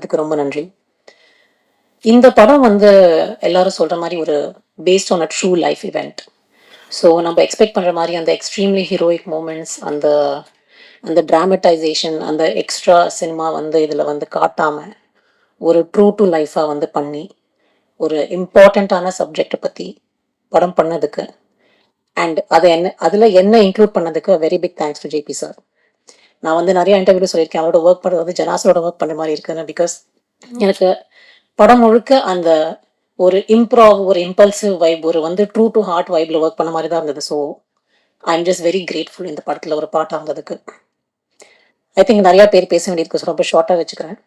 அதுக்கு ரொம்ப நன்றி. இந்த படம் வந்து எல்லாரும் சொல்ற மாரி ஒரு based on a true life event. So நம்ம எக்ஸ்பெக்ட் பண்ற மாரி அந்த எக்ஸ்ட்ரீம்லி ஹீரோயிக் மூமெண்ட்ஸ், அந்த அந்த டிராமடைசேஷன், அந்த எக்ஸ்ட்ரா சினிமா வந்து இதில் வந்து காட்டாம ஒரு ட்ரூ டு லைஃபா வந்து பண்ணி ஒரு இம்பார்ட்டண்ட்டான சப்ஜெக்டை பற்றி படம் பண்ணதுக்கு அண்ட் அதை அதில் என்ன இன்க்ளூட் பண்ணதுக்கு very big thanks to JP sir. நான் வந்து நிறைய இன்டர்வியூ சொல்லியிருக்கேன், அவரோட ஒர்க் பண்ணுறது வந்து ஜனாஸோட ஒர்க் பண்ணுற மாதிரி இருக்குன்னு. பிகாஸ் எனக்கு படம் முழுக்க அந்த ஒரு இம்ப்ராவ், ஒரு இம்பல்சிவ் வைப், ஒரு வந்து ட்ரூ டு ஹார்ட் வைப்ல ஒர்க் பண்ண மாதிரி தான் இருந்தது. So I am just very grateful இந்த படத்தில் ஒரு பாட்டாக இருந்ததுக்கு. ஐ திங்க் நிறையா பேர் பேச வேண்டியதுக்கு ரொம்ப ஷார்ட்டாக வச்சுக்கிறேன்.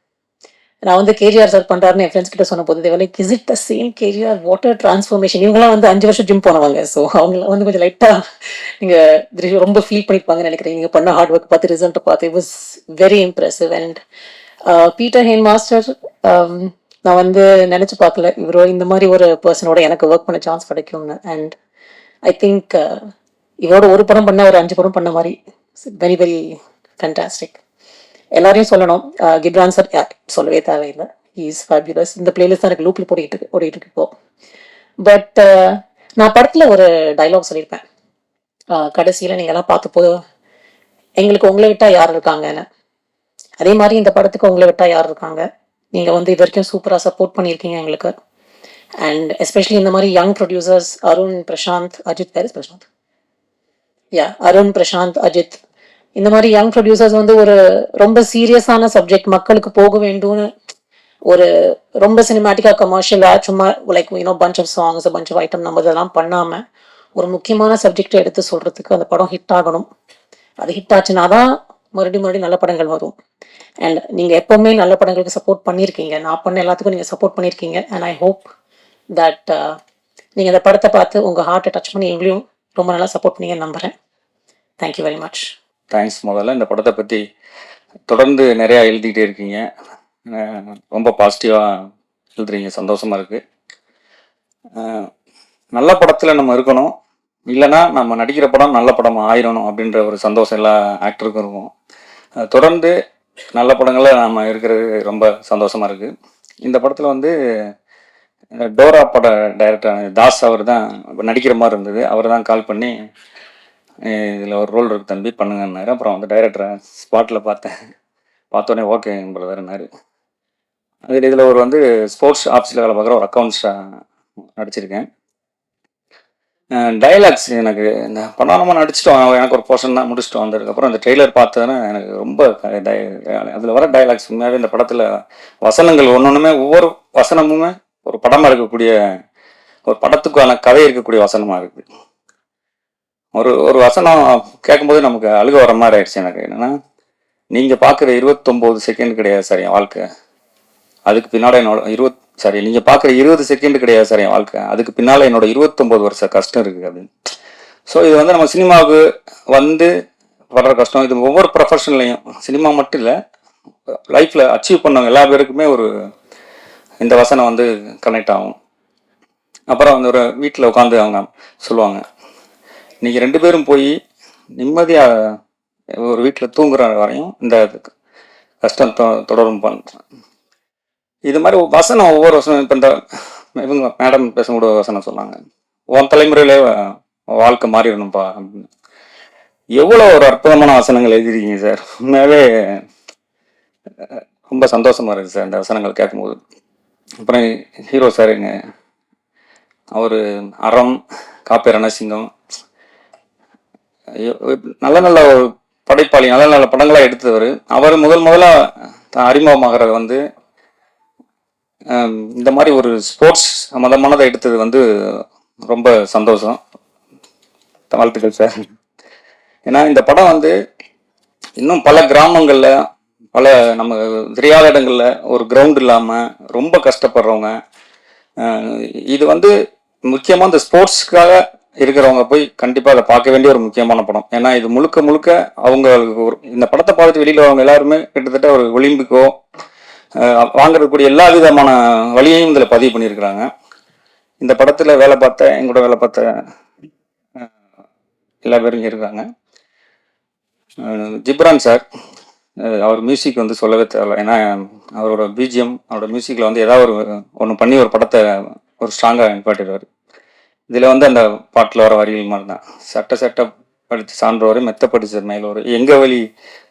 நான் வந்து கேஜிஆர் சார் பண்ணுறாருன்னு என் ஃப்ரெண்ட்ஸ் கிட்ட சொன்ன போது like is it the same KGR, water transformation. இவங்கலாம் வந்து 5 வருஷம் ஜிம் போனவங்க. ஸோ அவங்கள வந்து கொஞ்சம் லைட்டாக நீங்கள் ரொம்ப ஃபீல் பண்ணியிருப்பாங்கன்னு நினைக்கிறேன். நீங்கள் பண்ண ஹார்ட் ஒர்க் பார்த்து, ரிசல்ட்டை பார்த்து. It was very impressive. And Peter Hein master, நான் வந்து நினச்சி பார்க்கல இவரோ இந்த மாதிரி ஒரு பர்சனோட எனக்கு ஒர்க் பண்ண சான்ஸ் கிடைக்கும்னு. அண்ட் ஐ திங்க் இவரோட ஒரு படம் பண்ண ஒரு 5 படம் பண்ண மாதிரி. Very very fantastic. எல்லாரையும் சொல்லணும். கிப்ரான் சார் சொல்லவே தேவையில்லை, ஹி இஸ் ஃபேபியூலஸ். இந்த பிளேலிஸ்ட் தான் எனக்கு லூப்பில் ஓடிட்டு இருக்கு இப்போ. பட் நான் படத்தில் ஒரு டைலாக் சொல்லியிருப்பேன். கடைசியில் நீங்கள் எல்லாம் பார்த்து போது எங்களுக்கு உங்களை விட்டா யார் இருக்காங்கன்னு. அதே மாதிரி இந்த படத்துக்கு உங்களை விட்டா யார் இருக்காங்க. நீங்கள் வந்து இது வரைக்கும் சூப்பராக சப்போர்ட் பண்ணியிருக்கீங்க எங்களுக்கு. அண்ட் எஸ்பெஷலி இந்த மாதிரி யங் ப்ரொடியூசர்ஸ் அருண், பிரசாந்த், அஜித். பேர் பிரசாந்த், அருண், பிரசாந்த், அஜித், இந்த மாதிரி யங் ப்ரொடியூசர்ஸ் வந்து ஒரு ரொம்ப சீரியஸான சப்ஜெக்ட் மக்களுக்கு போக வேண்டும்னு ஒரு ரொம்ப சினிமாட்டிக்காக கமர்ஷியலாக சும்மா like punch of songs, punch of item நம்ம இதெல்லாம் பண்ணாமல் ஒரு முக்கியமான சப்ஜெக்டை எடுத்து சொல்கிறதுக்கு அந்த படம் ஹிட் ஆகணும். அது ஹிட் ஆச்சுன்னா தான் மறுபடியும் நல்ல படங்கள் வரும். அண்ட் நீங்கள் எப்போவுமே நல்ல படங்களுக்கு சப்போர்ட் பண்ணியிருக்கீங்க. நான் பண்ண எல்லாத்துக்கும் நீங்கள் சப்போர்ட் பண்ணியிருக்கீங்க. அண்ட் ஐ ஹோப் தட் நீங்கள் இந்த படத்தை பார்த்து உங்கள் ஹார்ட்டை டச் பண்ணி எங்களையும் ரொம்ப நல்லா சப்போர்ட் பண்ணீங்கன்னு நம்புகிறேன். Thank you very much. தேங்க்ஸ். முதல்ல இந்த படத்தை பற்றி தொடர்ந்து நிறையா எழுதிக்கிட்டே இருக்கீங்க, ரொம்ப பாசிட்டிவாக எழுதுறீங்க, சந்தோஷமாக இருக்குது. நல்ல படத்தில் நம்ம இருக்கணும், இல்லைனா நம்ம நடிக்கிற படம் நல்ல படம் ஆயிரணும் அப்படின்ற ஒரு சந்தோஷம் எல்லா ஆக்டருக்கும் இருக்கும். தொடர்ந்து நல்ல படங்களில் நம்ம இருக்கிறது ரொம்ப சந்தோஷமாக இருக்குது. இந்த படத்தில் வந்து டோரா பட டைரக்டர் தாஸ் அவர் தான் நடிக்கிற மாதிரி இருந்தது. அவர் தான் கால் பண்ணி இதில் ஒரு ரோல் இருக்கு தம்பி பண்ணுங்கன்னாரு. அப்புறம் வந்து டைரக்டரை ஸ்பாட்டில் பார்த்தோன்னே ஓகே பிரதர்னாரு. அதில் இதில் ஒரு வந்து ஸ்போர்ட்ஸ் ஆஃபீஸில் வேலை பார்க்குற ஒரு அக்கௌண்ட்ஸாக நடிச்சிருக்கேன். டைலாக்ஸ் எனக்கு இந்த படம் நம்ம நடிச்சிட்டோம், எனக்கு ஒரு போர்ஷன் தான் முடிச்சிட்டோம். வந்ததுக்கப்புறம் அந்த ட்ரெய்லர் பார்த்ததுன்னா எனக்கு ரொம்ப அதில் வர டைலாக்ஸ் உண்மையாகவே இந்த படத்தில் வசனங்கள் ஒன்றுமே ஒவ்வொரு வசனமுமே ஒரு படமாக இருக்கக்கூடிய, ஒரு படத்துக்கான கதை இருக்கக்கூடிய வசனமாக இருக்குது. ஒரு வசனம் கேட்கும்போது நமக்கு அழுக வர மாதிரி ஆயிடுச்சு எனக்கு. என்னென்னா, நீங்கள் பார்க்குற 29 செகண்ட் கிடையாது சார் என் வாழ்க்கை, அதுக்கு பின்னால் என்னோட நீங்கள் பார்க்குற 20 செகண்ட் கிடையாது சார் என் வாழ்க்கை, அதுக்கு பின்னால் என்னோட 29 வருஷ கஷ்டம் இருக்குது அப்படின்னு. ஸோ இது வந்து நம்ம சினிமாவுக்கு வந்து படுற கஷ்டம், இது ஒவ்வொரு ப்ரொஃபஷன்லையும், சினிமா மட்டும் இல்லை, லைஃப்பில் அச்சீவ் பண்ணவங்க எல்லா பேருக்குமே ஒரு இந்த வசனம் வந்து கனெக்ட் ஆகும். அப்புறம் வந்து ஒரு வீட்டில் உட்காந்து அவங்க சொல்லுவாங்க, நீங்கள் 2 பேரும் போய் நிம்மதியாக ஒரு வீட்டில் தூங்குற வரையும் இந்த கஷ்டம் தொடரும் பண்ணுறேன். இது மாதிரி வசனம் ஒவ்வொரு வசனம். இப்போ இந்த இவங்க மேடம் பேசக்கூட வசனம் சொன்னாங்க, உன் தலைமுறையிலே வாழ்க்கை மாறிடணும்ப்பா அப்படின்னு. எவ்வளோ ஒரு அற்புதமான வசனங்கள் எழுதிருக்கீங்க சார். உண்மையாகவே ரொம்ப சந்தோஷமாக இருக்குது சார் இந்த வசனங்கள் கேட்கும்போது. அப்புறம் ஹீரோ சாருங்க, அவர் அறம், காப்பி ரணசிங்கம், நல்ல நல்ல ஒரு படைப்பாளி, நல்ல நல்ல படங்களாக எடுத்தவர். அவர் முதலாக அறிமுகமாகிறது வந்து இந்த மாதிரி ஒரு ஸ்போர்ட்ஸ் சம்மந்தமானதை எடுத்தது வந்து ரொம்ப சந்தோஷம். வாழ்த்துக்கள் சார். ஏன்னா இந்த படம் வந்து இன்னும் பல கிராமங்களில், பல நம்ம தெரியாத இடங்களில் ஒரு கிரவுண்ட் இல்லாமல் ரொம்ப கஷ்டப்படுறவங்க, இது வந்து முக்கியமாக இந்த ஸ்போர்ட்ஸ்க்காக இருக்கிறவங்க போய் கண்டிப்பாக அதை பார்க்க வேண்டிய ஒரு முக்கியமான படம். ஏன்னா இது முழுக்க முழுக்க அவங்களுக்கு இந்த படத்தை பார்த்துட்டு வெளியில் அவங்க எல்லாருமே கிட்டத்தட்ட ஒரு ஒலிம்பிக்கோ வாங்கக்கூடிய எல்லா விதமான வழியையும் இதில் பதிவு பண்ணியிருக்கிறாங்க. இந்த படத்தில் வேலை பார்த்த, எங்களோட வேலை பார்த்த எல்லா பேரும் இங்கே இருக்காங்க. ஜிப்ரான் சார் அவர் மியூசிக் வந்து சொல்லவே தேவையில்ல. ஏன்னா அவரோட பிஜிஎம், அவரோட மியூசிக்கில் வந்து ஏதாவது ஒன்று பண்ணி ஒரு படத்தை ஒரு ஸ்ட்ராங்காக நிப்பாட்டிடுவார். இதில் வந்து அந்த பாட்டில் வர வரிகள் மாதிரி தான், சட்ட சட்ட படித்து சான்றோரு மெத்த படிச்ச மேலோரு எங்க வழி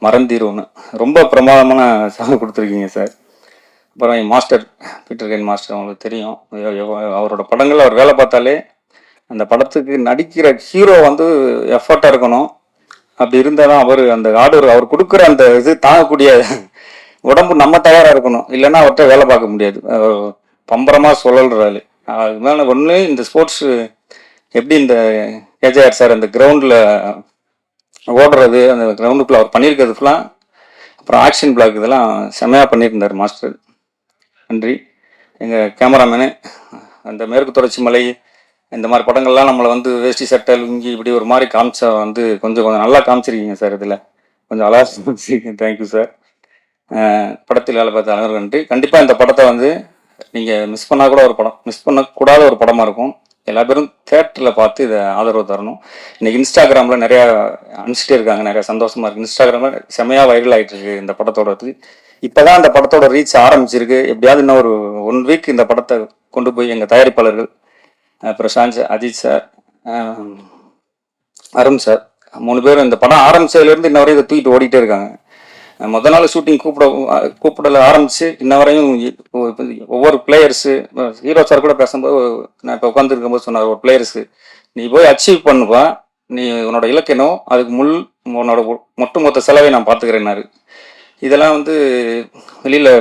மறந்தீரோன்னு ரொம்ப பிரமாதமான சாங் கொடுத்துருக்கீங்க சார். அப்புறம் என் மாஸ்டர் பீட்டர் கேன் மாஸ்டர், அவங்களுக்கு தெரியும் அவரோட படங்கள் அவர் வேலை பார்த்தாலே அந்த படத்துக்கு நடிக்கிற ஹீரோ வந்து எஃபர்ட்டாக இருக்கணும். அப்படி இருந்தால் தான் அவர் அந்த ஆர்டர் அவர் கொடுக்குற அந்த இது தாங்கக்கூடிய உடம்பு நம்ம தயாராக இருக்கணும், இல்லைன்னா அவர்கிட்ட வேலை பார்க்க முடியாது. பம்பரமாக சுழல்றாரு. அது மேலே ஒன்று இந்த ஸ்போர்ட்ஸ் எப்படி இந்த கேஜேஆர் சார் அந்த கிரவுண்டில் ஓடுறது, அந்த கிரவுண்டுக்குள்ளே அவர் பண்ணியிருக்கிறது ஃபுல்லாக, அப்புறம் ஆக்ஷன் பிளாக் இதெல்லாம் செமையாக பண்ணியிருந்தார் மாஸ்டர். நன்றி. எங்கள் கேமராமேனு அந்த மேற்கு தொடர்ச்சி மலை இந்த மாதிரி படங்கள்லாம் நம்மளை வந்து வேஷ்டி சட்டை லுங்கி இப்படி ஒரு மாதிரி காமிச்சா வந்து கொஞ்சம் நல்லா காமிச்சிருக்கீங்க சார். இதில் கொஞ்சம் அழகாக காமிச்சிருக்கீங்க. Thank you sir. படத்தில் வேலை பார்த்த அனைவரும் நன்றி. கண்டிப்பாக இந்த படத்தை வந்து நீங்கள் மிஸ் பண்ணால் கூட ஒரு படம், மிஸ் பண்ணக்கூடாத ஒரு படமாக இருக்கும். எல்லா பேரும் தேட்டரில் பார்த்து இதை ஆதரவு தரணும். இன்றைக்கி இன்ஸ்டாகிராமில் நிறையா அனுப்பிச்சிட்டே இருக்காங்க, நிறையா சந்தோஷமாக இருக்குது. இன்ஸ்டாகிராமில் செமையாக வைரல் ஆகிட்டு இருக்கு இந்த படத்தோட. இப்போ தான் இந்த படத்தோட ரீச் ஆரம்பிச்சிருக்கு. எப்படியாவது இன்னும் ஒரு 1 வீக் இந்த படத்தை கொண்டு போய் எங்கள் தயாரிப்பாளர்கள் Prashanth sir, Ajith sir, Arun sir 3 பேரும் இந்த படம் ஆரம்பிச்சதுலேருந்து இன்ன வரையும் இதை தூக்கிட்டு ஓடிட்டே இருக்காங்க. முதல் நாள் ஷூட்டிங் கூப்பிடல ஆரம்பிச்சு இன்ன வரையும் ஒவ்வொரு பிளேயர்ஸு, ஹீரோ சார் கூட பேசும்போது நான் இப்போ உட்காந்துருக்கும்போது சொன்னார், ஒரு பிளேயர்ஸு நீ போய் அச்சீவ் பண்ணுவா, நீ உன்னோட இலக்கு என்னவோ அதுக்கு உன்னோட மொத்த செலவை நான் பார்த்துக்கிறேன்னாரு. இதெல்லாம் வந்து வெளியில்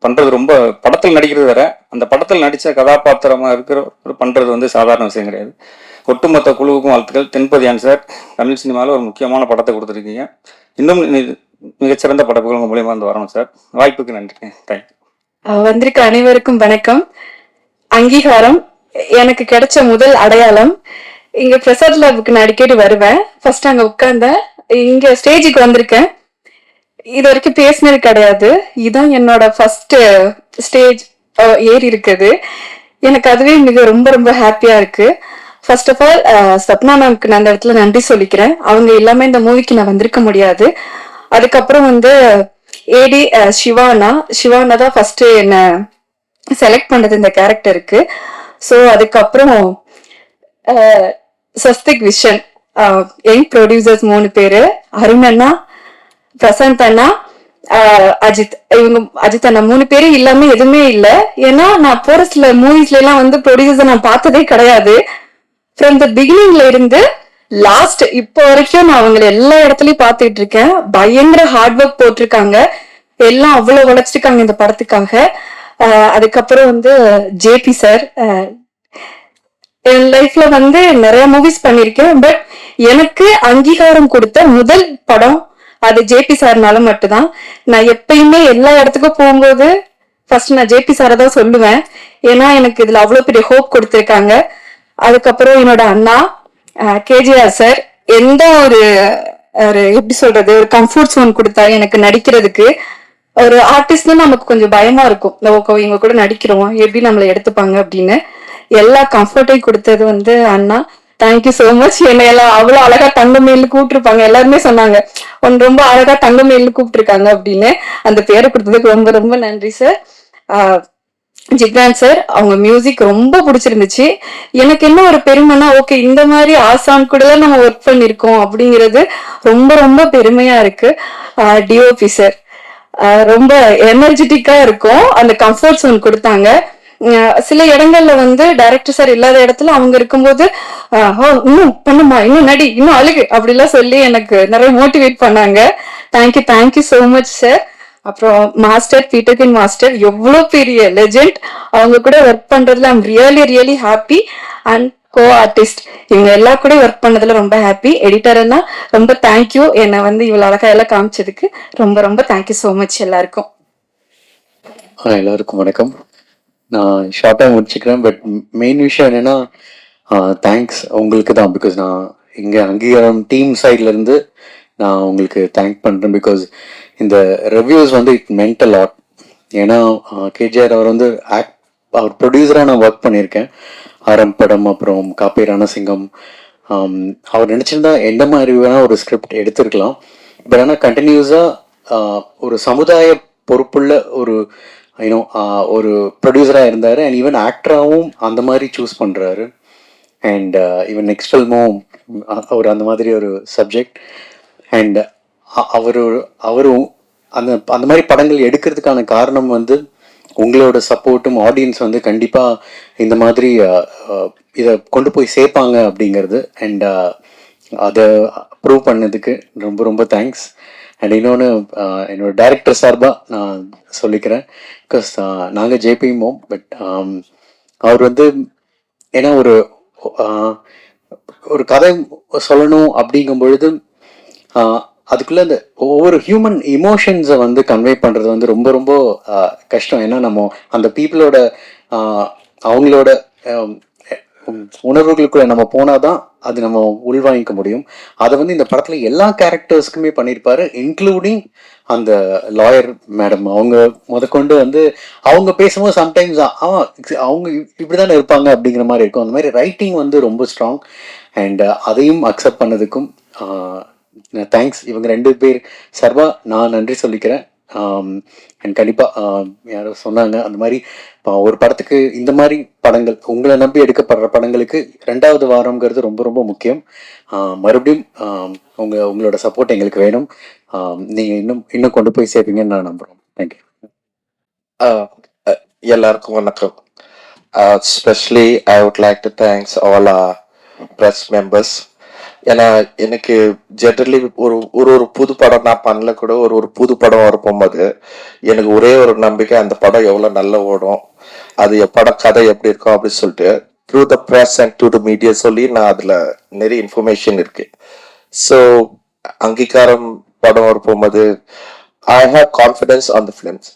பண்ணுறது ரொம்ப, படத்தில் நடிக்கிறது வேற, அந்த படத்தில் நடித்த கதாபாத்திரமாக இருக்கிற பண்ணுறது வந்து சாதாரண விஷயம் கிடையாது. ஒட்டுமொத்த குழுவுக்கும் வாழ்த்துக்கள். தென்பதியான் சார், தமிழ் சினிமாவில் ஒரு முக்கியமான படத்தை கொடுத்துருக்கீங்க. இன்னும் மிகச்சிறந்த படப்புகள் உங்கள் மூலியமாக வந்து வரணும் சார். வாய்ப்புக்கு நன்றி. தேங்க்யூ. வந்திருக்க அனைவருக்கும் வணக்கம். அங்கீகாரம் எனக்கு கிடைச்ச முதல் அடையாளம். இங்க பிரசாத் லேபுக்கு நான் அடிக்கடி வருவேன். ஃபர்ஸ்ட் அங்க உட்கார்ந்தேன், இங்க ஸ்டேஜுக்கு வந்திருக்கேன். இது வரைக்கும் பேசினது கிடையாது. இதுதான் என்னோட ஃபர்ஸ்ட் ஸ்டேஜ் ஏறி இருக்குது. எனக்கு அதுவே மிக ரொம்ப ரொம்ப ஹாப்பியா இருக்கு. ஃபர்ஸ்ட் ஆஃப் ஆல் சப்னா மேம்க்கு நான் அந்த இடத்துல நன்றி சொல்லிக்கிறேன். அவங்க எல்லாமே இந்த மூவிக்கு நான் வந்திருக்க முடியாது. அதுக்கப்புறம் வந்து ஏடி சிவானா தான் ஃபர்ஸ்ட் என்ன செலக்ட் பண்ணது இந்த கேரக்டருக்கு. ஸோ அதுக்கப்புறம் சஸ்திக் விஷன், யங் ப்ரொடியூசர்ஸ் 3 பேரு, அருண் அண்ணா, பிரசாந்த் அண்ணா, அஜித், அஜித் அண்ணா 3 பேரும் இல்லாம எதுவுமே இல்லை. ஏன்னா நான் போற சில மூவிஸ்ல எல்லாம் வந்து ப்ரொடியூசர் நான் பார்த்ததே கிடையாது. ஃப்ரம் த பிகினிங்ல இருந்து லாஸ்ட் இப்போ வரைக்கும் நான் அவங்களை எல்லா இடத்துலயும் பார்த்துட்டு இருக்கேன். பயங்கர ஹார்ட் ஒர்க் போட்டிருக்காங்க, எல்லாம் அவ்வளவு உழைச்சிருக்காங்க இந்த படத்துக்காக. அதுக்கப்புறம் வந்து ஜேபி சார், என் லைஃப்ல வந்து நிறைய மூவிஸ் பண்ணிருக்கேன். பட் எனக்கு அங்கீகாரம் கொடுத்த முதல் படம் அது ஜேபி சார்னால மட்டும்தான். நான் எப்பயுமே எல்லா இடத்துக்கும் போகும்போது ஃபர்ஸ்ட் நான் ஜேபி சாரை தான் சொல்லுவேன். ஏன்னா எனக்கு இதுல அவ்வளவு பெரிய ஹோப் கொடுத்துருக்காங்க. அதுக்கப்புறம் என்னோட அண்ணா கேஜிஆர் சார், எந்த ஒரு எப்படி சொல்றது, ஒரு கம்ஃபர்ட் ஜோன் கொடுத்தாரு எனக்கு நடிக்கிறதுக்கு. ஒரு ஆர்டிஸ்ட்னா நமக்கு கொஞ்சம் பயமா இருக்கும், இவங்க கூட நடிக்கிறோம் எப்படி நம்மளை எடுத்துப்பாங்க அப்படின்னு. எல்லா கம்ஃபர்ட்டையும் கொடுத்தது வந்து அண்ணா. Thank you so much. என்னை எல்லாம் அவ்வளவு அழகா தங்கமேலு கூப்பிட்டுருப்பாங்க. எல்லாருமே சொன்னாங்க உன் ரொம்ப அழகா தங்கமேலு கூப்பிட்டுருக்காங்க அப்படின்னு. அந்த பேரை கொடுத்ததுக்கு ரொம்ப ரொம்ப நன்றி சார். ஜிப்ரான் சார், அவங்க மியூசிக் ரொம்ப பிடிச்சிருந்துச்சு. எனக்கு என்ன ஒரு பெருமைன்னா, ஓகே இந்த மாதிரி ஆசான் கூட நம்ம ஒர்க் பண்ணிருக்கோம் அப்படிங்கிறது ரொம்ப ரொம்ப பெருமையா இருக்கு. டிஓபி சார் ரொம்ப எனர்ஜெட்டிக்கா இருக்கும், அந்த கம்ஃபர்ட் ஜோன் கொடுத்தாங்க. சில இடங்கள்ல வந்து டைரக்டர் சார் இல்லாத இடத்துல அவங்க இருக்கும்போது இன்னும் பண்ணுமா, இன்னும் நடி, இன்னும் அழுகு அப்படிலாம் சொல்லி எனக்கு நிறைய மோட்டிவேட் பண்ணாங்க. Thank you so much sir. அப்புறம் மாஸ்டர் பீட்டர்கின் மாஸ்டர், எவ்வளவு பெரிய லெஜெண்ட். அவங்க கூட ஒர்க் பண்றதுல I'm really happy. And co artist இவங்க எல்லா கூட ஒர்க் பண்ணதுல ரொம்ப ஹாப்பி. எடிட்டர்னா ரொம்ப தேங்க்யூ, என்னை வந்து இவ்வளவு அழகா எல்லாம் காமிச்சதுக்கு ரொம்ப ரொம்ப தேங்க்யூ சோ மச் எல்லாருக்கும். எல்லாருக்கும் வணக்கம். நான் ஷார்ட்டாக முடிச்சுக்கிறேன். பட் மெயின் விஷயம் என்னன்னா தேங்க்ஸ் உங்களுக்கு தான். பிகாஸ் நான் இங்கே அங்கீகாரம் டீம் சைட்லேருந்து நான் உங்களுக்கு தேங்க் பண்ணுறேன். பிகாஸ் இந்த ரிவ்யூஸ் வந்து இட் மென்ட் அ லாட். ஏன்னா கேஜிஆர் அவர் வந்து அவர் ப்ரொடியூசராக நான் ஒர்க் பண்ணியிருக்கேன். ஆரம் படம், அப்புறம் காப்பி ரணசிங்கம். அவர் நினச்சிருந்தா எந்த மாதிரி வேணால் ஒரு ஸ்கிரிப்ட் எடுத்திருக்கலாம். பட் ஆனால் கண்டினியூஸாக ஒரு சமுதாய பொறுப்புள்ள ஒரு யூனோ ஒரு ப்ரொடியூசராக இருந்தார். அண்ட் ஈவன் ஆக்டராகவும் அந்த மாதிரி சூஸ் பண்ணுறாரு. அண்ட் ஈவன் நெக்ஸ்ட் ஃபில்மும் அவர் அந்த மாதிரி ஒரு சப்ஜெக்ட். அண்ட் அவர் அவரும் அந்த அந்த மாதிரி படங்கள் எடுக்கிறதுக்கான காரணம் வந்து உங்களோட சப்போர்ட்டும் ஆடியன்ஸ் வந்து கண்டிப்பாக இந்த மாதிரி இதை கொண்டு போய் சேர்ப்பாங்க அப்படிங்கிறது. அண்ட் அதை ப்ரூவ் பண்ணதுக்கு ரொம்ப ரொம்ப தேங்க்ஸ். அண்ட் இன்னொன்று என்னோட டைரக்டர் சார்பாக நான் சொல்லிக்கிறேன். பிகாஸ் நாங்கள் ஜேபிமோம், பட் அவர் வந்து ஏன்னா ஒரு கதை சொல்லணும் அப்படிங்கும் பொழுது அதுக்குள்ள அந்த ஒவ்வொரு ஹியூமன் இமோஷன்ஸை வந்து கன்வே பண்ணுறது வந்து ரொம்ப ரொம்ப கஷ்டம். ஏன்னா நம்ம அந்த பீப்புளோட அவங்களோட உணர்வுகளுக்குள்ள நம்ம போனாதான் அது நம்ம உள்வாங்கிக்க முடியும். அதை வந்து இந்த படத்துல எல்லா கேரக்டர்ஸ்க்குமே பண்ணியிருப்பாரு, இன்க்ளூடிங் அந்த லாயர் மேடம். அவங்க முதற்கொண்டு வந்து அவங்க பேசும்போது சம்டைம்ஸ் அவங்க இப்படிதானே இருப்பாங்க அப்படிங்கிற மாதிரி இருக்கும். அந்த மாதிரி ரைட்டிங் வந்து ரொம்ப ஸ்ட்ராங். அண்ட் அதையும் அக்செப்ட் பண்ணதுக்கும் தேங்க்ஸ். இவங்க 2 பேர் சார்பா நான் நன்றி சொல்லிக்கிறேன். அண்ட் கண்டிப்பாக யாரோ சொன்னாங்க அந்த மாதிரி ஒரு படத்துக்கு இந்த மாதிரி படங்கள் உங்களை நம்பி எடுக்கப்படுற படங்களுக்கு 2வது வாரம்ங்கிறது ரொம்ப ரொம்ப முக்கியம். மறுபடியும் உங்களோட சப்போர்ட் எங்களுக்கு வேணும். நீங்கள் இன்னும் கொண்டு போய் சேர்ப்பீங்கன்னு நான் நம்புகிறோம். தேங்க்யூ. எல்லாருக்கும் வணக்கம். Specially I would like to thanks all press members. ஏன்னா எனக்கு ஜென்ரலி ஒரு புது படம் நான் பண்ணல கூட ஒரு புது படம் வரப்போகும்போது எனக்கு ஒரே ஒரு நம்பிக்கை, அந்த படம் எவ்வளோ நல்லா ஓடும், அது படம் கதை எப்படி இருக்கும் அப்படின்னு சொல்லிட்டு through the press and to the media சொல்லி நான் அதில் நிறைய இன்ஃபர்மேஷன் இருக்கு. ஸோ அங்கீகாரம் படம் வரப்போகும்போது I have confidence on the films.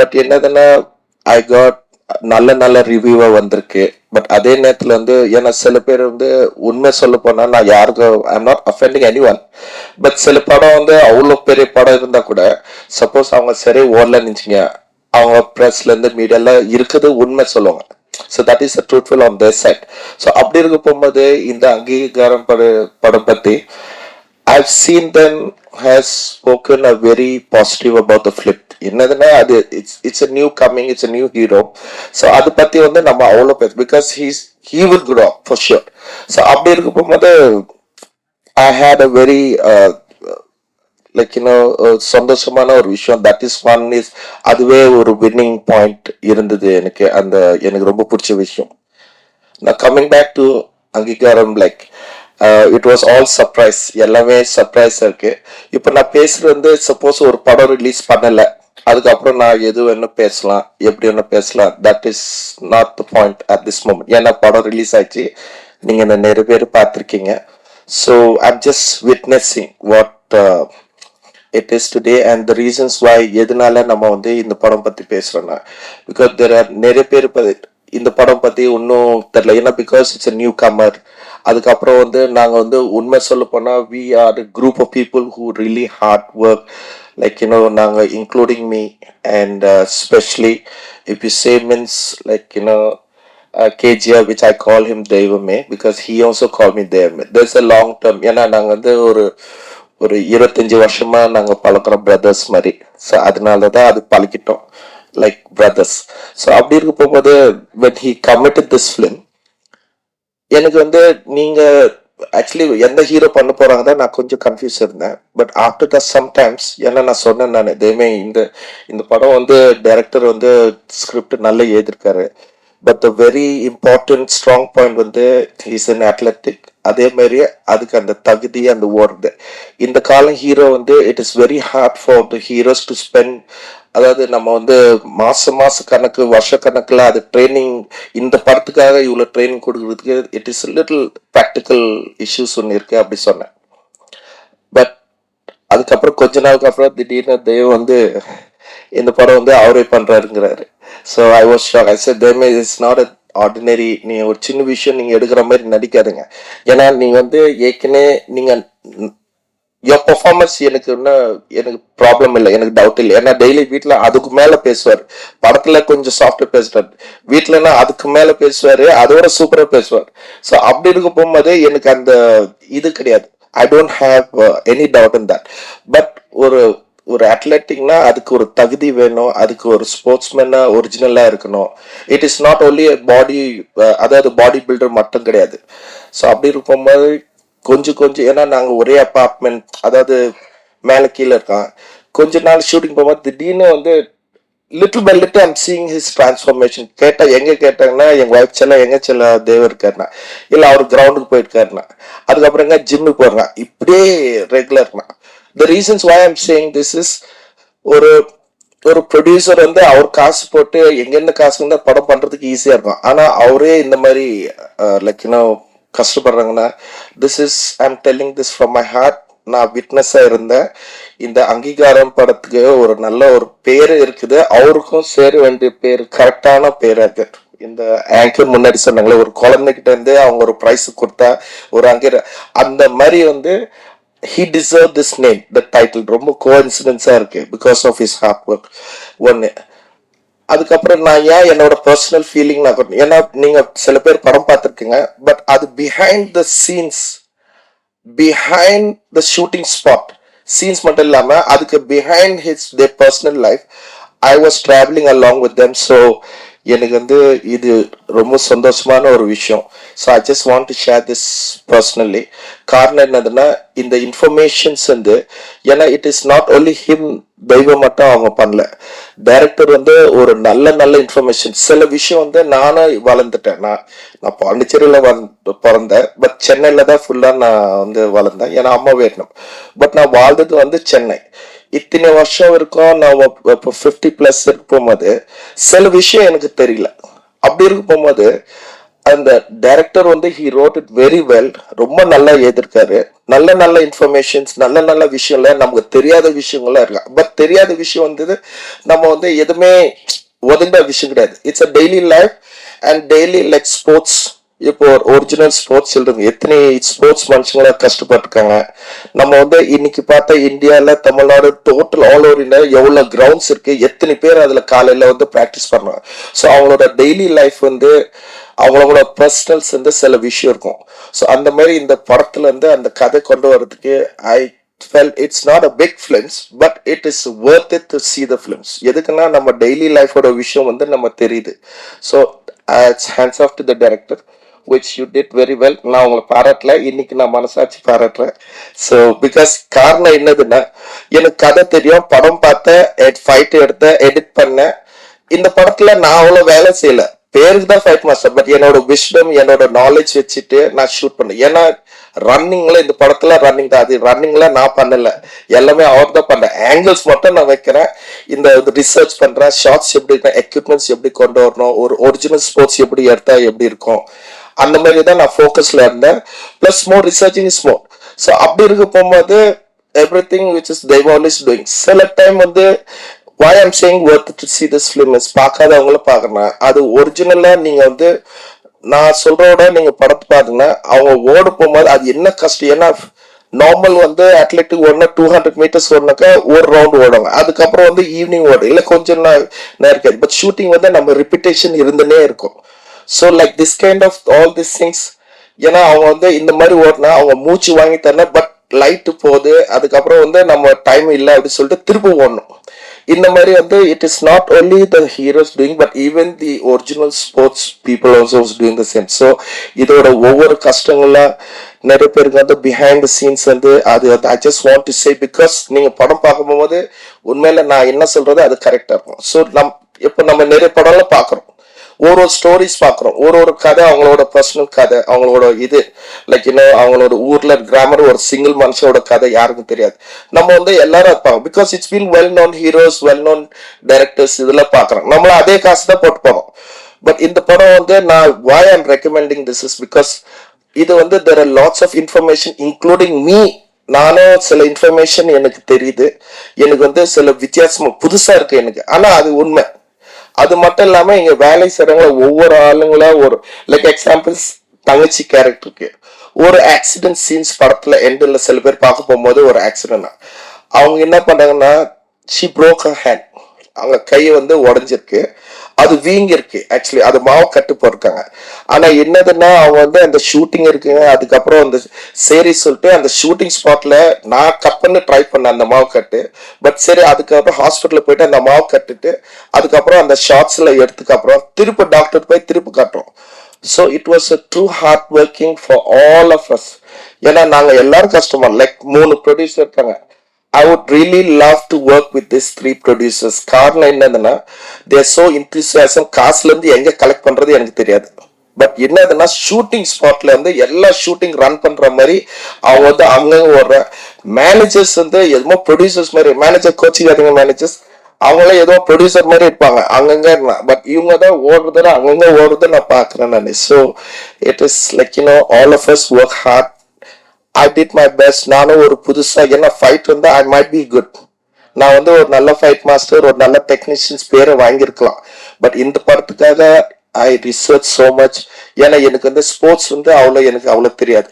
But என்னதுன்னா ஐ காட் நல்ல ரிவ்யூவா வந்திருக்கு. பட் அதே நேரத்துல வந்து ஏன்னா சில பேர் வந்து உண்மை சொல்ல போனா நான் யாருக்கும் I am not offending any one. But சில படம் வந்து அவ்வளோ பெரிய படம் இருந்தா கூட சப்போஸ் அவங்க சரி ஓடல நினைச்சிங்க, அவங்க ப்ரெஸ்ல இருந்து மீடியால இருக்குது உண்மை சொல்லுவாங்க. So that is truthful on their side. So அப்படி இருக்க போகும்போது இந்த அங்கீகாரம் படம் பத்தி I've seen them has spoken a very positive about the flip. என்னதுன்னா அது it's a new coming, it's a new hero. So அது பத்தி வந்து நம்ம அவ்வளோ பேச because he will grow for sure. So அப்படி இருக்க போகும்போது I had a very like சந்தோஷமான ஒரு விஷயம். தட் இஸ் ஒன் இஸ் அதுவே ஒரு வின்னிங் பாயிண்ட் இருந்தது எனக்கு ரொம்ப பிடிச்ச விஷயம். நான் கம்மிங் பேக் டு அங்கீகாரம், like it was all surprise, எல்லாமே சர்ப்ரைஸா இருக்கு. இப்போ நான் பேசுறது வந்து சப்போஸ் ஒரு படம் ரிலீஸ் பண்ணல, அதுக்கப்புறம் நான் எது வேணும் பேசலாம், எப்படி வேணும் பேசலாம், that is not the point at this moment. ஏன்னா படம் ரிலீஸ் ஆயிடுச்சு, நீங்க நிறைய பேர் பார்த்துருக்கீங்க. So I'm just witnessing what it is today and the reasons why எதனால நம்ம வந்து இந்த படம் பத்தி பேசுறோம்னா பிகாஸ் தேர் ஆர் நிறைய பேர் இந்த படம் பத்தி ஒன்றும் தெரியல. ஏன்னா because it's a newcomer. அதுக்கப்புறம் வந்து நாங்கள் வந்து உண்மை சொல்ல போனால் we are group of people who really hard work, like நாங்கள் including me and specially if you say means like KGR, which I call him Devame because he also called me Devame. There's a long term. ஏன்னா நாங்கள் வந்து ஒரு 25 வருஷமா நாங்கள் பழக்கிறோம் brothers மாதிரி. So அதனால தான் அது பழக்கிட்டோம் லைக் பிரதர்ஸ். ஸோ அப்படி இருக்க போகும்போது when he committed this film, எனக்கு வந்து நீங்க ஆக்சுவலி எந்த ஹீரோ பண்ண போறாங்க தான் நான் கொஞ்சம் கன்ஃபியூஸ் இருந்தேன். பட் ஆஃப்டர் த சம்டைம்ஸ் ஏன்னா நான் சொன்னேன் நான் இதேமே இந்த படம் வந்து டைரக்டர் வந்து ஸ்கிரிப்ட் நல்லா எழுதியிருக்காரு. But the very important strong point வந்து இஸ் அன் அத்லெட்டிக். அதே மாதிரியே அதுக்கு அந்த தகுதி அந்த ஓடுது. இந்த காலம் ஹீரோ வந்து it is very hard for the heroes to spend, அதாவது நம்ம வந்து மாச கணக்கு வருஷ கணக்கில் அது ட்ரைனிங், இந்த படத்துக்காக இவ்வளோ ட்ரைனிங் கொடுக்கறதுக்கு it is little practical issues ஒன்று இருக்கு அப்படி சொன்னேன். பட் அதுக்கப்புறம் கொஞ்ச நாளுக்கு அப்புறம் திடீர்னு தெய்வம் வந்து இந்த படம் வந்து அவரே பண்றாருங்கிறாரு. So I was shock. I said them it's not a ordinary. நீங்க ஒரு சின்ன விஷயம் நீங்க எடுக்கிற மாதிரி நடிக்காதுங்க. ஏன்னா நீங்க வந்து ஏற்கனவே நீங்க your performance எனக்கு ப்ராப்ளம் இல்லை, எனக்கு டவுட் இல்லை. ஏன்னா டெய்லி வீட்டில் அதுக்கு மேலே பேசுவார். படத்தில் கொஞ்சம் சாஃப்டாக பேசுறாரு, வீட்டிலன்னா அதுக்கு மேலே பேசுவார், அதோட சூப்பராக பேசுவார். ஸோ அப்படி இருக்க போகும்போது எனக்கு அந்த இது கிடையாது. I don't have any doubt in that. But ஒரு அத்லெட்டிக்னா அதுக்கு ஒரு தகுதி வேணும், அதுக்கு ஒரு ஸ்போர்ட்ஸ்மேனா ஒரிஜினலா இருக்கணும். இட் இஸ் நாட் ஓன்லி பாடி, அதாவது பாடி பில்டர் மட்டும் கிடையாது. ஸோ அப்படி இருக்கும்போது கொஞ்சம் கொஞ்சம், ஏன்னா நாங்கள் ஒரே அப்பார்ட்மெண்ட், அதாவது மேலே கீழே இருக்கான். கொஞ்ச நாள் ஷூட்டிங் போகும்போது திடீர்னு வந்து little by little I'm seeing his transformation. எங்க கேட்டாங்கன்னா எங்க ஒய்ஃப் செல்ல எங்க செல்ல தேவ இருக்காருனா, இல்லை அவர் கிரவுண்டுக்கு போயிருக்காருனா, அதுக்கப்புறம் எங்க ஜிம்முக்கு போடுறான், இப்படியே ரெகுலர்னா. The reasons why I'm saying this is, ஒரு ஒரு ப்ரொடியூசர் வந்து அவர் காசு போட்டு எங்கெந்த காசு இருந்தால் படம் பண்றதுக்கு ஈஸியா இருக்கும். ஆனா அவரே இந்த மாதிரி லைக் கஷ்டப்படுறாங்கன்னா, this is I'm telling this from my heart. நான் விட்னஸா இருந்தேன். இந்த அங்கீகாரம் படத்துக்கு ஒரு நல்ல ஒரு பேரு இருக்குது, அவருக்கும் சேர வேண்டிய பேர், கரெக்டான பேர் அது. இந்த ஆங்கர் முன்னாடி சொன்னாங்களே, ஒரு குழந்தைகிட்ட இருந்து அவங்க ஒரு பிரைஸ் கொடுத்தா ஒரு அந்த மாதிரி வந்து he deserved this name, the title. ரொம்ப கோஇன்சிடென்ஸா இருக்கு, because of his hard work. ஒன்னு. அதுக்கப்புறம் நான் ஏன் என்னோட பர்சனல் ஃபீலிங் நான், ஏன்னா நீங்க சில பேர் படம் பார்த்துருக்கீங்க, பட் அது behind the scenes, behind the shooting spot scenes மட்டும் இல்லாம அதுக்கு behind their personal life, I was travelling along with them. So எனக்கு வந்து இது ரொம்ப சந்தோஷமான ஒரு விஷயம். So I just want to share this personally. காரணம் என்னதுன்னா, இந்த இன்ஃபர்மேஷன்ஸ் வந்து, ஏன்னா it is not only him, தெய்வம் மட்டும் அவங்க பண்ணல, டைரக்டர் வந்து ஒரு நல்ல நல்ல இன்ஃபர்மேஷன். சில விஷயம் வந்து நானும் வளர்ந்துட்டேன். நான் பாண்டிச்சேரியில பிறந்தேன், பட் சென்னையில தான் ஃபுல்லா நான் வந்து வளர்ந்தேன், ஏன்னா அம்மா வேணும். பட் நான் வாழ்ந்தது வந்து சென்னை. இத்தனை வருஷம் இருக்கும், நான் இப்போ 50+ இருக்கு போகும்போது சில விஷயம் எனக்கு தெரியல. அப்படி இருக்கு போகும்போது அந்த டைரக்டர் வந்து he wrote it very well, ரொம்ப நல்லா எழுதிருக்காரு. நல்ல நல்ல இன்ஃபர்மேஷன்ஸ், நல்ல நல்ல விஷயம்ல நமக்கு தெரியாத விஷயங்கள்லாம் இருக்கு. பட் தெரியாத விஷயம் வந்து நம்ம வந்து எதுவுமே ஒதுங்க விஷயம் கிடையாது. It's a daily life and daily like sports. இப்போ ஒரிஜினல் ஸ்போர்ட்ஸ் சொல்றது, எத்தனை ஸ்போர்ட்ஸ் மனுஷங்களா கஷ்டப்பட்டிருக்காங்க. நம்ம வந்து இன்னைக்கு பார்த்தா இந்தியால, Tamil Nadu, total all over India எவ்வளவு கிரவுண்ட்ஸ் இருக்கு, எத்தனை பேர் அதுல காலையில வந்து பிராக்டிஸ் பண்றாங்க. ஸோ அவங்களோட டெய்லி லைஃப் வந்து, அவங்களோட பர்சனல்ஸ் வந்து சில விஷயம் இருக்கும். ஸோ அந்த மாதிரி இந்த படத்துல இருந்து அந்த கதை கொண்டு வர்றதுக்கு ஐ felt it's not a big films, but it is worth it to see the films. எதுக்குன்னா நம்ம டெய்லி லைஃபோட விஷயம் வந்து நம்ம தெரியுது. So hands off to the director, which you did very well. நான் உங்களை பாராட்டல, இன்னைக்கு நான் மனசாட்சி பாராட்டுறேன். ஸோ பிகாஸ் காரணம் என்னதுன்னா, எனக்கு கதை தெரியும், படம் பார்த்தேன், ஃபைட் எடுத்தேன், எடிட் பண்ணேன். இந்த படத்துல நான் அவ்வளோ வேலை செய்யல, பேருக்கு தான் ஃபைட் மாஸ்டர். பட் என்னோட விஸ்டம், என்னோட நாலேஜ் வச்சுட்டு நான் ஷூட் பண்ணேன். ஏன்னா ரன்னிங்ல, இந்த படத்துல ரன்னிங் தான், அது ரன்னிங்ல நான் பண்ணல, எல்லாமே அவர் தான் பண்ணேன். ஆங்கிள்ஸ் மட்டும் நான் வைக்கிறேன், இந்த ரிசர்ச் பண்றேன், ஷார்ட்ஸ் எப்படி இருக்கணும், எக்யூப்மெண்ட்ஸ் எப்படி கொண்டு வரணும், ஒரு ஒரிஜினல் ஸ்போர்ட்ஸ் எப்படி எடுத்தா எப்படி இருக்கும், அந்த மாதிரி தான் நான் ஃபோக்கஸ்ல இருந்தேன். Plus more researching is more. So அப்படி இருக்க போகும்போது எவ்ரி திங் விச் இஸ் தெய்வம் இஸ் டூயிங். சில டைம் வந்து why I'm saying worth to see this film is, பார்க்காதவங்கள பார்க்கணும். அது ஒரிஜினலா நீங்க வந்து, நான் சொல்றோட நீங்க படத்தை பாருங்கன்னா, அவங்க ஓட போகும்போது அது என்ன கஷ்டம். ஏன்னா நார்மல் வந்து அத்லெட்டிக் ஓடனா 200 மீட்டர்ஸ் ஓடினாக்கா ஒரு ரவுண்ட் ஓடுவாங்க, அதுக்கப்புறம் வந்து ஈவினிங் ஓடும், இல்லை கொஞ்சம் நேரம் இருக்காது. பட் ஷூட்டிங் வந்து நம்ம ரிப்பிட்டேஷன் இருந்துனே இருக்கும். So like this kind of all this things, ஏன்னா அவங்க வந்து இந்த மாதிரி ஓடினா அவங்க மூச்சு வாங்கி தரணும். பட் லைட்டு போகுது, அதுக்கப்புறம் வந்து நம்ம டைம் இல்லை அப்படின்னு சொல்லிட்டு திரும்ப ஓடணும். இந்த மாதிரி வந்து it is not only the heroes doing, but even the original sports people also doing the same. So இதோட ஒவ்வொரு கஷ்டங்கள்லாம் நிறைய பேருக்கு வந்து பிஹைண்ட் த சீன்ஸ் வந்து அது I just want to say, because நீங்க படம் பார்க்கும் போது உண்மையில நான் என்ன சொல்றது அது கரெக்டா இருக்கும். ஸோ இப்போ நம்ம நிறைய படம்லாம் பார்க்குறோம், ஒரு ஸ்டோரிஸ் பார்க்குறோம், ஒரு கதை, அவங்களோட பர்சனல் கதை, அவங்களோட இது லைக் அவங்களோட ஊர்ல கிராமர், ஒரு சிங்கிள் மனுஷனோட கதை யாருக்கும் தெரியாது. நம்ம வந்து எல்லாரும் இருப்பாங்க, because it's been well known heroes, well known directors இதெல்லாம் பார்க்குறோம். நம்மள அதே காசு தான் போட்டு போறோம். பட் இந்த படம் வந்து நான் why I'm recommending this is because இது வந்து there are lots of information including me. நானும் சில இன்ஃபர்மேஷன் எனக்கு தெரியுது, எனக்கு வந்து சில வித்தியாசமா புதுசா இருக்கு எனக்கு, ஆனா அது உண்மை. அது மட்டும் இல்லாம இங்க வேலை செய்றவங்கள ஒவ்வொரு ஆளுங்களா, ஒரு லைக் எக்ஸாம்பிள்ஸ் தங்கச்சி கேரக்டருக்கு ஒரு ஆக்சிடென்ட் சீன்ஸ் படத்துல எண்டில் சில பேர் பார்க்க போகும்போது ஒரு ஆக்சிடென்ட், அவங்க என்ன பண்றாங்கன்னா, she broke her hand, அவங்க கை வந்து உடஞ்சிருக்கு. அது வீங்கி இருக்கு. ஆக்சுவலி அது மாவு கட்டு போட்டிருக்காங்க. ஆனா என்னதுன்னா அவங்க வந்து அந்த ஷூட்டிங் இருக்குங்க, அதுக்கப்புறம் அந்த சரி சொல்லிட்டு அந்த ஷூட்டிங் ஸ்பாட்ல நான் கட் பண்ணி ட்ரை பண்ணேன் அந்த மாவு கட்டு. பட் சரி அதுக்கப்புறம் ஹாஸ்பிட்டல் போயிட்டு அந்த மாவு கட்டுட்டு அதுக்கப்புறம் அந்த ஷார்ட்ஸ்ல எடுத்துக்கு அப்புறம் திருப்பி டாக்டர் போய் திருப்பி கட்டுறோம். So it was a true hard working for all of us. ஏன்னா நாங்க எல்லாரும் கஸ்டமர் லைக் 3 ப்ரொடியூசர் இருக்காங்க. I would really love to work with these 3 producers. காரணம் என்னதுன்னா they are so enthusiasm. காசுல இருந்து எங்க கலெக்ட் பண்றது எனக்கு தெரியாது. பட் என்னதுன்னா ஷூட்டிங் ஸ்பாட்ல இருந்து எல்லா ஷூட்டிங் ரன் பண்ற மாதிரி அவங்க வந்து அங்கங்க ஓடுற மேனேஜர்ஸ் வந்து எதுவும் ப்ரொடியூசர்ஸ் மாதிரி மேனேஜர் கோச்சிங் மேனேஜர்ஸ் அவங்களாம் ஏதோ ப்ரொடியூசர் மாதிரி இருப்பாங்க அங்கங்க. பட் இவங்க தான் ஓடுறதுல அங்கங்க ஓடுறத நான் பாக்குறேன் நான். So it is like all of us work hard. I did my best. நானும் ஒரு புதுசா என்ன ஃபைட் வந்து ஐ மைட் பி குட். நான் வந்து ஒரு நல்ல ஃபைட் மாஸ்டர் ஒரு நல்ல டெக்னீஷியன்ஸ் பேரை வாங்கியிருக்கலாம். பட் இந்த படத்துக்காக ஐ ரிசர்ச் சோ மச். ஏன்னா எனக்கு வந்து ஸ்போர்ட்ஸ் வந்து எனக்கு அவ்வளோ தெரியாது.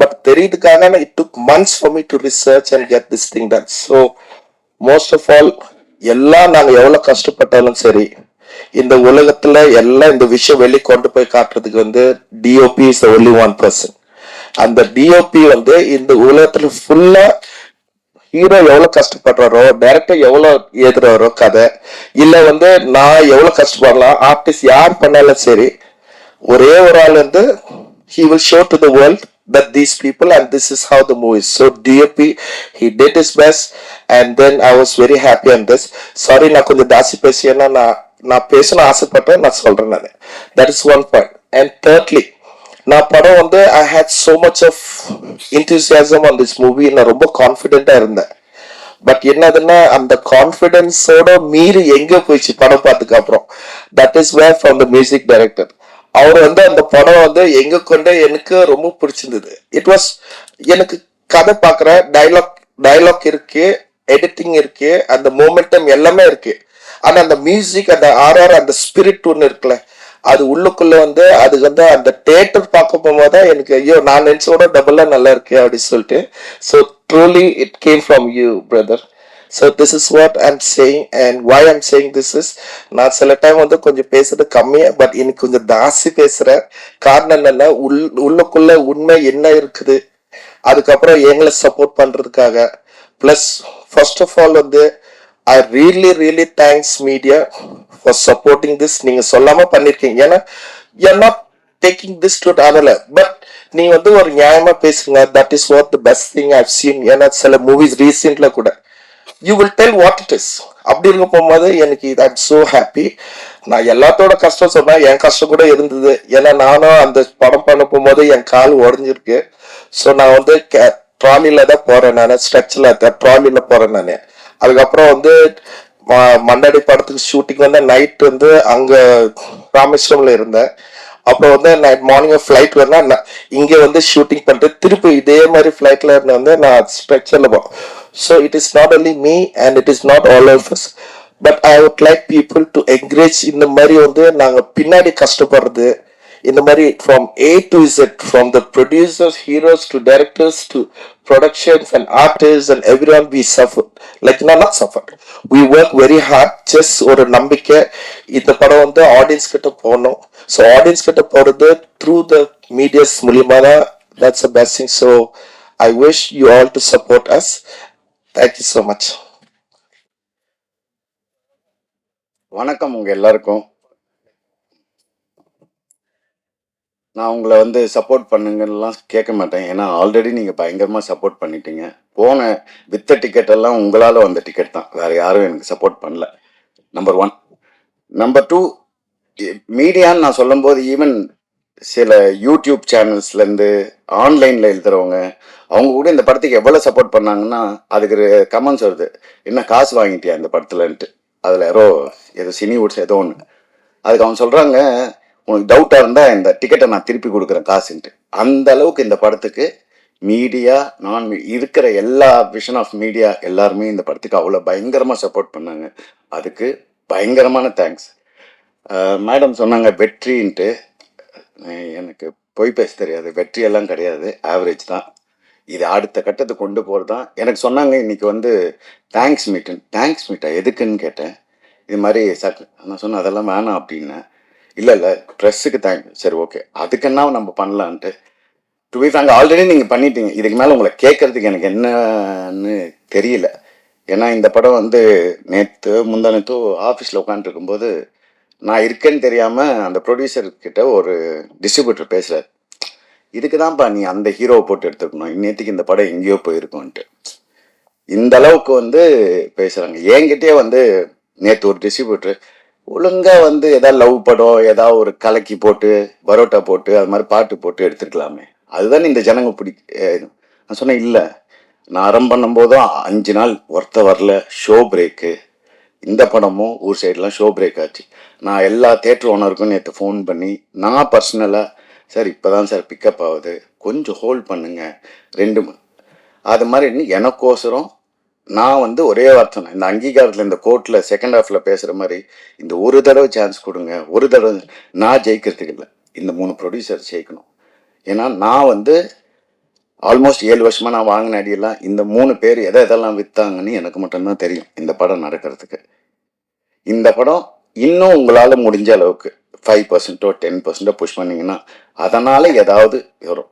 பட் தெரியுதுக்காக it took months for me to research and get this thing done. So most of all எல்லாம் நாங்கள் எவ்வளோ கஷ்டப்பட்டாலும் சரி இந்த உலகத்துல எல்லாம் இந்த விஷயம் வெளியே கொண்டு போய் காட்டுறதுக்கு வந்து DOP is only one person. அந்த டிஓபி வந்து இந்த உலகத்துல ஃபுல்லா ஹீரோ எவ்வளவு கஷ்டப்படுறாரோ டைரக்டர் எவ்வளவு எழுதுறாரோ கதை இல்ல வந்து நான் எவ்வளவு கஷ்டப்படலாம் ஆர்டிஸ்ட் யார் பண்ணாலும் சரி ஒரே ஒரு ஆள் வந்து he will show to the world that these people and this is how the movie is. So DOP he did his best and then I was very happy on this. Sorry நான் கொஞ்சம் தாசி பேசியேன்னா நான் பேசணும் ஆசைப்பட்டேன் நான் சொல்றேன் நான். That is one point. And thirdly நான் படம் வந்து I hate so much of enthusiasm on this movie. நான் ரொம்ப கான்ஃபிடென்ட்டா இருந்தேன். பட் என்னதுன்னா அந்த கான்ஃபிடென்ஸோட மீறி எங்க போயிடுச்சு படம் பார்த்ததுக்கு அப்புறம். That is where from the music director. அவர் வந்து அந்த படம் வந்து எங்க கொண்டு எனக்கு ரொம்ப பிடிச்சிருந்தது. இட் வாஸ் எனக்கு கதை பார்க்குற டைலாக் இருக்கு, எடிட்டிங் இருக்கு, அந்த மோமெண்டம் எல்லாமே இருக்கு. ஆனா அந்த மியூசிக் அந்த ஆர்ஆர் அந்த ஸ்பிரிட் ஒன்று இருக்குல்ல அது உள்ளுக்குள்ள வந்து அது வந்து அந்த தியேட்டர் பார்க்க போகும்போது எனக்கு ஐயோ நான் நினைச்சோட டபுளா நல்லா இருக்கு அப்படின்னு சொல்லிட்டு. So truly it came from you brother. So this is what I'm saying and why I'm saying this is. நான் சில டைம் வந்து கொஞ்சம் பேசுறது கம்மியா பட் இன்னைக்கு கொஞ்சம் தாசி பேசுறேன். காரணம் என்னன்னா உள்ளுக்குள்ள உண்மை என்ன இருக்குது அதுக்கப்புறம் எங்களை சப்போர்ட் பண்றதுக்காக பிளஸ் ஃபர்ஸ்ட் ஆஃப் ஆல் வந்து I really thanks media for supporting this. நீங்க சொல்லாம பண்ணிருக்கீங்க. ஏன்னா you're not taking this to அதர்ல பட் நீங்க வந்து ஒரு நியாயமா பேசுங்க. That is what the best thing I've seen. ஏன்னா சில மூவிஸ் ரீசெண்ட்ல கூட you will tell what it is. அப்படி இருக்க போகும்போது எனக்கு ஐம் சோ ஹாப்பி. நான் எல்லாத்தோட கஷ்டம் சொன்னேன் என் கஷ்டம் கூட இருந்தது. ஏன்னா நானும் அந்த படம் பண்ண போகும்போது என் கால் உடஞ்சிருக்கு. ஸோ நான் வந்து ட்ராலில தான் போறேன் நான் ஸ்ட்ரெச்ல ட்ராலில போறேன் நான். அதுக்கப்புறம் வந்து மண்ணடி படத்துக்கு ஷூட்டிங் வந்து நைட் வந்து அங்க ராமேஸ்வரம்ல இருந்தேன். அப்புறம் வந்து நைட் மார்னிங் ஃபிளைட் வரேன்னா இங்க வந்து ஷூட்டிங் பண்ணிட்டு திருப்பி இதே மாதிரி ஃபிளைட்ல இருந்து வந்து நான் ஸ்ட்ரெச்சர்ல போறேன். So it is not only me and it is not all of us but I would like people to encourage. இந்த மாதிரி வந்து நாங்க பின்னாடி கஷ்டப்படுறது இந்த மாதிரி from A to Z, from the producers, heroes to directors to productions and artists and everyone we suffered. Like not suffered. We work very hard. Just ஒரு நம்பிக்கை இந்த படம் வந்து ஆடியன்ஸ் கிட்ட போகணும். ஸோ ஆடியன்ஸ் கிட்ட போறது through the medias மூலியமா தான். That's the best thing. So I wish you all to support us. Thank you so much. வணக்கம் உங்க எல்லாருக்கும். நான் உங்களை வந்து சப்போர்ட் பண்ணுங்கலாம் கேட்க மாட்டேன். ஏன்னா ஆல்ரெடி நீங்கள் பயங்கரமாக சப்போர்ட் பண்ணிட்டீங்க. போன வித்த டிக்கெட் எல்லாம் உங்களால் வந்த டிக்கெட் தான், வேறு யாரும் எனக்கு சப்போர்ட் பண்ணல. நம்பர் 1. நம்பர் 2, மீடியான்னு நான் சொல்லும்போது ஈவன் சில யூடியூப் சேனல்ஸ்லேருந்து ஆன்லைனில் எழுதுறவங்க அவங்க கூட இந்த படத்துக்கு எவ்வளோ சப்போர்ட் பண்ணாங்கன்னா அதுக்கு கமெண்ட்ஸ் வருது, என்ன காசு வாங்கிட்டியா இந்த படத்துலன்ட்டு. அதில் ஏதோ சினிவுட்ஸ் ஏதோ ஒன்று. அதுக்கு அவங்க சொல்கிறாங்க, உனக்கு டவுட்டாக இருந்தால் இந்த டிக்கெட்டை நான் திருப்பி கொடுக்குறேன் காசுன்ட்டு. அந்த அளவுக்கு இந்த படத்துக்கு மீடியா இருக்கிற எல்லா விஷன் ஆஃப் மீடியா எல்லாருமே இந்த படத்துக்கு அவ்வளோ பயங்கரமாக சப்போர்ட் பண்ணாங்க. அதுக்கு பயங்கரமான தேங்க்ஸ். மேடம் சொன்னாங்க வெற்றின்ட்டு. எனக்கு பொய் பேச தெரியாது, வெற்றியெல்லாம் கிடையாது, ஆவரேஜ் தான். இது அடுத்த கட்டத்துக்கு கொண்டு போகிறது தான். எனக்கு சொன்னாங்க இன்னைக்கு வந்து தேங்க்ஸ் மீட்டா எதுக்குன்னு கேட்டேன். இது மாதிரி நான் சொன்னேன் அதெல்லாம் வேணாம் அப்படின்னேன். இல்லை ப்ரெஸ்ஸுக்கு தேங்க்யூ, சரி ஓகே அதுக்குன்னா நம்ம பண்ணலான்ட்டு. டு பி ஃப்ராங்க் ஆல்ரெடி நீங்கள் பண்ணிட்டீங்க, இதுக்கு மேலே உங்களை கேட்கறதுக்கு எனக்கு என்னன்னு தெரியல. ஏன்னா இந்த படம் வந்து நேற்று முந்தானத்தோ ஆஃபீஸில் உட்காந்துருக்கும்போது நான் இருக்கேன்னு தெரியாமல் அந்த ப்ரொடியூசர்கிட்ட ஒரு டிஸ்ட்ரிபியூட்டர் பேசுகிறார். இதுக்கு தான்ப்பா நீ அந்த ஹீரோவை போட்டு எடுத்துக்கணும், இன்னேத்துக்கு இந்த படம் எங்கேயோ போயிருக்கோன்ட்டு. இந்த அளவுக்கு வந்து பேசுகிறாங்க. என்கிட்டயே வந்து நேற்று ஒரு டிஸ்ட்ரிபியூட்டர் ஒழுங்காக வந்து ஏதாவது லவ் படம் ஏதாவது ஒரு கலக்கி போட்டு பரோட்டா போட்டு அது மாதிரி பாட்டு போட்டு எடுத்துருக்கலாமே, அதுதான் இந்த ஜனங்க நான் சொன்னேன் இல்லை, நான் ஆரம்பம் பண்ணும்போதும் 5 நாள் ஒருத்த வரல, ஷோ பிரேக்கு. இந்த படமும் ஊர் சைட்லாம் ஷோ பிரேக் ஆச்சு. நான் எல்லா தேட்டர் ஓனருக்கும் நேற்று ஃபோன் பண்ணி நான் பர்சனலாக சார் இப்போ தான் சார் பிக்கப் ஆகுது, கொஞ்சம் ஹோல்ட் பண்ணுங்க 2 அது மாதிரி எனக்கோசரம் நான் வந்து ஒரே வார்த்தை இந்த அங்கீகாரத்தில் இந்த கோர்ட்டில் செகண்ட் ஹாஃபில் பேசுகிற மாதிரி இந்த ஒரு தடவை சான்ஸ் கொடுங்க, ஒரு தடவை. நான் ஜெயிக்கிறதுக்கு இல்லை, இந்த 3 ப்ரொடியூசர் ஜெயிக்கணும். ஏன்னா நான் வந்து ஆல்மோஸ்ட் 7 வருஷமாக நான் வாங்கின அடியெல்லாம் இந்த 3 பேர் எதெல்லாம் விற்றாங்கன்னு எனக்கு மட்டும்தான் தெரியும். இந்த படம் நடக்கிறதுக்கு இந்த படம் இன்னும் உங்களால் முடிஞ்ச அளவுக்கு 5% 10% புஷ் பண்ணிங்கன்னா அதனால் ஏதாவது வரும்.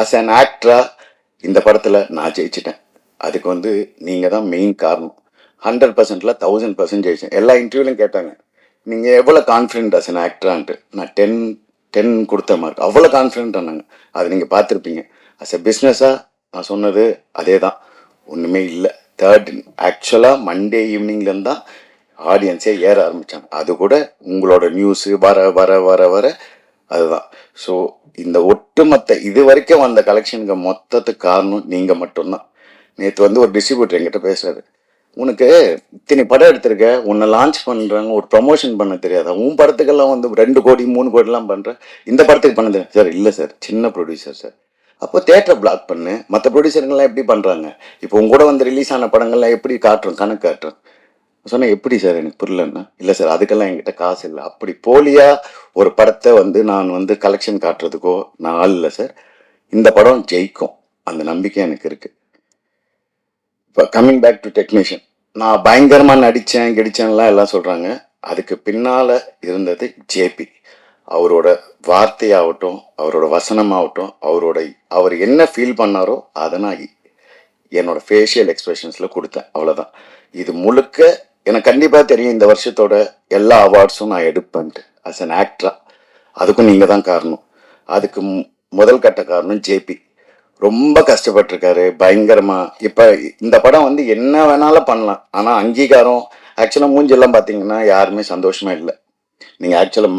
அஸ் அன் ஆக்டராக இந்த படத்தில் நான் ஜெயிச்சிட்டேன். அதுக்கு வந்து நீங்கள் தான் மெயின் காரணம். 100%ல் 1000% ஜெயிச்சேன். எல்லா இன்டர்வியூலையும் கேட்டாங்க நீங்கள் எவ்வளோ கான்ஃபிடென்ட் அஸ் அன் ஆக்டரான்ட்டு. நான் 10 கொடுத்த மார்க், அவ்வளோ கான்ஃபிடென்ட் ஆனாங்க. அது நீங்கள் பார்த்துருப்பீங்க. அஸ் எ பிஸ்னஸாக நான் சொன்னது அதே தான், ஒன்றுமே இல்லை. ஆக்சுவலாக மண்டே ஈவினிங்லேருந்து தான் ஆடியன்ஸே ஏற ஆரம்பித்தாங்க. அது கூட உங்களோட நியூஸு வர வர வர வர அதுதான். ஸோ இந்த ஒட்டுமொத்த இது வரைக்கும் வந்த கலெக்ஷனுக்கு மொத்தத்துக்கு காரணம் நீங்கள் மட்டும்தான். நேற்று வந்து ஒரு டிஸ்ட்ரிபியூட்டர் என்கிட்ட பேசுறாரு, உனக்கு இத்தனை படம் எடுத்திருக்க, உன்னை லான்ச் பண்ணுறாங்க, ஒரு ப்ரமோஷன் பண்ண தெரியாதா, உன் படத்துக்கெல்லாம் வந்து 2 கோடி 3 கோடிலாம் பண்ணுறேன், இந்த படத்துக்கு பண்ண தெரியாது சார். இல்லை சார், சின்ன ப்ரொடியூசர் சார். அப்போ தேட்டரை பிளாக் பண்ணு, மற்ற ப்ரொடியூசருங்கெல்லாம் எப்படி பண்ணுறாங்க, இப்போ உங்க கூட வந்து ரிலீஸ் ஆன படங்கள்லாம் எப்படி காட்டுறோம், கணக்கு காட்டுறோம். சொன்னேன் எப்படி சார், எனக்கு புரியலன்னா, இல்லை சார் அதுக்கெல்லாம் என்கிட்ட காசு இல்லை. அப்படி போலியா ஒரு படத்தை வந்து நான் வந்து கலெக்ஷன் காட்டுறதுக்கோ நான் ஆள் இல்லை சார். இந்த படம் ஜெயிக்கும், அந்த நம்பிக்கை எனக்கு இருக்குது. இப்போ கம்மிங் பேக் டு டெக்னீஷியன், நான் பயங்கரமாக நடித்தேன் கிடிச்சேன்லாம் எல்லாம் சொல்கிறாங்க. அதுக்கு பின்னால் இருந்தது ஜேபி. அவரோட வார்த்தையாகட்டும், அவரோட வசனமாகட்டும், அவர் என்ன ஃபீல் பண்ணாரோ அதை நான் என்னோட ஃபேஷியல் எக்ஸ்பிரஷன்ஸில் கொடுத்தேன், அவ்வளோதான். இது முழுக்க எனக்கு கண்டிப்பாக தெரியும் இந்த வருஷத்தோட எல்லா அவார்ட்ஸும் நான் எடுப்பேன்ட்டு அஸ் அன் ஆக்டரா. அதுக்கும் நீங்கள் தான் காரணம். அதுக்கு முதல் கட்ட காரணம் ஜேபி. ரொம்ப கஷ்டப்பட்டிருக்காரு பயங்கரமா. இப்போ இந்த படம் வந்து என்ன வேணாலும் பண்ணலாம், ஆனால் அங்கீகாரம் ஆக்சுவலாக மூஞ்செல்லாம் பார்த்தீங்கன்னா யாருமே சந்தோஷமா இல்லை. நீங்கள் ஆக்சுவலாக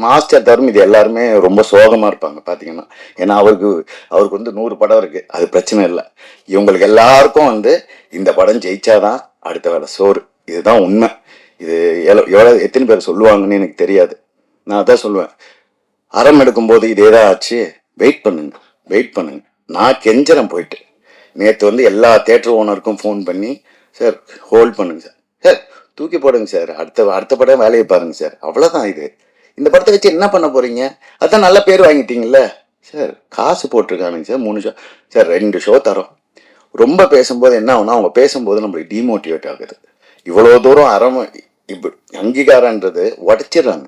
மாஸ்டர் தவிர இது எல்லாருமே ரொம்ப சோகமாக இருப்பாங்க பார்த்தீங்கன்னா. ஏன்னா அவருக்கு வந்து 100 படம் இருக்குது, அது பிரச்சனை இல்லை. இவங்களுக்கு எல்லாருக்கும் வந்து இந்த படம் ஜெயிச்சாதான் அடுத்த வேலை சோறு, இதுதான் உண்மை. இது எத்தனை பேர் சொல்லுவாங்கன்னு எனக்கு தெரியாது. நான் அதான் சொல்லுவேன், அறம் எடுக்கும்போது இதே தான் ஆச்சு. வெயிட் பண்ணுங்க. நான் கெஞ்சரம் போயிட்டு நேற்று வந்து எல்லா தேட்டர் ஓனருக்கும் ஃபோன் பண்ணி சார் ஹோல்ட் பண்ணுங்க சார் தூக்கி போடுங்க சார், அடுத்த படம் வேலையை பாருங்க சார், அவ்வளோதான். இந்த படத்தை வச்சு என்ன பண்ண போறீங்க, அதான் நல்ல பேர் வாங்கிட்டீங்கல்ல சார், காசு போட்டிருக்கானுங்க சார், 3 ஷோ சார், 2 ஷோ தரோம். ரொம்ப பேசும்போது என்ன ஆகுனா, அவங்க பேசும்போது நம்மளுக்கு டிமோட்டிவேட் ஆகுது. இவ்வளோ தூரம் இப்போ அங்கீகாரன்றது உடச்சிடுறாங்க.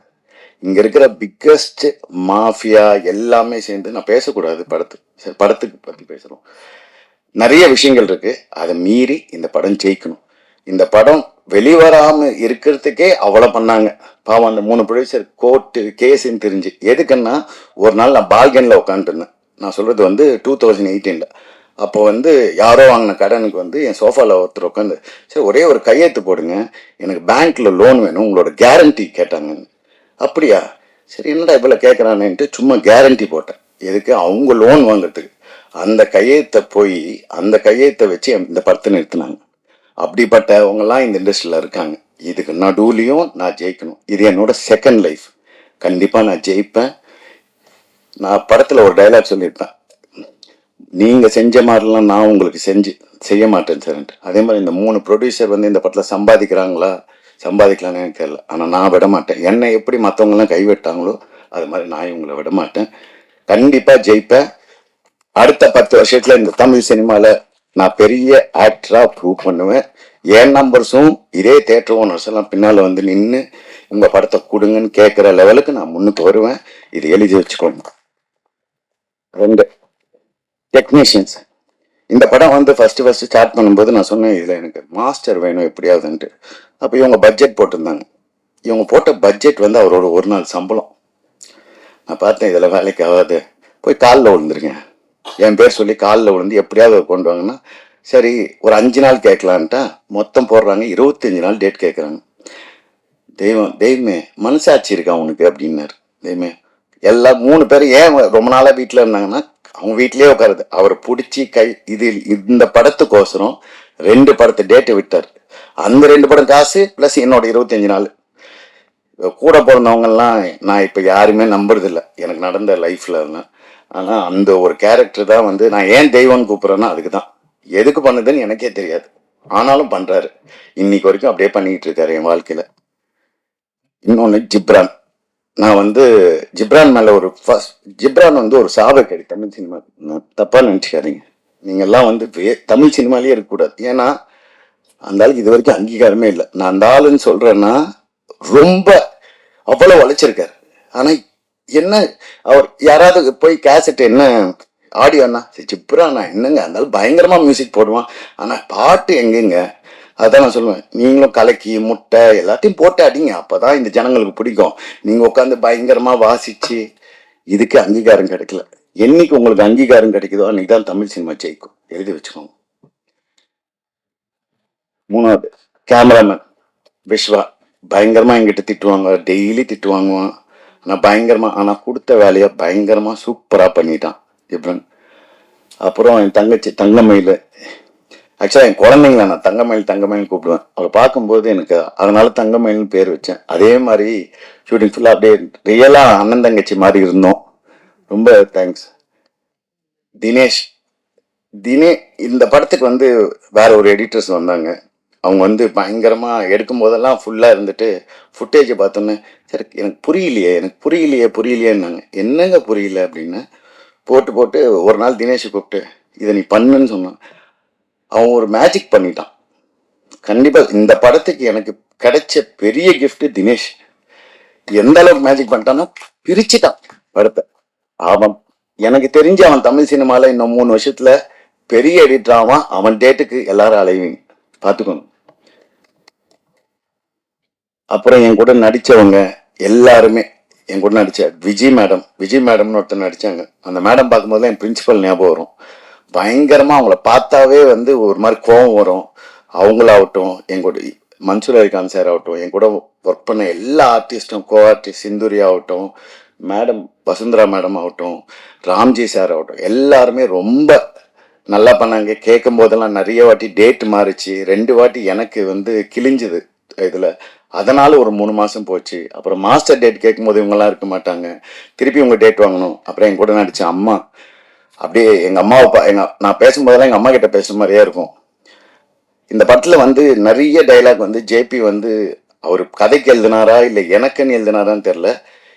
இங்கே இருக்கிற பிக்கஸ்ட் மாஃபியா எல்லாமே சேர்ந்து, நான் பேசக்கூடாது படத்துக்கு பற்றி பேசுகிறோம், நிறைய விஷயங்கள் இருக்கு. அதை மீறி இந்த படம் ஜெயிக்கணும். இந்த படம் வெளிவராமல் இருக்கிறதுக்கே அவ்வளோ பண்ணாங்க பாவம். அந்த 3 ப்ரொடியூசர் கோர்ட்டு கேஸுன்னு தெரிஞ்சு. எதுக்குன்னா, ஒரு நாள் நான் பால்கனில் உட்காந்துருந்தேன். நான் சொல்கிறது வந்து 2018. அப்போ வந்து யாரோ வாங்கின கடனுக்கு வந்து என் சோஃபாவில் ஒருத்தர் உட்காந்து, சரி ஒரே ஒரு கையெழுத்து போடுங்க, எனக்கு பேங்க்கில் லோன் வேணும், உங்களோட கேரண்டி கேட்டாங்கன்னு. அப்படியா, சரி என்னடா இவ்வளோ கேட்குறானேன்ட்டு சும்மா கேரண்டி போட்டேன். எதுக்கு, அவங்க லோன் வாங்குறதுக்கு. அந்த கையெழுத்தை வச்சு இந்த படத்தை நிறுத்தினாங்க. அப்படிப்பட்டவங்கலாம் இந்த இண்டஸ்ட்ரியில் இருக்காங்க. இதுக்கு நடுவுலையும் நான் ஜெயிக்கணும். இது என்னோட செகண்ட் லைஃப். கண்டிப்பாக நான் ஜெயிப்பேன். நான் படத்தில் ஒரு டைலாக் சொல்லியிருப்பேன், நீங்கள் செஞ்ச மாதிரிலாம் நான் உங்களுக்கு செய்ய மாட்டேன் சார்ன்ட்டு. அதே மாதிரி இந்த 3 ப்ரொடியூசர் வந்து இந்த படத்தில் சம்பாதிக்கலான்னு எனக்கு தெரியல, ஆனால் நான் விட மாட்டேன். என்னை எப்படி மற்றவங்களாம் கைவிட்டாங்களோ அது மாதிரி நான் இவங்களை விட மாட்டேன். கண்டிப்பாக ஜெயிப்பேன். அடுத்த 10 வருஷத்தில் இந்த தமிழ் சினிமாவில் நான் பெரிய ஆக்டராக ப்ரூவ் பண்ணுவேன். என் நம்பர்ஸும் இதே தேட்டர் ஓனர்ஸ் எல்லாம் பின்னால் வந்து நின்று உங்கள் படத்தை கொடுங்கன்னு கேட்குற லெவலுக்கு நான் முன்னுக்கு வருவேன். இது எழுதி வச்சுக்கோங்க. 2 டெக்னீஷியன்ஸ். இந்த படம் வந்து ஃபஸ்ட்டு ஸ்டார்ட் பண்ணும்போது நான் சொன்னேன் இதில் எனக்கு மாஸ்டர் வேணும் எப்படியாவதுன்ட்டு. அப்போ இவங்க பட்ஜெட் போட்டிருந்தாங்க. இவங்க போட்ட பட்ஜெட் வந்து அவரோட ஒரு நாள் சம்பளம். நான் பார்த்தேன் இதில் வேலைக்கு ஆகாது, போய் காலில் விழுந்துருங்க, என் பேர் சொல்லி காலில் விழுந்து எப்படியாவது கொண்டு வாங்கன்னா சரி ஒரு 5 நாள் கேட்கலான்ட்டா மொத்தம் போடுறாங்க 25 நாள் டேட் கேட்குறாங்க. தெய்வமே மனசாட்சி இருக்கா உனக்கு அப்படின்னாரு. தெய்வமே எல்லாம் 3 பேரும் ஏன் ரொம்ப நாளாக வீட்டில் இருந்தாங்கன்னா அவங்க வீட்லேயே உட்காருது. அவரை பிடிச்சி இந்த படத்துக்கோசரம் 2 படத்தை டேட்டை விட்டார். அந்த 2 படம் காசு ப்ளஸ் என்னோட 25 நாள். கூட பிறந்தவங்கெல்லாம் நான் இப்போ யாருமே நம்புறதில்லை எனக்கு நடந்த லைஃப்பில். ஆனால் அந்த ஒரு கேரக்டர் தான் வந்து நான் ஏன் தெய்வம்னு கூப்பிட்றேன்னா அதுக்கு தான். எதுக்கு பண்ணுதுன்னு எனக்கே தெரியாது, ஆனாலும் பண்ணுறாரு. இன்னைக்கு வரைக்கும் அப்படியே பண்ணிக்கிட்டு இருக்காரு என் வாழ்க்கையில். இன்னொன்று ஜிப்ரான். நான் வந்து ஜிப்ரான் மேலே ஜிப்ரான் வந்து ஒரு சாபக்கேடு தமிழ் சினிமா. தப்பாக நினச்சிக்காதீங்க. நீங்கள்லாம் வந்து தமிழ் சினிமாலேயே இருக்கக்கூடாது. ஏன்னா அந்த ஆளுக்கு இது வரைக்கும் அங்கீகாரமே இல்லை. நான் அந்த ஆளுன்னு சொல்கிறேன்னா ரொம்ப அவ்வளோ உழைச்சிருக்காரு. ஆனால் என்ன அவர் யாராவது போய் கேசட் என்ன ஆடியோண்ணா ஜிப்ரானா என்னங்க இருந்தாலும் பயங்கரமாக மியூசிக் போடுவான், ஆனால் பாட்டு எங்கெங்க? அதான் நான் சொல்லுவேன், நீங்களும் கலக்கி முட்டை எல்லாத்தையும் போட்டு அடிங்க, அப்போதான் இந்த ஜனங்களுக்கு பிடிக்கும். நீங்கள் உட்காந்து பயங்கரமாக வாசிச்சு இதுக்கு அங்கீகாரம் கிடைக்கல. என்னைக்கு உங்களுக்கு அங்கீகாரம் கிடைக்குதோ அன்னைக்கு தான் தமிழ் சினிமா ஜெயிக்கும், எழுதி வச்சுக்கோங்க. 3வது கேமராமேன் விஸ்வா. பயங்கரமாக எங்கிட்ட திட்டுவாங்க, டெய்லி திட்டு வாங்குவான். ஆனால் பயங்கரமாக ஆனால் கொடுத்த வேலையை பயங்கரமாக சூப்பராக பண்ணிட்டான் ஜிப்ரன். அப்புறம் என் தங்கச்சி தங்கமயில். ஆக்சுவலாக என் குழந்தைங்கள நான் தங்கமயில் கூப்பிடுவேன். அவளை பார்க்கும்போது எனக்கு அதனால தங்கமயில்னு பேர் வச்சேன். அதே மாதிரி ஷூட்டிங் ஃபுல்லாக அப்படியே ரியலாக அண்ணன் தங்கச்சி மாதிரி இருந்தோம். ரொம்ப தேங்க்ஸ். தினே இந்த படத்துக்கு வந்து வேற ஒரு எடிட்டர்ஸ் வந்தாங்க. அவங்க வந்து பயங்கரமாக எடுக்கும் போதெல்லாம் ஃபுல்லாக இருந்துட்டு ஃபுட்டேஜை பார்த்தோன்னே சரி எனக்கு புரியலையேன்னாங்க. என்னங்க புரியல அப்படின்னு போட்டு ஒரு நாள் தினேஷை கூப்பிட்டு இதை நீ பண்ணுன்னு சொன்னான். அவன் ஒரு மேஜிக் பண்ணிட்டான். கண்டிப்பாக இந்த படத்துக்கு எனக்கு கிடைச்ச பெரிய கிஃப்ட் தினேஷ். எந்த அளவுக்கு மேஜிக் பண்ணிட்டான்னா பிரிச்சுட்டான் படத்தை. எனக்கு தெரிஞ்சு அவன் தமிழ் சினிமாவில் இன்னும் 3 வருஷத்துல பெரிய எடிட்டர் ஆவான். அவன் டேட்டுக்கு எல்லாரும் அலைவீங்க, பார்த்துக்கோங்க. அப்புறம் என் கூட நடித்தவங்க எல்லாருமே என் கூட நடித்த விஜய் மேடம்னு ஒருத்தர் நடித்தாங்க. அந்த மேடம் பார்க்கும்போது என் பிரின்சிபல் ஞாபகம் வரும். பயங்கரமாக அவங்கள பார்த்தாவே வந்து ஒரு மாதிரி கோபம் வரும். அவங்களாகட்டும், என் கூட மன்சூர் அலிகான் சார் ஆகட்டும், என் கூட ஒர்க் பண்ண எல்லா ஆர்டிஸ்ட்டும், கோ ஆர்டிஸ்ட் சிந்துரி ஆகட்டும், மேடம் வசுந்தரா மேடம் ஆகட்டும், ராம்ஜி சார் ஆகட்டும், எல்லாருமே ரொம்ப நல்லா பண்ணாங்க. கேட்கும் போதெல்லாம் நிறைய வாட்டி டேட் மாறிச்சு. 2 வாட்டி எனக்கு வந்து கிழிஞ்சுது இதில். அதனால ஒரு 3 மாதம் போச்சு. அப்புறம் மாஸ்டர் டேட் கேட்கும்போது இவங்கெல்லாம் இருக்க மாட்டாங்க, திருப்பி உங்கள் டேட் வாங்கணும். அப்புறம் என் கூட நடித்த அம்மா அப்படியே எங்கள் அம்மாவை நான் பேசும்போதெல்லாம் எங்கள் அம்மா கிட்ட பேசுகிற மாதிரியே இருக்கும். இந்த படத்தில் வந்து நிறைய டைலாக் வந்து ஜேபி வந்து அவர் கதைக்கு எழுதினாரா இல்லை எனக்குன்னு எழுதினாரான்னு தெரில.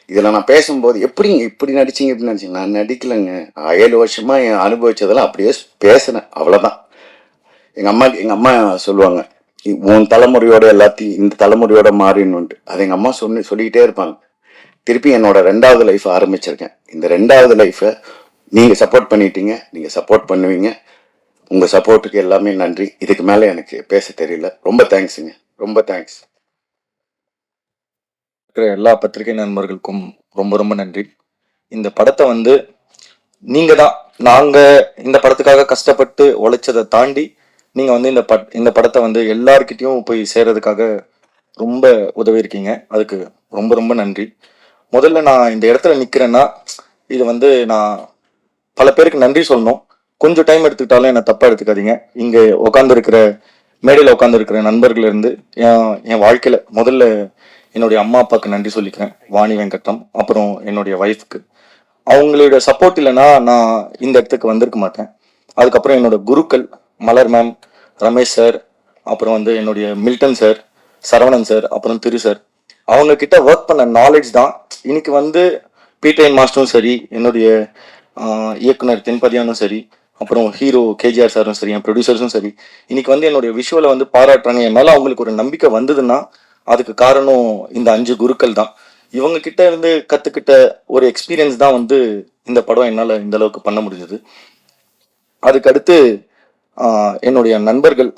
இதில் நான் பேசும்போது இப்படி நடிச்சிங்க நான் நடிக்கலைங்க. 7 வருஷமாக அனுபவிச்சதெல்லாம் அப்படியே பேசினேன், அவ்வளோதான். எங்கள் அம்மா சொல்லுவாங்க உன் தலைமுறையோட எல்லாத்தையும் இந்த தலைமுறையோட மாறினுன்ட்டு. அது எங்கள் அம்மா சொல்லிக்கிட்டே இருப்பாங்க. திருப்பி என்னோட 2வது லைஃப் ஆரம்பிச்சிருக்கேன். இந்த 2வது லைஃப்பை நீங்கள் சப்போர்ட் பண்ணிட்டீங்க, நீங்கள் சப்போர்ட் பண்ணுவீங்க. உங்கள் சப்போர்ட்டுக்கு எல்லாமே நன்றி. இதுக்கு மேலே எனக்கு பேச தெரியல. ரொம்ப தேங்க்ஸுங்க, ரொம்ப தேங்க்ஸ். இருக்கிற எல்லா பத்திரிகை நண்பர்களுக்கும் ரொம்ப ரொம்ப நன்றி. இந்த படத்தை வந்து நீங்கள் தான், நாங்கள் இந்த படத்துக்காக கஷ்டப்பட்டு உழைச்சதை தாண்டி நீங்கள் வந்து இந்த படத்தை வந்து எல்லார்கிட்டையும் போய் சேர்றதுக்காக ரொம்ப உதவி இருக்கீங்க. அதுக்கு ரொம்ப ரொம்ப நன்றி. முதல்ல நான் இந்த இடத்துல நிற்கிறேன்னா இது வந்து நான் பல பேருக்கு நன்றி சொல்லணும். கொஞ்சம் டைம் எடுத்துக்கிட்டாலும் என்னை தப்பாக எடுத்துக்காதீங்க. இங்கே உட்காந்துருக்கிற மேடையில் உட்காந்துருக்கிற நண்பர்கள் இருந்து என் வாழ்க்கையில் முதல்ல என்னுடைய அம்மா அப்பாவுக்கு நன்றி சொல்லிக்கிறேன், வாணி வெங்கட்டம். அப்புறம் என்னுடைய ஒய்ஃப்க்கு. அவங்களோட சப்போர்ட் இல்லைன்னா நான் இந்த இடத்துக்கு வந்திருக்க மாட்டேன். அதுக்கப்புறம் என்னோட குருக்கள் மலர் மேம், ரமேஷ் சார், அப்புறம் வந்து என்னுடைய மில்டன் சார், சரவணன் சார், அப்புறம் திரு சார். அவங்க கிட்ட ஒர்க் பண்ண நாலேஜ் தான் இன்னைக்கு வந்து பீட்டைன் மாஸ்டரும் சரி, என்னுடைய இயக்குனர் தென்பதியானும் சரி, அப்புறம் ஹீரோ கேஜிஆர் சாரும் சரி, என் ப்ரொடியூசர்ஸும் சரி, இன்னைக்கு வந்து என்னுடைய விஷுவலை வந்து பாராட்டுறாங்க. என் மேலே அவங்களுக்கு ஒரு நம்பிக்கை வந்ததுன்னா அதுக்கு காரணம் இந்த 5 குருக்கள் தான். இவங்க கிட்ட இருந்து கற்றுக்கிட்ட ஒரு எக்ஸ்பீரியன்ஸ் தான் வந்து இந்த படம் என்னால் இந்த அளவுக்கு பண்ண முடிஞ்சது. அதுக்கடுத்து என்னுடைய நண்பர்கள்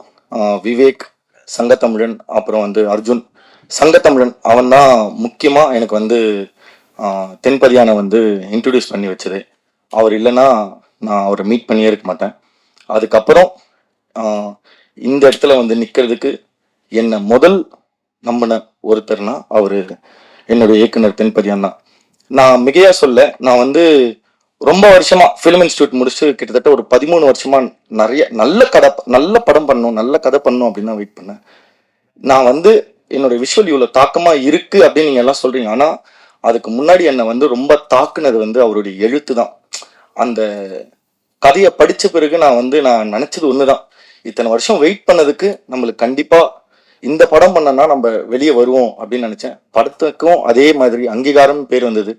விவேக், சங்கத்தமிழன், அப்புறம் வந்து அர்ஜுன். சங்கத்தமிழன் அவன் தான் முக்கியமாக எனக்கு வந்து தென்பதியான வந்து இன்ட்ரடியூஸ் பண்ணி வச்சது. அவர் இல்லைன்னா நான் அவரை மீட் பண்ணியே இருக்க மாட்டேன். அதுக்கப்புறம் இந்த இடத்துல வந்து நிற்கிறதுக்கு என்னை முதல் நம்பின ஒருத்தர்னா அவர் என்னுடைய இயக்குனர் தென்பதியான் தான். நான் மிகையா சொல்ல, நான் வந்து ரொம்ப வருஷமா ஃபிலிம் இன்ஸ்டியூட் முடிச்சு கிட்டத்தட்ட ஒரு 13 வருஷமா நிறைய நல்ல படம் பண்ணணும், நல்ல கதை பண்ணணும் அப்படின்னு தான் வெயிட் பண்ணேன். நான் வந்து என்னோட விஷுவல் இவ்வளோ தாக்கமா இருக்கு அப்படின்னு நீங்க எல்லாம் சொல்றீங்க, ஆனா அதுக்கு முன்னாடி என்னை வந்து ரொம்ப தாக்குனது வந்து அவருடைய எழுத்து தான். அந்த கதையை படிச்ச பிறகு நான் நினைச்சது ஒண்ணுதான், இத்தனை வருஷம் வெயிட் பண்ணதுக்கு நம்மளுக்கு கண்டிப்பா இந்த படம் பண்ணனா நம்ம வெளியே வருவோம் அப்படின்னு நினைச்சேன். படத்துக்கும் அதே மாதிரி அங்கீகாரம் பேர் வந்தது.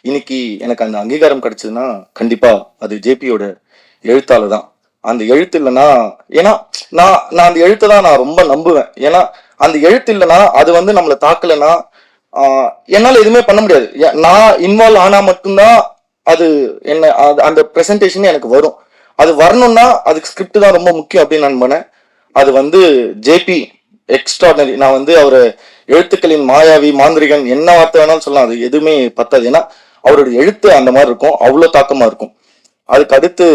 இன்னைக்கு எனக்கு அந்த அங்கீகாரம் கிடைச்சதுன்னா கண்டிப்பா அது ஜேபியோட எழுத்தால தான். அந்த எழுத்து இல்லைன்னா, ஏன்னா நான் அந்த எழுத்தை தான் நான் ரொம்ப நம்புவேன். ஏன்னா அந்த எழுத்து இல்லைன்னா, அது வந்து நம்மளை தாக்கலைன்னா என்னால எதுவுமே பண்ண முடியாது. நான் இன்வால்வ் ஆனா மட்டும்தான் அது என்ன அந்த பிரசன்டேஷன் எனக்கு வரும். அது வரணும்னா அதுக்கு ஸ்கிரிப்ட் தான் ரொம்ப முக்கியம் அப்படின்னு நான் பண்ணேன். அது வந்து ஜேபி எக்ஸ்ட்ராடனரி. நான் வந்து அவர் எழுத்துக்களின் மாயாவி, மாந்திரிகன், என்ன வார்த்தை வேணாலும் சொல்லலாம், அது எதுவுமே பத்தாது. ஏன்னா அவருடைய எழுத்து அந்த மாதிரி இருக்கும், அவ்வளோ தாக்கமா இருக்கும். அதுக்கு அடுத்து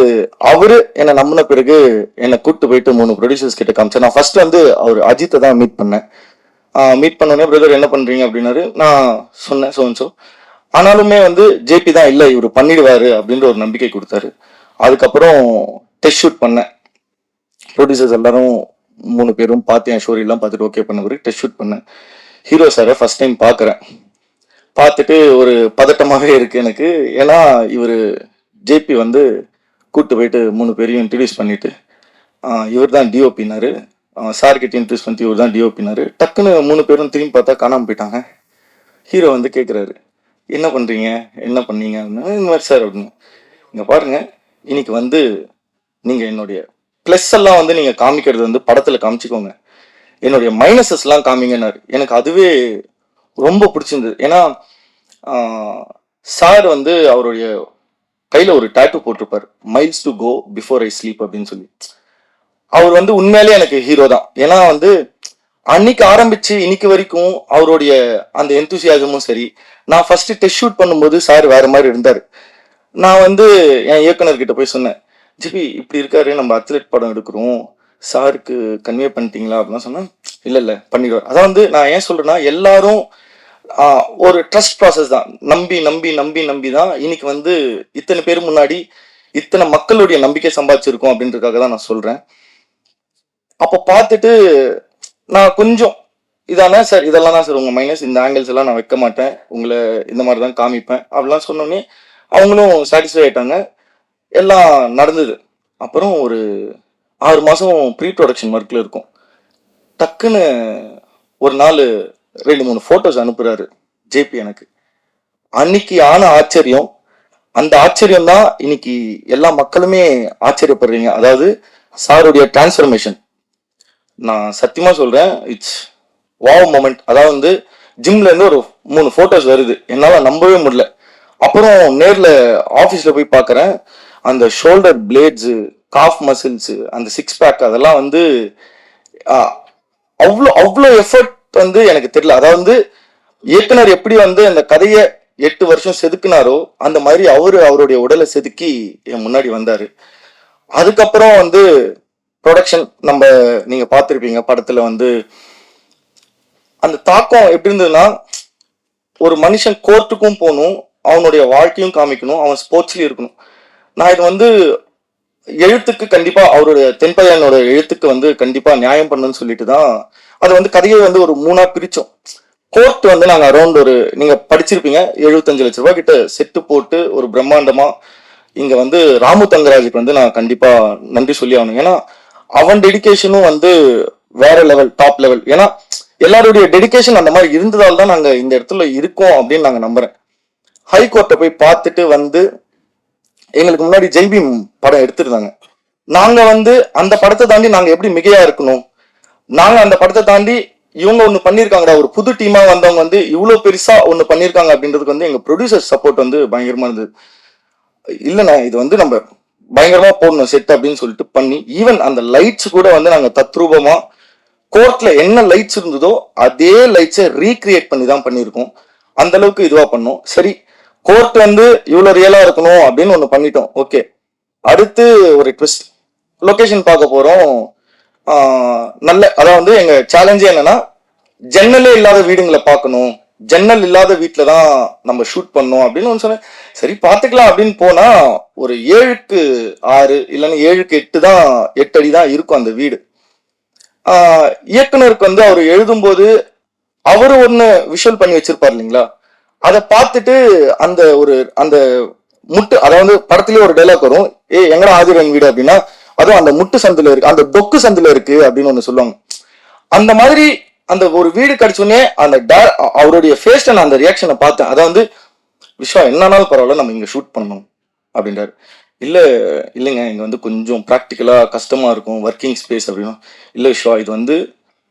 அவரு என்னை நம்பின பிறகு என்னை கூப்பிட்டு போயிட்டு 3 ப்ரொடியூசர்ஸ் கிட்ட காமிச்சேன். நான் ஃபர்ஸ்ட் வந்து அவர் அஜித்தை தான் மீட் பண்ணேன். மீட் பண்ணோடனே பிரதர் என்ன பண்றீங்க அப்படின்னாரு. நான் சொன்னேன் ஸோ. ஆனாலுமே வந்து ஜேபி தான் இல்லை இவர் பண்ணிடுவாரு அப்படின்ற ஒரு நம்பிக்கை கொடுத்தாரு. அதுக்கப்புறம் டெஸ்ட் ஷூட் பண்ணேன். ப்ரொடியூசர்ஸ் எல்லாரும் 3 பேரும் பார்த்து என் ஸ்டோரி எல்லாம் பார்த்துட்டு ஓகே பண்ண பிறகு டெஸ்ட் ஷூட் பண்ணேன். ஹீரோ சாரை ஃபர்ஸ்ட் டைம் பார்க்குறேன். பார்த்துட்டு ஒரு பதட்டமாகவே இருக்கு எனக்கு. ஏன்னா இவர் ஜேபி வந்து கூப்பிட்டு போயிட்டு 3 பேரையும் இன்ட்ரடியூஸ் பண்ணிட்டு இவர் தான் டிஓபினாரு. சார்கிட்ட இன்ட்ரடியூஸ் பண்ணிட்டு இவர் தான் டிஓபினாரு. டக்குன்னு 3 பேரும் திரும்பி பார்த்தா காணாமல் போயிட்டாங்க. ஹீரோ வந்து கேட்குறாரு, என்ன பண்ணுறீங்க, என்ன பண்ணீங்க அப்படின்னு. இந்த மாதிரி சார் அப்படின்னு. இங்கே பாருங்க, இன்னைக்கு வந்து நீங்கள் என்னுடைய ப்ளஸ் எல்லாம் வந்து நீங்கள் காமிக்கிறது வந்து படத்தில் காமிச்சிக்கோங்க, என்னுடைய மைனஸஸ்லாம் காமிங்கன்னாரு. எனக்கு அதுவே ரொம்ப பிடிச்சிருந்தது. ஏன்னா சார் வந்து அவருடைய கையில் ஒரு டாட்டூ போட்டிருப்பார், miles to go before I sleep அப்படின்னு சொல்லி. அவர் வந்து உண்மையிலே எனக்கு ஹீரோ தான். ஏன்னா வந்து அன்னைக்கு ஆரம்பிச்சு இன்னைக்கு வரைக்கும் அவருடைய அந்த எந்தூசியாசமும் சரி. நான் ஃபர்ஸ்ட் டெஸ்ட் ஷூட் பண்ணும்போது சார் வேற மாதிரி இருந்தார். நான் வந்து என் இயக்குனர்கிட்ட போய் சொன்னேன், ஜிபி இப்படி இருக்காரு, நம்ம அத்லெட் படம் எடுக்கிறோம், சாருக்கு கன்வே பண்ணிட்டீங்களா அப்படின்னு சொன்னேன். இல்லை பண்ணிடுவார். அதான் வந்து நான் ஏன் சொல்றேன்னா, எல்லாரும் ஒரு ட்ரஸ்ட் ப்ராசஸ் தான். நம்பி நம்பி நம்பி நம்பி தான் இன்னைக்கு வந்து இத்தனை பேர் முன்னாடி இத்தனை மக்களுடைய நம்பிக்கை சம்பாதிச்சிருக்கோம் அப்படின்றதுக்காக தான் நான் சொல்றேன். அப்போ பார்த்துட்டு நான் கொஞ்சம் இதானே சார், இதெல்லாம் தான் சார் உங்க மைனஸ், இந்த ஆங்கிள்ஸ் எல்லாம் நான் வைக்க மாட்டேன், உங்களை இந்த மாதிரி தான் காமிப்பேன் அப்படிலாம் சொன்னோடனே அவங்களும் சாட்டிஸ்ஃபை ஆயிட்டாங்க. எல்லாம் நடந்தது. அப்புறம் ஒரு 6 மாசம் ப்ரீ ப்ரொடக்ஷன் ஒர்க்ல இருக்கும். டக்குன்னு ஒரு நாள் 2-3 போட்டோஸ் அனுப்புறாரு ஜேபி எனக்கு. அன்னைக்கு ஆன ஆச்சரியம், அந்த ஆச்சரியம் தான் இன்னைக்கு எல்லா மக்களுமே ஆச்சரியப்படுறீங்க. அதாவது சாருடைய டிரான்ஸ்ஃபர்மேஷன் நான் சத்தியமா சொல்றேன், இட்ஸ் வாவ் மொமெண்ட். அதாவது வந்து ஜிம்ல இருந்து ஒரு 3 போட்டோஸ் வருது, என்னால நம்பவே முடியல. அப்புறம் நேர்ல ஆபீஸ்ல போய் பாக்குறேன், அந்த ஷோல்டர் பிளேட்ஸ், காஃப் மசில்ஸ், அந்த 6 பேக், அதெல்லாம் வந்து அவ்வளோ அவ்வளோ எஃபர்ட் வந்து எனக்கு தெரியல. அதாவது வந்து இயக்குனர் எப்படி வந்து அந்த கதையை 8 வருஷம் செதுக்குனாரோ அந்த மாதிரி அவருடைய உடலை செதுக்கி என் முன்னாடி வந்தாரு. அதுக்கப்புறம் வந்து ப்ரொடக்ஷன் நீங்க பார்த்துருப்பீங்க படத்துல வந்து அந்த தாக்கம் எப்படி இருந்ததுன்னா, ஒரு மனுஷன் கோர்ட்டுக்கும் போகணும், அவனுடைய வாழ்க்கையும் காமிக்கணும், அவன் ஸ்போர்ட்ஸ்லயும் இருக்கணும். நான் இது வந்து எழுத்துக்கு கண்டிப்பா அவருடைய தென்பையனோட எழுத்துக்கு வந்து கண்டிப்பா நியாயம் பண்ணணும்னு சொல்லிட்டு தான் அது வந்து கதையை வந்து ஒரு 3ஆ பிரிச்சோம். கோர்ட் வந்து நாங்க அரௌண்ட் நீங்க படிச்சிருப்பீங்க, 75 லட்ச ரூபாய் கிட்ட செட்டு போட்டு ஒரு பிரம்மாண்டமா இங்க வந்து ராமு தங்கராஜுக்கு வந்து நான் கண்டிப்பா நன்றி சொல்லி ஆகணும். ஏன்னா அவன் டெடிகேஷனும் வந்து வேற லெவல், டாப் லெவல். ஏன்னா எல்லாருடைய டெடிகேஷன் அந்த மாதிரி இருந்ததால் தான் நாங்க இந்த இடத்துல இருக்கோம் அப்படின்னு நாங்க நம்புறேன். ஹைகோர்ட்டை போய் பார்த்துட்டு வந்து எங்களுக்கு முன்னாடி ஜெய்பீம் படம் எடுத்திருந்தாங்க. நாங்க வந்து அந்த படத்தை தாண்டி நாங்க எப்படி மிகையா இருக்கணும், நாங்க அந்த படத்தை தாண்டி இவங்க ஒண்ணு பண்ணிருக்காங்கடா, ஒரு புது டீமா வந்தவங்க வந்து இவ்வளவு பெருசா ஒண்ணு பண்ணிருக்காங்க அப்படின்றதுக்கு வந்து எங்க ப்ரொடியூசர் சப்போர்ட் வந்து பயங்கரமா இருந்தது. இல்லைண்ணா இது வந்து நம்ம பயங்கரமா போடணும் செட் அப்படின்னு சொல்லிட்டு பண்ணி, ஈவன் அந்த லைட்ஸ் கூட வந்து நாங்க தத்ரூபமா கோர்ட்ல என்ன லைட்ஸ் இருந்ததோ அதே லைட்ஸை ரீக்ரியேட் பண்ணி தான் பண்ணியிருக்கோம். அந்த அளவுக்கு இதுவா பண்ணோம். சரி, கோர்ட் வந்து இவ்வளவு ரியலா இருக்கணும் அப்படின்னு ஒண்ணு பண்ணிட்டோம். ஓகே, அடுத்து ஒரு ட்விஸ்ட், லொகேஷன் பார்க்க போறோம். நல்ல அதாவது எங்க சேலஞ்சே என்னன்னா, ஜன்னலே இல்லாத வீடுங்களை பார்க்கணும், ஜன்னல் இல்லாத வீட்டில தான் நம்ம ஷூட் பண்ணோம் அப்படின்னு ஒன்று சொன்னேன். சரி பார்த்துக்கலாம் அப்படின்னு போனா ஒரு 7க்கு 6 இல்லைன்னா 7க்கு 8 தான், 8 அடி தான் இருக்கும் அந்த வீடு. இயக்குனருக்கு வந்து அவர் எழுதும்போது அவரு ஒண்ணு விஷுவல் பண்ணி வச்சிருப்பாரு இல்லைங்களா, அதை பார்த்துட்டு அந்த முட்டு, அதாவது படத்திலேயே ஒரு டைலாக் வரும், எங்கடா ஆதிரன் வீடு அப்படின்னா அதுவும் அந்த முட்டு சந்துல இருக்கு, அந்த டொக்கு சந்துல இருக்கு அப்படின்னு ஒண்ணு சொல்லுவாங்க. அந்த மாதிரி அந்த ஒரு வீடு கிடைச்சோடனே அவருடைய ஃபேஸ் நான் அந்த ரியாக்ஷனை பார்த்தேன். அதை வந்து விஸ்வா என்னன்னாலும் பரவாயில்ல நம்ம இங்க ஷூட் பண்ணணும் அப்படின்றாரு. இல்லைங்க இங்க வந்து கொஞ்சம் ப்ராக்டிக்கலா கஷ்டமா இருக்கும், ஒர்க்கிங் ஸ்பேஸ் அப்படின்னா. இல்ல விஸ்வா இது வந்து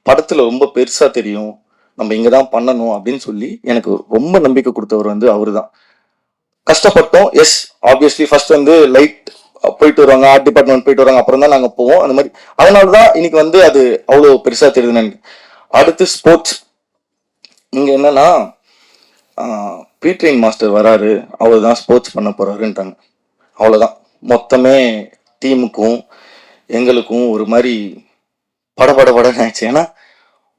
படத்துல ரொம்ப பெருசா தெரியும், நம்ம இங்கதான் பண்ணணும் அப்படின்னு சொல்லி எனக்கு ரொம்ப நம்பிக்கை கொடுத்தவர் வந்து அவரு தான். கஷ்டப்பட்டோம், எஸ் ஆப்வியஸ்லி. ஃபர்ஸ்ட் வந்து லைட் போயிட்டு வருவாங்க, ஆர்ட் டிபார்ட்மெண்ட் போயிட்டு வருவாங்க, அப்புறம் தான் நாங்க போவோம் அந்த மாதிரி. அதனாலதான் இன்னைக்கு வந்து அது அவ்வளோ பெருசா தெரியுதுன்னு. அடுத்து ஸ்போர்ட்ஸ். இங்க என்னன்னா ப்ரீ-ட்ரெயின் மாஸ்டர் வராரு, அவர் தான் ஸ்போர்ட்ஸ் பண்ண போறாருன்ட்டாங்க. அவ்வளோதான், மொத்தமே டீமுக்கும் எங்களுக்கும் ஒரு மாதிரி படபடன்னு ஆயிடுச்சு. ஏன்னா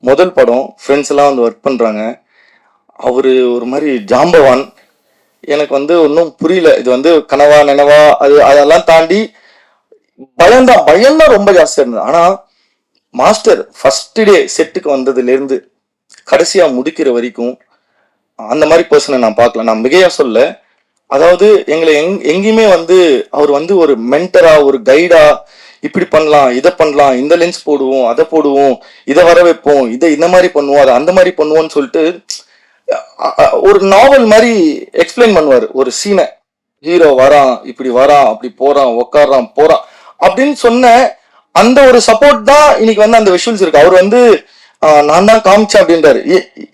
முதல் படம், ஃப்ரெண்ட்ஸ் எல்லாம் வந்து ஒர்க் பண்றாங்க, அவரு ஒரு மாதிரி ஜாம்பவான். எனக்கு வந்து ஒன்றும் புரியல, இது வந்து கனவா நினைவா அதெல்லாம் தாண்டி பயம்தான் ரொம்ப ஜாஸ்தியா இருந்தது. ஆனா மாஸ்டர் ஃபர்ஸ்ட் டே செட்டுக்கு வந்ததுல இருந்து கடைசியா முடிக்கிற வரைக்கும் அந்த மாதிரி பர்சனை நான் பார்க்கல. நான் மிகையா சொல்ல, அதாவது எங்களை எங்கேயுமே வந்து அவர் வந்து ஒரு மென்டரா, ஒரு கைடா, இப்படி பண்ணலாம், இதை பண்ணலாம், இந்த லென்ஸ் போடுவோம், அதை போடுவோம், இதை வர வைப்போம், இதை இந்த மாதிரி பண்ணுவோம், அதை அந்த மாதிரி பண்ணுவோம்னு சொல்லிட்டு ஒரு நாவல் மாதிரி எக்ஸ்பிளைன் பண்ணுவார். ஒரு சீனை, ஹீரோ வரான், இப்படி வரான், அப்படி போறான், உக்காடுறான், போறான் அப்படின்னு சொன்ன அந்த ஒரு சப்போர்ட் தான் இன்னைக்கு வந்து அந்த விஷுவல்ஸ் இருக்கு. அவர் வந்து நான் தான் காமிச்சேன் அப்படின்றாரு.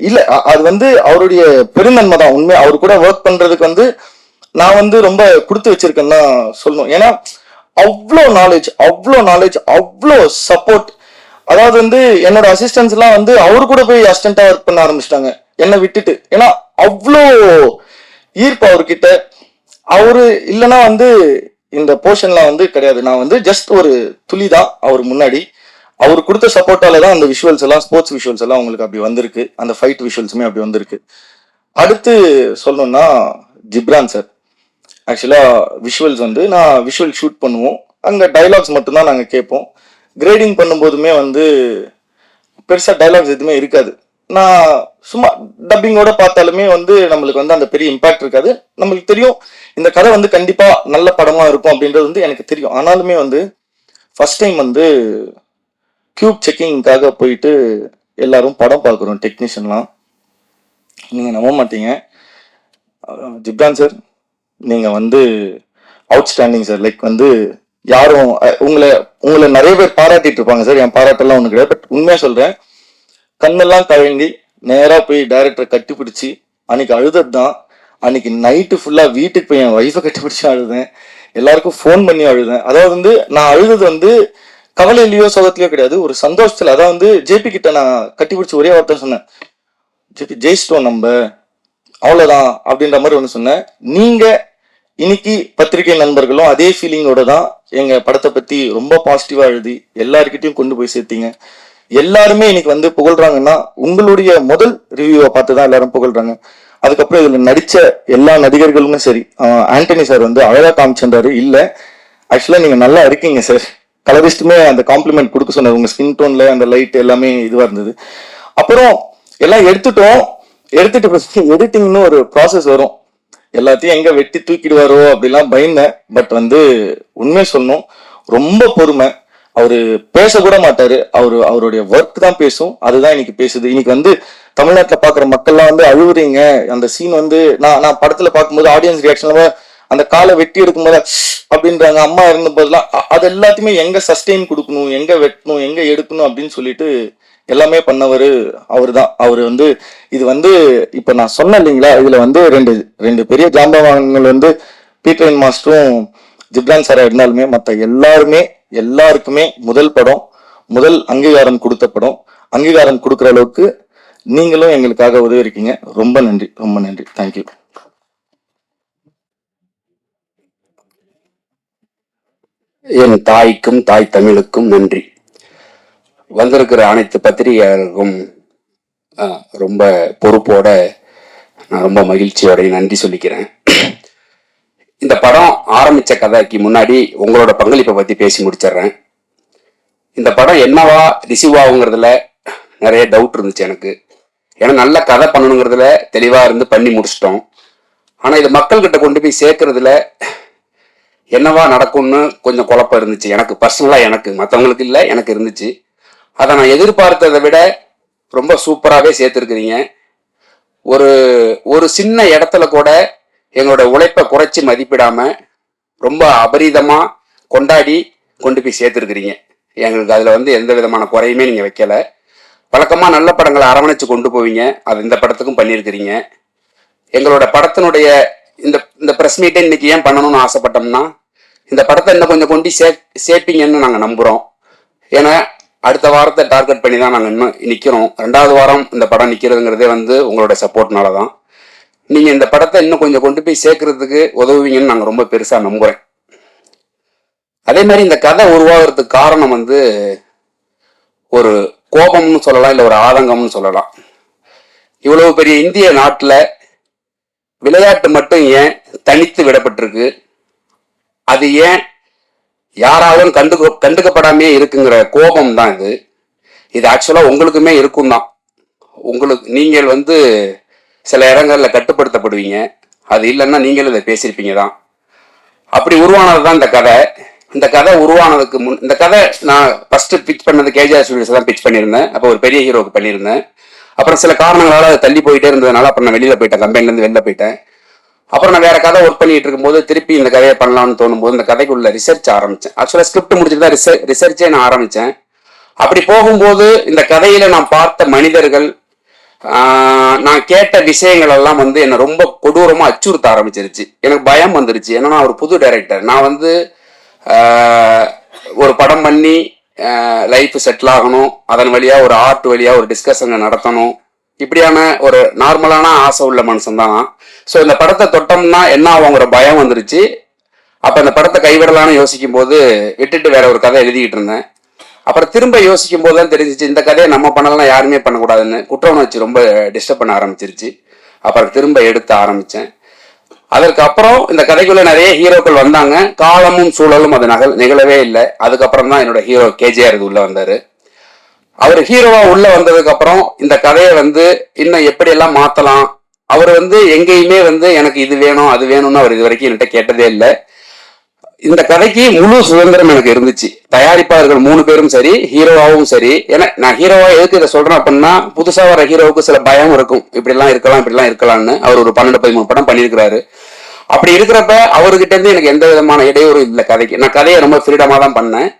இல்ல, அது வந்து அவருடைய பெருநன்மை தான். உண்மை அவரு கூட ஒர்க் பண்றதுக்கு வந்து நான் வந்து ரொம்ப கொடுத்து வச்சிருக்கேன்னு தான் சொல்லணும். ஏன்னா அவ்வளோ நாலேஜ், அவ்வளோ சப்போர்ட். அதாவது வந்து என்னோட அசிஸ்டன்ஸ் எல்லாம் வந்து அவரு கூட போய் அசிஸ்டண்டா ஒர்க் பண்ண ஆரம்பிச்சிட்டாங்க என்னை விட்டுட்டு. ஏன்னா அவ்வளோ ஈர்ப்பு அவர்கிட்ட. அவரு இல்லைன்னா வந்து இந்த போர்ஷன்லாம் வந்து கிடையாது. நான் வந்து ஜஸ்ட் ஒரு துளி தான் அவர் முன்னாடி. அவர் கொடுத்த சப்போர்ட்டால தான் அந்த விஷுவல்ஸ் எல்லாம், ஸ்போர்ட்ஸ் விஷுவல்ஸ் எல்லாம் உங்களுக்கு அப்படி வந்திருக்கு, அந்த ஃபைட் விஷுவல்ஸுமே அப்படி வந்திருக்கு. அடுத்து சொல்லணும்னா ஜிப்ரான் சார். ஆக்சுவலா விஷுவல்ஸ் வந்து நான் விஷுவல் ஷூட் பண்ணுவோம், அங்க டைலாக்ஸ் மட்டும்தான் நாங்க கேட்போம். கிரேடிங் பண்ணும்போதுமே வந்து பெருசா டைலாக்ஸ் எதுவுமே இருக்காது. நான் சும்மா டப்பிங்கோட பார்த்தாலுமே வந்து நம்மளுக்கு வந்து அந்த பெரிய இம்பாக்ட் இருக்காது. நம்மளுக்கு தெரியும் இந்த கதை வந்து கண்டிப்பா நல்ல படமா இருக்கும் அப்படின்றது வந்து எனக்கு தெரியும். ஆனாலுமே வந்து ஃபர்ஸ்ட் டைம் வந்து கியூப் செக்கிங்காக போயிட்டு எல்லாரும் படம் பார்க்குறோம், டெக்னீஷியன்லாம். நீங்க நம்ப மாட்டீங்க, ஜிப்ரான் சார் நீங்க வந்து அவுட்ஸ்டாண்டிங் சார். லைக் வந்து யாரும் உங்களை நிறைய பேர் பாராட்டிட்டு இருப்பாங்க சார், என் பாராட்டெல்லாம் ஒண்ணு கிடையாது. பட் உண்மையா சொல்றேன், கண்ணெல்லாம் கழங்கி நேரா போய் டைரக்டரை கட்டிப்பிடிச்சு அன்னைக்கு அழுதது தான். அன்னைக்கு நைட்டு ஃபுல்லா வீட்டுக்கு போய் என் ஒய்ஃபை கட்டிப்பிடிச்சு அழுதேன், எல்லாருக்கும் ஃபோன் பண்ணி அழுதேன். அதாவது வந்து நான் அழுதது வந்து கவலையிலயோ சோகத்திலயோ கிடையாது, ஒரு சந்தோஷத்துல. அதாவது வந்து ஜேபி கிட்ட நான் கட்டிப்பிடிச்சு ஒரே வார்த்தை சொன்னேன், ஜேபி ஜெயிச்சிட்டோம் நம்ம, அவ்வளவுதான் அப்படின்ற மாதிரி ஒண்ணு சொன்னேன். நீங்க இன்னைக்கு பத்திரிகை நண்பர்களும் அதே ஃபீலிங்கோட தான் எங்க படத்தை பத்தி ரொம்ப பாசிட்டிவா எழுதி எல்லாருக்கிட்டையும் கொண்டு போய் சேர்த்தீங்க. எல்லாருமே இன்னைக்கு வந்து புகழ்றாங்கன்னா உங்களுடைய முதல் ரிவ்யூவை பார்த்து தான் எல்லாரும் புகழ்றாங்க. அதுக்கப்புறம் இதுல நடிச்ச எல்லா நடிகர்களுமே சரி, ஆண்டனி சார் வந்து அழகா காமிச்சிருந்தாரு. இல்ல ஆக்சுவலா நீங்க நல்லா இருக்கீங்க சார், கலரிஸ்டுமே அந்த காம்ப்ளிமெண்ட் கொடுக்க சொன்னார். உங்க ஸ்கின் டோன்ல அந்த லைட் எல்லாமே இதுவா இருந்தது. அப்புறம் எல்லாம் எடுத்துட்டு எடிட்டிங்னு ஒரு ப்ராசஸ் வரும், எல்லாத்தையும் எங்க வெட்டி தூக்கிடுவாரோ அப்படிலாம் பயந்தேன். பட் வந்து உண்மையை சொல்லணும், ரொம்ப பொறுமை. அவரு பேசக்கூட மாட்டாரு, அவருடைய ஒர்க் தான் பேசும், அதுதான் இன்னைக்கு பேசுது. இன்னைக்கு வந்து தமிழ்நாட்டுல பாக்குற மக்கள்லாம் வந்து அழுவுறீங்க. அந்த சீன் வந்து நான் படத்துல பார்க்கும்போது ஆடியன்ஸ் ரியாக்ஷன்ல அந்த காலை வெட்டி எடுக்கும்போது அப்படின்றாங்க, அம்மா இருந்த போதெல்லாம் அது எல்லாத்தையுமே எங்க சஸ்டெயின் கொடுக்கணும், எங்க வெட்டணும், எங்க எடுக்கணும் அப்படின்னு சொல்லிட்டு எல்லாமே பண்ணவர் அவர் தான். அவர் வந்து இது வந்து இப்ப நான் சொன்னேன் இல்லைங்களா, இதுல வந்து ரெண்டு பெரிய ஜாம்பவான்கள் வந்து பீட்டர் மாஸ்டரும் ஜிப்ரான் சாரா இருந்தாலுமே மற்ற எல்லாருக்குமே முதல் படம், முதல் அங்கீகாரம் கொடுத்த படம். அங்கீகாரம் கொடுக்குற அளவுக்கு நீங்களும் எங்களுக்காக உதவி இருக்கீங்க. ரொம்ப நன்றி, ரொம்ப நன்றி. தேங்க்யூ. என் தாய்க்கும் தாய் தமிழுக்கும் நன்றி. வந்திருக்கிற அனைத்து பத்திரிகையாளருக்கும் ரொம்ப பொறுப்போட நான் ரொம்ப மகிழ்ச்சியோட நன்றி சொல்லிக்கிறேன். இந்த படம் ஆரம்பிச்ச கதைக்கு முன்னாடி உங்களோட பங்களிப்பை பத்தி பேசி முடிச்சிடுறேன். இந்த படம் என்னவா ரிசீவ் ஆகுங்கிறதுல நிறைய டவுட் இருந்துச்சு எனக்கு. ஏன்னா நல்ல கதை பண்ணணுங்கிறதுல தெளிவா இருந்து பண்ணி முடிச்சிட்டோம். ஆனா இது மக்கள்கிட்ட கொண்டு போய் சேர்க்கறதுல என்னவா நடக்கும்னு கொஞ்சம் குழப்பம் இருந்துச்சு எனக்கு பர்சனலா. எனக்கு மற்றவங்களுக்கு இல்லை, எனக்கு இருந்துச்சு. அதை நான் எதிர்பார்த்ததை விட ரொம்ப சூப்பராகவே சேர்த்துருக்கிறீங்க. ஒரு சின்ன இடத்துல கூட எங்களோட உழைப்பை குறைச்சி மதிப்பிடாம ரொம்ப அபரீதமா கொண்டாடி கொண்டு போய் சேர்த்துருக்கிறீங்க. எங்களுக்கு அதுல வந்து எந்த விதமான குறையுமே நீங்க வைக்கல. வழக்கமா நல்ல படங்களை அரவணைச்சு கொண்டு போவீங்க, அது இந்த படத்துக்கும் பண்ணியிருக்கிறீங்க. எங்களோட படத்தினுடைய இந்த பிரஸ் மீட்டை இன்னைக்கு ஏன் பண்ணணும்னு ஆசைப்பட்டோம்னா, இந்த படத்தை இன்னும் கொஞ்சம் கொண்டு சேர்ப்பீங்கன்னு நாங்கள் நம்புறோம். ஏன்னா அடுத்த வாரத்தை டார்கெட் பண்ணி தான் நாங்கள் இன்னும் நிற்கிறோம். 2வது வாரம் இந்த படம் நிற்கிறதுங்கிறதே வந்து உங்களோட சப்போர்ட்னால தான். நீங்கள் இந்த படத்தை இன்னும் கொஞ்சம் கொண்டு போய் சேர்க்கறதுக்கு உதவுவீங்கன்னு நாங்கள் ரொம்ப பெருசாக நம்புகிறேன். அதே மாதிரி இந்த கதை உருவாகிறதுக்கு காரணம் வந்து ஒரு கோபம்னு சொல்லலாம், இல்லை ஒரு ஆதங்கம்னு சொல்லலாம். இவ்வளவு பெரிய இந்திய நாட்டில் விளையாட்டு மட்டும் ஏன் தனித்து விடப்பட்டிருக்கு, அது ஏன் யாராலும் கண்டுக்கப்படாமே இருக்குங்கிற கோபம் தான் இது. இது ஆக்சுவலா உங்களுக்குமே இருக்கும் தான். நீங்கள் வந்து சில இடங்கள்ல கட்டுப்படுத்தப்படுவீங்க, அது இல்லைன்னா நீங்களும் இதை பேசியிருப்பீங்க தான். அப்படி உருவானது தான் இந்த கதை. இந்த கதை உருவானதுக்கு இந்த கதை நான் ஃபர்ஸ்ட் பிச் பண்ணது கேஜிஆர் ஸ்டுடியோஸ் தான் பிச் பண்ணியிருந்தேன். அப்போ ஒரு பெரிய ஹீரோக்கு பண்ணியிருந்தேன். அப்புறம் சில காரணங்களால அது தள்ளி போயிட்டே இருந்ததுனால அப்புறம் நான் வெளியில போயிட்டேன், கம்பெனிலேருந்து வெளில போயிட்டேன். அப்புறம் நான் வேற கதை ஒர்க் பண்ணிட்டு இருக்கும்போது திருப்பி இந்த கதையை பண்ணலாம்னு தோணும்போது இந்த கதைக்குள்ள ரிசர்ச் ஆரம்பிச்சேன். ஆக்சுவலா ஸ்கிரிப்ட் முடிச்சுட்டு தான் ரிசர்ச்சே நான் ஆரம்பிச்சேன். அப்படி போகும்போது இந்த கதையில நான் பார்த்த மனிதர்கள், நான் கேட்ட விஷயங்கள் எல்லாம் வந்து என்னை ரொம்ப கொடூரமா அச்சுறுத்த ஆரம்பிச்சிருச்சு. எனக்கு பயம் வந்துருச்சு. ஏன்னா நான் ஒரு புது டைரக்டர். நான் வந்து ஒரு படம் பண்ணி லைஃப் செட்டில் ஆகணும், அதன் வழியா ஒரு ஆர்ட் வழியா ஒரு டிஸ்கஷனை நடத்தணும், இப்படியான ஒரு நார்மலான ஆசை உள்ள மனுஷன் தான். ஸோ இந்த படத்தை தொட்டோம்னா என்ன ஆகுங்கிற பயம் வந்துருச்சு. அப்போ இந்த படத்தை கைவிடலான்னு யோசிக்கும் போது விட்டுட்டு வேற ஒரு கதை எழுதிக்கிட்டு இருந்தேன். அப்புறம் திரும்ப யோசிக்கும் போது தான் தெரிஞ்சிச்சு இந்த கதையை நம்ம பண்ணலாம், யாருமே பண்ணக்கூடாதுன்னு. குற்ற உணர்ச்சி ரொம்ப டிஸ்டர்ப் பண்ண ஆரம்பிச்சிருச்சு. அப்புறம் திரும்ப எடுத்து ஆரம்பித்தேன். அதற்கு அப்புறம் இந்த கதைக்குள்ள நிறைய ஹீரோக்கள் வந்தாங்க. காலமும் சூழலும் அது நிகழவே இல்லை. அதுக்கப்புறம் தான் என்னோட ஹீரோ கேஜிஆர் இது உள்ள வந்தாரு. அவர் ஹீரோவா உள்ள வந்ததுக்கு அப்புறம் இந்த கதையை வந்து இன்னும் எப்படி எல்லாம் மாத்தலாம். அவர் வந்து எங்கேயுமே வந்து எனக்கு இது வேணும் அது வேணும்னு அவர் இது வரைக்கும் என்கிட்ட கேட்டதே இல்லை. இந்த கதைக்கு முழு சுதந்திரம் எனக்கு இருந்துச்சு. தயாரிப்பாளர்கள் 3 பேரும் சரி, ஹீரோவாவும் சரி. ஏன்னா நான் ஹீரோவா எதுக்கு இதை சொல்றேன் அப்படின்னா, புதுசா வர ஹீரோவுக்கு சில பயம் இருக்கும், இப்படிலாம் இருக்கலாம் இப்படிலாம் இருக்கலாம்னு. அவர் ஒரு 12-13 படம் பண்ணியிருக்கிறாரு. அப்படி இருக்கிறப்ப அவர்கிட்ட இருந்து எனக்கு எந்த விதமான இடையூறும் இல்லை கதைக்கு. நான் கதையை ரொம்ப ஃப்ரீடமா தான் பண்ணேன்.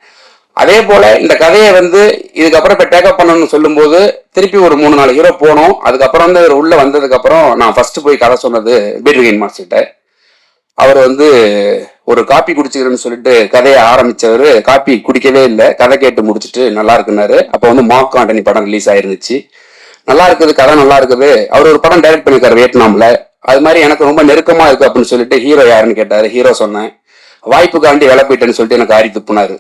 அதே போல இந்த கதையை வந்து இதுக்கப்புறம் இப்போ டேக்கப் பண்ணணும்னு சொல்லும்போது திருப்பி ஒரு 3-4 ஹீரோ போனோம். அதுக்கப்புறம் வந்து உள்ள வந்ததுக்கு அப்புறம் நான் ஃபர்ஸ்ட் போய் கதை சொன்னது பீட்டர் மாஸ்டர்கிட்ட. அவர் வந்து ஒரு காப்பி குடிச்சுக்கிறேன்னு சொல்லிட்டு கதையை ஆரம்பிச்சவர் காப்பி குடிக்கவே இல்லை, கதை கேட்டு முடிச்சுட்டு நல்லா இருக்குன்னாரு. அப்போ வந்து மார்க் ஆண்டனி படம் ரிலீஸ் ஆயிருந்துச்சு. நல்லா இருக்குது, கதை நல்லா இருக்குது. அவர் ஒரு படம் டைரக்ட் பண்ணியிருக்காரு வியட்நாம்ல. அது மாதிரி எனக்கு ரொம்ப நெருக்கமா இருக்கு அப்படின்னு சொல்லிட்டு ஹீரோ யாருன்னு கேட்டாரு. ஹீரோ சொன்னேன். வாய்ப்புக்காண்டி வேலை போயிட்டேன்னு சொல்லிட்டு எனக்கு ஆரி துப்புனாரு.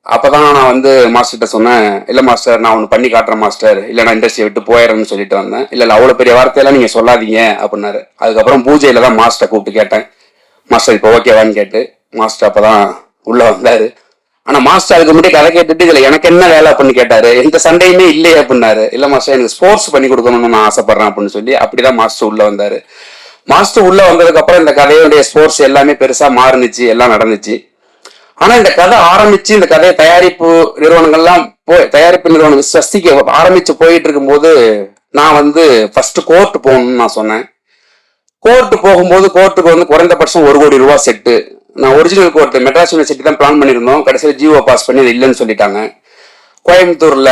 அப்பதான் நான் வந்து மாஸ்டர்கிட்ட சொன்னேன், இல்லை மாஸ்டர் நான் ஒன்று பண்ணி காட்டுறேன் மாஸ்டர், இல்லை நான் இண்டஸ்ட்ரியை விட்டு போயிடுறேன்னு சொல்லிட்டு வந்தேன். இல்லை அவ்வளோ பெரிய வார்த்தையெல்லாம் நீங்கள் சொல்லாதீங்க அப்படின்னாரு. அதுக்கப்புறம் பூஜையில தான் மாஸ்டரை கூப்பிட்டு கேட்டேன், மாஸ்டர் இப்போ ஓகேவான்னு கேட்டு. மாஸ்டர் அப்பதான் உள்ள வந்தாரு. ஆனா மாஸ்டர் அதுக்கு முன்னாடி கதை கேட்டுட்டு இதுல எனக்கு என்ன வேலை அப்படின்னு கேட்டாரு. எந்த சண்டையுமே இல்லையே அப்படின்னாரு. இல்லை மாஸ்டர் எனக்கு ஸ்போர்ட்ஸ் பண்ணி கொடுக்கணும்னு நான் ஆசைப்படுறேன் அப்படின்னு சொல்லி அப்படிதான் மாஸ்டர் உள்ள வந்தாரு. மாஸ்டர் உள்ள வந்ததுக்கு அப்புறம் இந்த கதையுடைய ஸ்போர்ட்ஸ் எல்லாமே பெருசா மாறுனுச்சு, எல்லாம் நடந்துச்சு. ஆனா இந்த கதை ஆரம்பிச்சு இந்த கதையை தயாரிப்பு நிறுவனங்கள்லாம் தயாரிப்பு நிறுவனம் ஸ்வஸ்திக்கு ஆரம்பிச்சு போயிட்டு இருக்கும்போது நான் வந்து ஃபர்ஸ்ட் கோர்ட் போகணும்னு நான் சொன்னேன். கோர்ட்டு போகும்போது கோர்ட்டுக்கு வந்து குறைந்தபட்சம் 1 கோடி ரூபா செட்டு. நான் ஒரிஜினல் கோர்ட் மெட்ராஸ் யூனிவர்சிட்டி தான் பிளான் பண்ணியிருந்தோம். கடைசியில் ஜிஓ பாஸ் பண்ணி அது இல்லைன்னு சொல்லிட்டாங்க. கோயம்புத்தூர்ல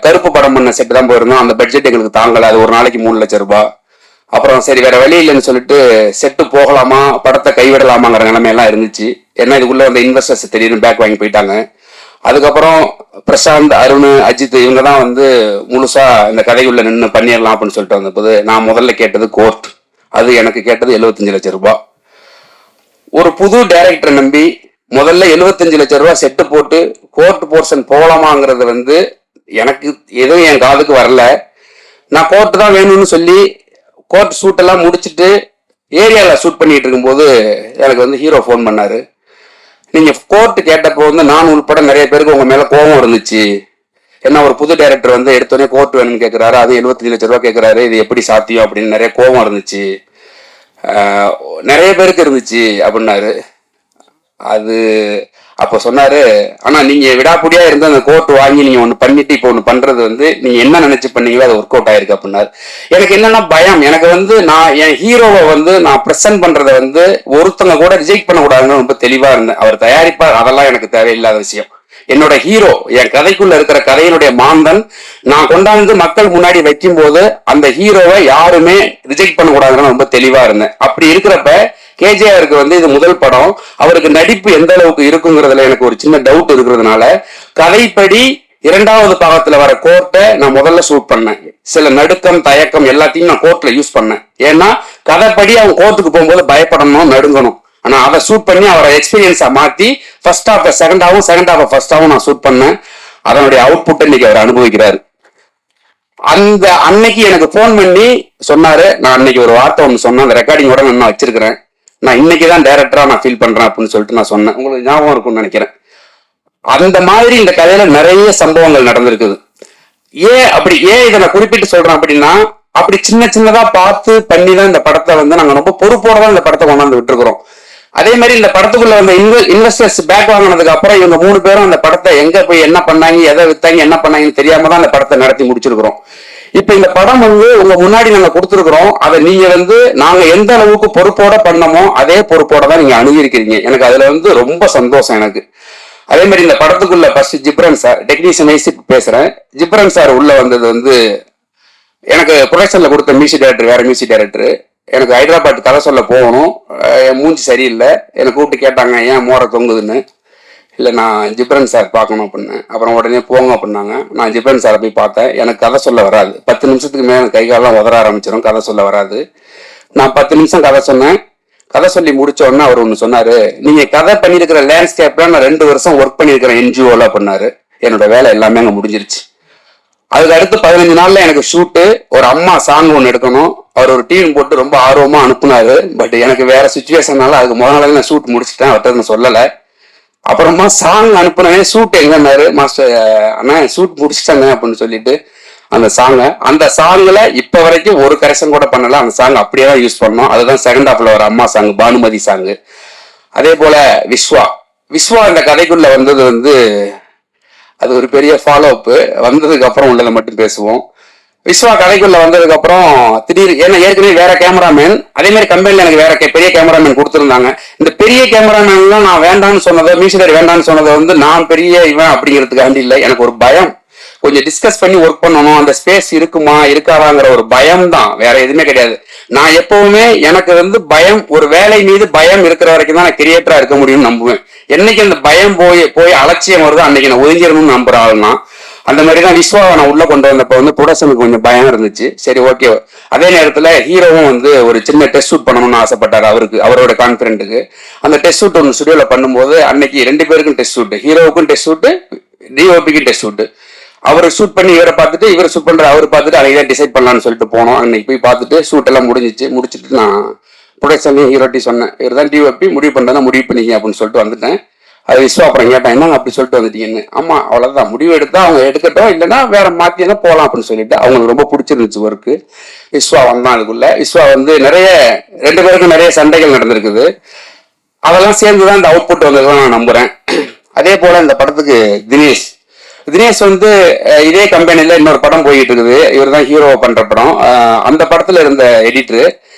கருப்பு படம் பண்ண செட்டு தான் போயிருந்தோம். அந்த பட்ஜெட் எங்களுக்கு தாங்கல. அது ஒரு நாளைக்கு 3 லட்சம் ரூபாய். அப்புறம் சரி வேற வழி இல்லைன்னு சொல்லிட்டு செட்டு போகலாமா படத்தை கைவிடலாமாங்கிற நிலைமையெல்லாம் இருந்துச்சு. ஏன்னா இதுக்குள்ள வந்து இன்வெஸ்டர்ஸ் திடீர்னு பேக் வாங்கி போயிட்டாங்க. அதுக்கப்புறம் பிரசாந்த், அருண், அஜித் இவங்க தான் வந்து முழுசா இந்த கதைக்குள்ள நின்று பண்ணிடலாம் அப்படின்னு சொல்லிட்டு வந்தபோது நான் முதல்ல கேட்டது கோர்ட். அது எனக்கு கேட்டது 75 லட்சம் ரூபாய். ஒரு புது டைரக்டரை நம்பி முதல்ல 75 லட்சம் ரூபாய் செட்டு போட்டு கோர்ட் போர்ஷன் போகலாமாங்கிறது வந்து எனக்கு எதுவும் என் காதுக்கு வரல. நான் கோர்ட் தான் வேணும்னு சொல்லி கோர்ட் ஷூட் எல்லாம் முடிச்சுட்டு ஏரியாவில் ஷூட் பண்ணிட்டு இருக்கும்போது எனக்கு வந்து ஹீரோ ஃபோன் பண்ணாரு. நீங்க கோர்ட் கேட்டப்போ வந்து நான் உள்பட நிறைய பேருக்கு உங்க மேல கோபம் இருந்துச்சு. என்ன ஒரு புது டைரக்டர் வந்து எடுத்தோடனே கோர்ட் வேணும்னு கேட்கிறாரு, அது 75 லட்சம் ரூபாய் கேட்கிறாரு, இது எப்படி சாத்தியம் அப்படின்னு நிறைய கோபம் இருந்துச்சு, நிறைய பேருக்கு இருந்துச்சு அப்படின்னாரு. அது அப்போ சொன்னாரு, ஆனா நீங்க விடாப்புடியா இருந்து அந்த கோர்ட் வாங்கி நீங்க ஒண்ணு பண்ணிட்டு இப்போ ஒண்ணு பண்றது வந்து நீங்க என்ன நினைச்சு பண்ணீங்களோ அது ஒர்க் அவுட் ஆயிருக்கு அப்படின்னாரு. எனக்கு என்னன்னா பயம். எனக்கு வந்து நான் என் ஹீரோவை வந்து நான் ப்ரெசென்ட் பண்றதை வந்து ஒருத்தங்க கூட ரிஜெக்ட் பண்ணக்கூடாதுன்னு ரொம்ப தெளிவா இருந்தேன். அவர் தயாரிப்பார், அதெல்லாம் எனக்கு தேவையில்லாத விஷயம். என்னோட ஹீரோ என் கதைக்குள்ள இருக்கிற கதையினுடைய மாந்தன் நான் கொண்டாந்து மக்கள் முன்னாடி வைக்கும் போது அந்த ஹீரோவை யாருமே ரிஜெக்ட் பண்ணக்கூடாதுன்னு ரொம்ப தெளிவா இருந்தேன். அப்படி இருக்கிறப்ப கேஜேஆருக்கு வந்து இது முதல் படம், அவருக்கு நடிப்பு எந்த அளவுக்கு இருக்குங்கிறதுல எனக்கு ஒரு சின்ன டவுட் இருக்கிறதுனால கதைப்படி 2வது பாகத்துல வர கோர்ட்டை நான் முதல்ல ஷூட் பண்ணேன். சில நடுக்கம் தயக்கம் எல்லாத்தையும் நான் கோர்ட்ல யூஸ் பண்ணேன். ஏன்னா கதைப்படி அவங்க கோர்ட்டுக்கு போகும்போது பயப்படணும், நடுங்கணும். ஆனா அதை ஷூட் பண்ணி அவரை எக்ஸ்பீரியன்ஸா மாத்தி ஃபர்ஸ்ட் ஹாஃப் செகண்ட் ஹாஃபும் செகண்ட் ஹாஃப் ஃபர்ஸ்ட் ஹாஃபும் நான் ஷூட் பண்ணேன். அதனுடைய அவுட்புட் இன்னைக்கு அவர் அனுபவிக்கிறாரு. அந்த அன்னைக்கு எனக்கு போன் பண்ணி சொன்னாரு, நான் அன்னைக்கு ஒரு வார்த்தை ஒன்று சொன்னேன், அந்த ரெக்கார்டிங்கோட நான் வச்சிருக்கிறேன், நான் இன்னைக்குதான் டைரக்டரா நான் ஃபீல் பண்றேன் அப்படின்னு சொல்லிட்டு நான் சொன்னேன். உங்களுக்கு ஞாபகம் இருக்கும்னு நினைக்கிறேன். அந்த மாதிரி இந்த கதையில நிறைய சம்பவங்கள் நடந்திருக்குது. ஏன் இதை நான் குறிப்பிட்டு சொல்றேன் அப்படின்னா, அப்படி சின்ன சின்னதா பார்த்து பண்ணி தான் இந்த படத்தை வந்து நாங்க ரொம்ப பொறுப்போட தான் இந்த படத்தை கொண்டாந்து விட்டுருக்கிறோம். அதே மாதிரி இந்த படத்துக்குள்ள வந்த இன்வெஸ்டர்ஸ் பேக் வாங்கினதுக்கு அப்புறம் இவங்க 3 பேரும் அந்த படத்தை எங்க போய் என்ன பண்ணாங்க, எதை வித்தாங்க, என்ன பண்ணாங்கன்னு தெரியாம தான் அந்த படத்தை நடத்தி முடிச்சிருக்கிறோம். இப்ப இந்த படம் வந்து உங்க முன்னாடி நாங்க கொடுத்துருக்கிறோம். அதை நீங்க வந்து நாங்க எந்த அளவுக்கு பொறுப்போட பண்ணமோ அதே பொறுப்போட தான் நீங்க அணுகிருக்கிறீங்க. எனக்கு அதுல வந்து ரொம்ப சந்தோஷம் எனக்கு. அதே மாதிரி இந்த படத்துக்குள்ள first Ghibran sir, technician wise பேசுறேன், ஜிப்ரன் சார் உள்ள வந்தது வந்து எனக்கு ப்ரொடக்ஷன்ல கொடுத்த மியூசிக் டைரக்டர் வேற மியூசிக் டைரக்டர். எனக்கு ஹைதராபாத் கதை சொல்ல போகணும், என் மூஞ்சி சரியில்லை, என்னை கூப்பிட்டு கேட்டாங்க ஏன் மோர தொங்குதுன்னு. இல்லை நான் ஜிப்ரன் சார் பார்க்கணும் அப்படின்னேன். அப்புறம் உடனே போங்க அப்படின்னாங்க. நான் ஜிப்ரன் சாரை போய் பார்த்தேன். எனக்கு கதை சொல்ல வராது, 10 நிமிஷத்துக்கு மேலே கை காலெல்லாம் உதற ஆரம்பிச்சிடும், கதை சொல்ல வராது. நான் 10 நிமிஷம் கதை சொன்னேன். கதை சொல்லி முடிச்ச உடனே அவர் ஒன்று சொன்னாரு, நீங்க கதை பண்ணியிருக்கிற லேண்ட்ஸ்கேப்ல நான் 2 வருஷம் ஒர்க் பண்ணியிருக்கிறேன் என்ஜிஓல பண்ணாரு. என்னோட வேலை எல்லாமே அங்கே முடிஞ்சிருச்சு. அதுக்கு அடுத்து 15 நாள்ல எனக்கு ஷூட்டு, ஒரு அம்மா சாங் ஒன்று எடுக்கணும். அவர் ஒரு டீம் போட்டு ரொம்ப ஆர்வமா அனுப்புனாரு. பட் எனக்கு வேற சுச்சுவேஷனால அதுக்கு முதல் நாள் நான் ஷூட் முடிச்சுட்டேன், அவர்கிட்ட நான் சொல்லலை. அப்புறமா சாங் அனுப்புனே, ஷூட் எங்கன்னாரு, மாஸ்டர் அண்ணா ஷூட் முடிச்சிட்டாங்க அப்படின்னு சொல்லிட்டு அந்த சாங்ல இப்ப வரைக்கும் ஒரு கரெக்ஷன் கூட பண்ணல. அந்த சாங் அப்படியே தான் யூஸ் பண்ணோம். அதுதான் செகண்ட் ஹாஃப்ல வர அம்மா சாங், பானுமதி சாங். அதே போல விஸ்வா இந்த கதைக்குள்ள வந்தது வந்து அது ஒரு பெரிய ஃபாலோ அப். வந்ததுக்கு அப்புறம் உள்ளதை மட்டும் பேசுவோம். விஸ்வா கதைக்குள்ள வந்ததுக்கு அப்புறம் ஏன்னா ஏற்கனவே வேற கேமராமேன், அதே மாதிரி கம்பெனில எனக்கு வேற பெரிய கேமராமேன் கொடுத்துருந்தாங்க. இந்த பெரிய கேமராமேன்லாம் நான் வேண்டான்னு சொன்னதை, மியூசிக் வேண்டான்னு சொன்னதை வந்து நான் பெரிய இவன் அப்படிங்கிறதுக்காண்டி இல்லை, எனக்கு ஒரு பயம். கொஞ்சம் டிஸ்கஸ் பண்ணி ஒர்க் பண்ணணும், அந்த ஸ்பேஸ் இருக்குமா இருக்காதாங்கிற ஒரு பயம் தான், வேற எதுவுமே கிடையாது. நான் எப்பவுமே எனக்கு வந்து பயம், ஒரு வேலை மீது பயம் இருக்கிற வரைக்கும் தான் நான் கிரியேட்டரா இருக்க முடியும்னு நம்புவேன். என்னைக்கு அந்த பயம் போய் அலட்சியம் வருதோ அன்னைக்கு நான் ஒதுங்கிடணும்னு நம்புற ஆளுனா. அந்த மாதிரி தான் விஸ்வாவை நான் உள்ள கொண்டு வந்தப்ப வந்து ப்ரொடக்ஷனுக்கு கொஞ்சம் பயம் இருந்துச்சு. சரி ஓகே. அதே நேரத்துல ஹீரோவும் வந்து ஒரு சின்ன டெஸ்ட் ஷூட் பண்ணணும்னு ஆசைப்பட்டாரு. அவரோட கான்ஃபிடென்ட்டுக்கு அந்த டெஸ்ட் ஷூட் ஒன்று ஸ்டுடியோல பண்ணும்போது அன்னைக்கு 2 பேருக்கும் டெஸ்ட் ஷூட், ஹீரோவுக்கும் டெஸ்ட் ஷூட், டிஓபிக்கும் டெஸ்ட் ஷூட். அவர் ஷூட் பண்ணி இவரை பார்த்துட்டு, இவர் ஷூட் பண்ற அவர் பார்த்துட்டு அன்னைக்கு தான் டிசைட் பண்ணலான்னு சொல்லிட்டு போனோம். அன்னைக்கு போய் பார்த்துட்டு ஷூட் எல்லாம் முடிச்சுட்டு நான் ப்ரொடக்ஷன்லையும் ஹீரோட்டி சொன்னேன், இவர் தான் டிஓபி, முடிவு பண்ணா முடிவு பண்ணிக்க அப்படின்னு சொல்லிட்டு வந்துட்டேன். அது விஸ்வா அப்புறம் கேட்டேன், என்னங்க அப்படி சொல்லிட்டு வந்துட்டீங்கன்னு. ஆமா அவ்வளவுதான், முடிவு எடுத்தா அவங்க எடுக்கட்டும், இல்லைன்னா வேற மாத்தி தான் போகலாம் அப்படின்னு சொல்லிட்டு அவங்களுக்கு ரொம்ப பிடிச்சிருந்துச்சு ஒர்க்கு. விஸ்வா வந்தான். அதுக்குள்ள விஸ்வா வந்து நிறைய 2 பேருக்கும் நிறைய சண்டைகள் நடந்திருக்குது. அதெல்லாம் சேர்ந்துதான் இந்த அவுட்புட் வந்ததுதான் நான் நம்புறேன். அதே போல இந்த படத்துக்கு தினேஷ் வந்து இதே கம்பெனில இன்னொரு படம் போயிட்டு இருக்குது. இவர் தான் ஹீரோ பண்ற படம். அந்த படத்துல இருந்த எடிட்டரு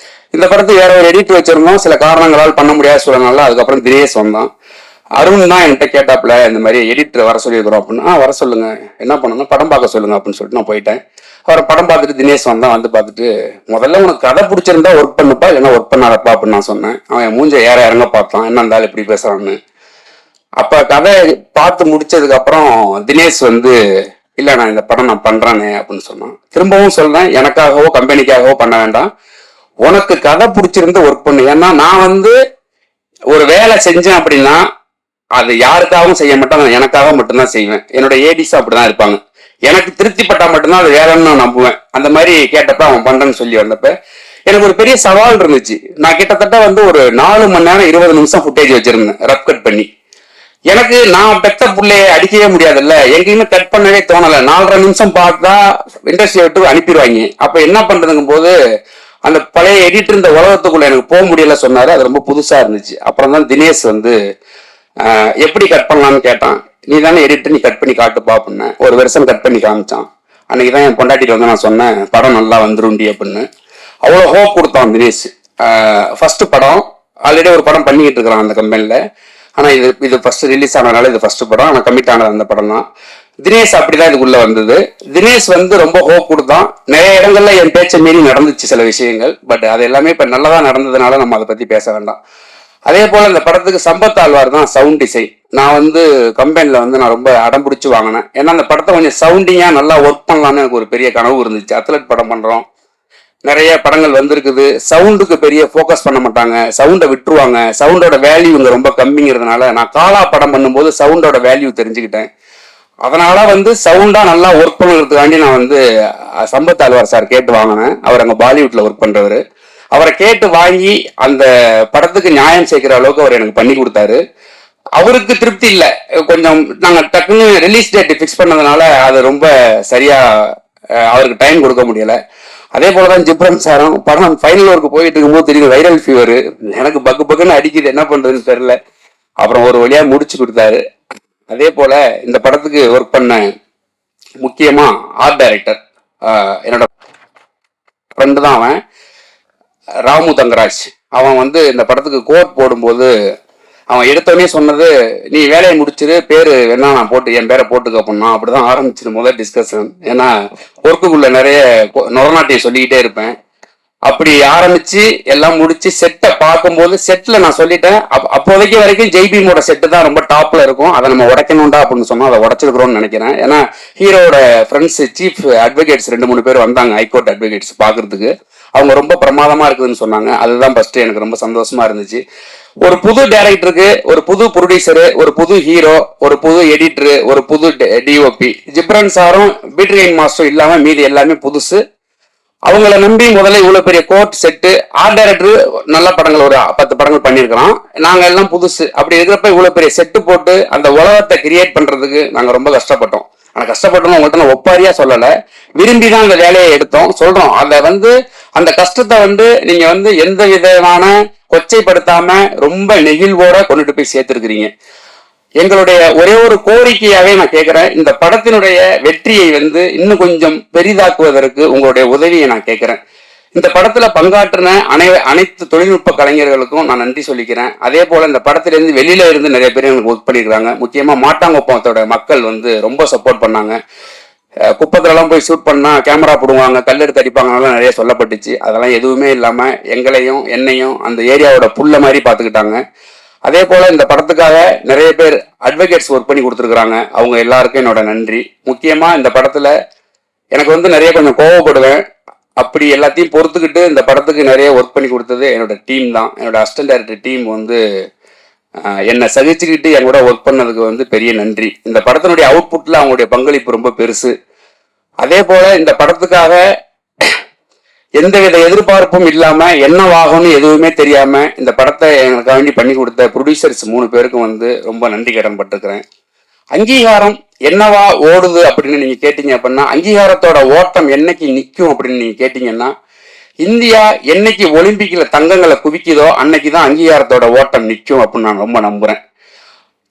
இந்த படத்துக்கு வேற ஒரு எடிட் வச்சிருந்தோம், சில காரணங்களால் பண்ண முடியாத சூழல்னால அதுக்கப்புறம் தினேஷ் வந்தான். அருண் தான் என்கிட்ட கேட்டாப்புல, இந்த மாதிரி எடிட்டர் வர சொல்லியிருக்கிறோம் அப்படின்னா, வர சொல்லுங்க, என்ன பண்ணணும் படம் பார்க்க சொல்லுங்க அப்படின்னு சொல்லிட்டு நான் போயிட்டேன். அவரை படம் பார்த்துட்டு தினேஷ் வந்தான். வந்து பார்த்துட்டு, முதல்ல உனக்கு கதை பிடிச்சிருந்தா ஒர்க் பண்ணுப்பா, இல்லைன்னா ஒர்க் பண்ணாதப்பா அப்படின்னு நான் சொன்னேன். அவன் மூஞ்ச ஏற இறங்க பார்த்தான், என்ன இருந்தாலும் இப்படி பேசுறான்னு. அப்ப கதை பார்த்து முடிச்சதுக்கு அப்புறம் தினேஷ் வந்து, இல்ல நான் இந்த படம் நான் பண்றேனே அப்படின்னு சொன்னான். திரும்பவும் சொல்றேன், எனக்காகவோ கம்பெனிக்காகவோ பண்ண வேண்டாம், உனக்கு கதை பிடிச்சிருந்து ஒர்க் பண்ணு. ஏன்னா நான் வந்து ஒரு வேலை செஞ்சேன் அப்படின்னா அது யாருக்காகவும் செய்ய மாட்டேன், நான் எனக்காக மட்டும்தான் செய்வேன். என்னோட ஏடிஸ் அப்படிதான் இருப்பாங்க, எனக்கு திருப்திப்பட்டா மட்டும்தான் அது வேலைன்னு நான் நம்புவேன். அந்த மாதிரி கேட்டப்ப அவன் பண்றேன்னு சொல்லி வந்தப்ப எனக்கு ஒரு பெரிய சவால் இருந்துச்சு. நான் கிட்டத்தட்ட வந்து ஒரு 4 மணி நேரம் 20 நிமிஷம் ஃபுட்டேஜ் வச்சிருந்தேன் ரப் கட் பண்ணி. எனக்கு நான் பெத்த புள்ளைய அடிக்கவே முடியாதுல்ல, எங்கேயுமே கட் பண்ணவே தோணலை. 4.5 நிமிஷம் பார்த்தா இண்டஸ்ட்ரியை விட்டு அனுப்பிடுவாங்க. அப்ப என்ன பண்றதுங்கும் போது அந்த பழைய எடிட்டர் இந்த உலகத்துக்குள்ள எனக்கு போக முடியல சொன்னாரு. அது ரொம்ப புதுசா இருந்துச்சு. அப்புறம் தான் தினேஷ் வந்து எப்படி கட் பண்ணலாம்னு கேட்டான். நீ தானே எடிட்டர், நீ கட் பண்ணி காட்டுப்பா அப்படின்னேன். ஒரு வருஷம் கட் பண்ணி காமிச்சான். அன்னைக்கு தான் என் பொண்டாட்டிட்டு வந்து நான் சொன்னேன், படம் நல்லா வந்துருண்டி அப்படின்னு. அவ்வளோ ஹோப் கொடுத்தான் தினேஷ். ஃபர்ஸ்ட் படம், ஆல்ரெடி ஒரு படம் பண்ணிக்கிட்டு இருக்கிறான் அந்த கம்பெனியில். ஆனால் இது ஃபர்ஸ்ட் ரிலீஸ் ஆனதுனால இது ஃபர்ஸ்ட் படம். ஆனால் கமிட் ஆனது அந்த படம் தான். தினேஷ் அப்படிதான் இதுக்குள்ள வந்தது. தினேஷ் வந்து ரொம்ப ஹோப் கொடுத்தான். நிறைய இடங்கள்ல என் பேச்சை மீறி நடந்துச்சு சில விஷயங்கள். பட் அது எல்லாமே இப்போ நல்லதா நடந்ததுனால நம்ம அதை பத்தி பேச வேண்டாம். அதே போல இந்த படத்துக்கு சம்பத் ஆழ்வார் தான் சவுண்ட் டிசைன். நான் வந்து கம்பெனில வந்து நான் ரொம்ப அடம் பிடிச்சி வாங்கினேன். ஏன்னா அந்த படத்தை கொஞ்சம் சவுண்டிங்கா நல்லா ஒர்க் பண்ணலான்னு எனக்கு ஒரு பெரிய கனவு இருந்துச்சு. அத்லட் படம் பண்றோம், நிறைய படங்கள் வந்திருக்குது, சவுண்டுக்கு பெரிய ஃபோக்கஸ் பண்ண மாட்டாங்க, சவுண்டை விட்டுருவாங்க, சவுண்டோட வேல்யூ இங்க ரொம்ப கம்மிங்கிறதுனால நான் காலா படம் பண்ணும்போது சவுண்டோட வேல்யூ தெரிஞ்சுக்கிட்டேன். அதனால வந்து சவுண்டா நல்லா ஒர்க் பண்ணுறதுக்காண்டி நான் வந்து சம்பத் ஆழ்வார் சார் கேட்டு வாங்கினேன். அவர் அங்கே பாலிவுட்ல ஒர்க் பண்றவர். அவரை கேட்டு வாங்கி அந்த படத்துக்கு நியாயம் சேர்க்கிற அளவுக்கு அவர் எனக்கு பண்ணி கொடுத்தாரு. அவருக்கு திருப்தி இல்லை, கொஞ்சம் நாங்கள் டக்குன்னு ரிலீஸ் டேட் ஃபிக்ஸ் பண்ணதுனால அது ரொம்ப சரியா அவருக்கு டைம் கொடுக்க முடியல. அதே போலதான் ஜிப்ரன் சாரும் படம் ஃபைனல் ஒர்க்கு போயிட்டு இருக்கும்போது தெரியுது வைரல் ஃபீவர், எனக்கு பக்குன்னு அடிக்குது, என்ன பண்றதுன்னு தெரியல. அப்புறம் ஒரு வழியா முடிச்சு கொடுத்தாரு. அதே போல இந்த படத்துக்கு ஒர்க் பண்ண முக்கியமா ஆர்ட் டைரக்டர் என்னோட ஃப்ரெண்டு தான் அவன், ராமு தங்கராஜ். அவன் வந்து இந்த படத்துக்கு கோட் போடும்போது அவன் எடுத்தோடனே சொன்னது, நீ வேலையை முடிச்சிரு, பேரு வேணா நான் போட்டு என் பேரை போட்டுக்க அப்படின்னா. அப்படிதான் ஆரம்பிச்சிரு முதல் டிஸ்கஷன். ஏன்னா ஒர்க்குக்குள்ள நிறைய நொரநாட்டியை சொல்லிக்கிட்டே இருப்பேன். அப்படி ஆரம்பிச்சு எல்லாம் முடிச்சு செட்டை பார்க்கும்போது செட்ல நான் சொல்லிட்டேன், அப்போதைக்கு வரைக்கும் ஜெய்பீமோட செட்டு தான் ரொம்ப டாப்ல இருக்கும், அதை நம்ம உடைக்கணும்டா அப்படின்னு சொன்னா அதை உடைச்சிருக்கிறோம்னு நினைக்கிறேன். ஏன்னா ஹீரோட ஃப்ரெண்ட்ஸ் சீஃப் அட்வொகேட்ஸ் 2-3 பேர் வந்தாங்க, ஹைகோர்ட் அட்வொகேட்ஸ் பாக்குறதுக்கு. அவங்க ரொம்ப பிரமாதமா இருக்குதுன்னு சொன்னாங்க. அதுதான் ஃபர்ஸ்ட் எனக்கு ரொம்ப சந்தோஷமா இருந்துச்சு. ஒரு புது டைரக்டருக்கு, ஒரு புது ப்ரொடியூசரு, ஒரு புது ஹீரோ, ஒரு புது எடிட்டரு, ஒரு புது டிஓபி. ஜிப்ரன் சாரும் பீட்ரிகைன் மாஸ்டரும் இல்லாம மீதி எல்லாமே புதுசு. அவங்கள நம்பி முதல்ல இவ்வளவு பெரிய கோர்ட் செட்டு, ஆர்ட் டைரக்டர் நல்ல படங்கள் ஒரு 10 படங்கள் பண்ணியிருக்கிறோம், நாங்க எல்லாம் புதுசு. அப்படி இருக்கிறப்ப இவ்வளவு பெரிய செட்டு போட்டு அந்த உலகத்தை கிரியேட் பண்றதுக்கு நாங்க ரொம்ப கஷ்டப்பட்டோம். ஆனா கஷ்டப்பட்டோம் உங்கள்கிட்ட நான் ஒப்பாரியா சொல்லல, விரும்பிதான் அந்த வேலையை எடுத்தோம் சொல்றோம். அதை வந்து அந்த கஷ்டத்தை வந்து நீங்க வந்து எந்த விதமான கொச்சைப்படுத்தாம ரொம்ப நெகிழ்வோட கொண்டுட்டு போய் சேர்த்திருக்கிறீங்க. எங்களுடைய ஒரே ஒரு கோரிக்கையாவே நான் கேட்கிறேன், இந்த படத்தினுடைய வெற்றியை வந்து இன்னும் கொஞ்சம் பெரிதாக்குவதற்கு உங்களுடைய உதவியை நான் கேட்கிறேன். இந்த படத்துல பங்காற்றின அனைத்து தொழில்நுட்ப கலைஞர்களுக்கும் நான் நன்றி சொல்லிக்கிறேன். அதே போல இந்த படத்திலிருந்து வெளியில இருந்து நிறைய பேர் எனக்கு ஒர்க் பண்ணியிருக்காங்க. முக்கியமா மாட்டாங்குப்பத்தோட மக்கள் வந்து ரொம்ப சப்போர்ட் பண்ணாங்க. குப்பத்துல எல்லாம் போய் ஷூட் பண்ணா கேமரா போடுவாங்க, கல் எடுத்து அடிப்பாங்கலாம் நிறைய சொல்லப்பட்டுச்சு. அதெல்லாம் எதுவுமே இல்லாம எங்களையும் என்னையும் அந்த ஏரியாவோட புல்ல மாதிரி பாத்துக்கிட்டாங்க. அதே போல இந்த படத்துக்காக நிறைய பேர் அட்வொகேட்ஸ் ஒர்க் பண்ணி கொடுத்துருக்குறாங்க. அவங்க எல்லாருக்கும் என்னோட நன்றி. முக்கியமா இந்த படத்துல எனக்கு வந்து நிறைய கொஞ்சம் கோவப்படுவேன், அப்படி எல்லாத்தையும் பொறுத்துக்கிட்டு இந்த படத்துக்கு நிறைய ஒர்க் பண்ணி கொடுத்தது என்னோட டீம் தான். என்னோட அசிஸ்டன்ட் டைரக்டர் டீம் வந்து என்னை சகிச்சுக்கிட்டு என் கூட ஒர்க் பண்ணதுக்கு வந்து பெரிய நன்றி. இந்த படத்தினுடைய அவுட்புட்ல அவங்களுடைய பங்களிப்பு ரொம்ப பெருசு. அதே போல இந்த படத்துக்காக எந்தவித எதிர்பார்ப்பும் இல்லாம என்னவாகும்னு எதுவுமே தெரியாம இந்த படத்தை எனக்கு வேண்டி பண்ணி கொடுத்த ப்ரொடியூசர்ஸ் 3 பேருக்கும் வந்து ரொம்ப நன்றி கடன் பட்டிருக்கிறேன். அங்கீகாரம் என்னவா ஓடுது அப்படின்னு நீங்க கேட்டீங்க அப்படின்னா, அங்கீகாரத்தோட ஓட்டம் என்னைக்கு நிற்கும் அப்படின்னு நீங்க கேட்டீங்கன்னா, இந்தியா என்னைக்கு ஒலிம்பிக்ல தங்கங்களை குவிக்குதோ அன்னைக்குதான் அங்கீகாரத்தோட ஓட்டம் நிற்கும் அப்படின்னு நான் ரொம்ப நம்புறேன்.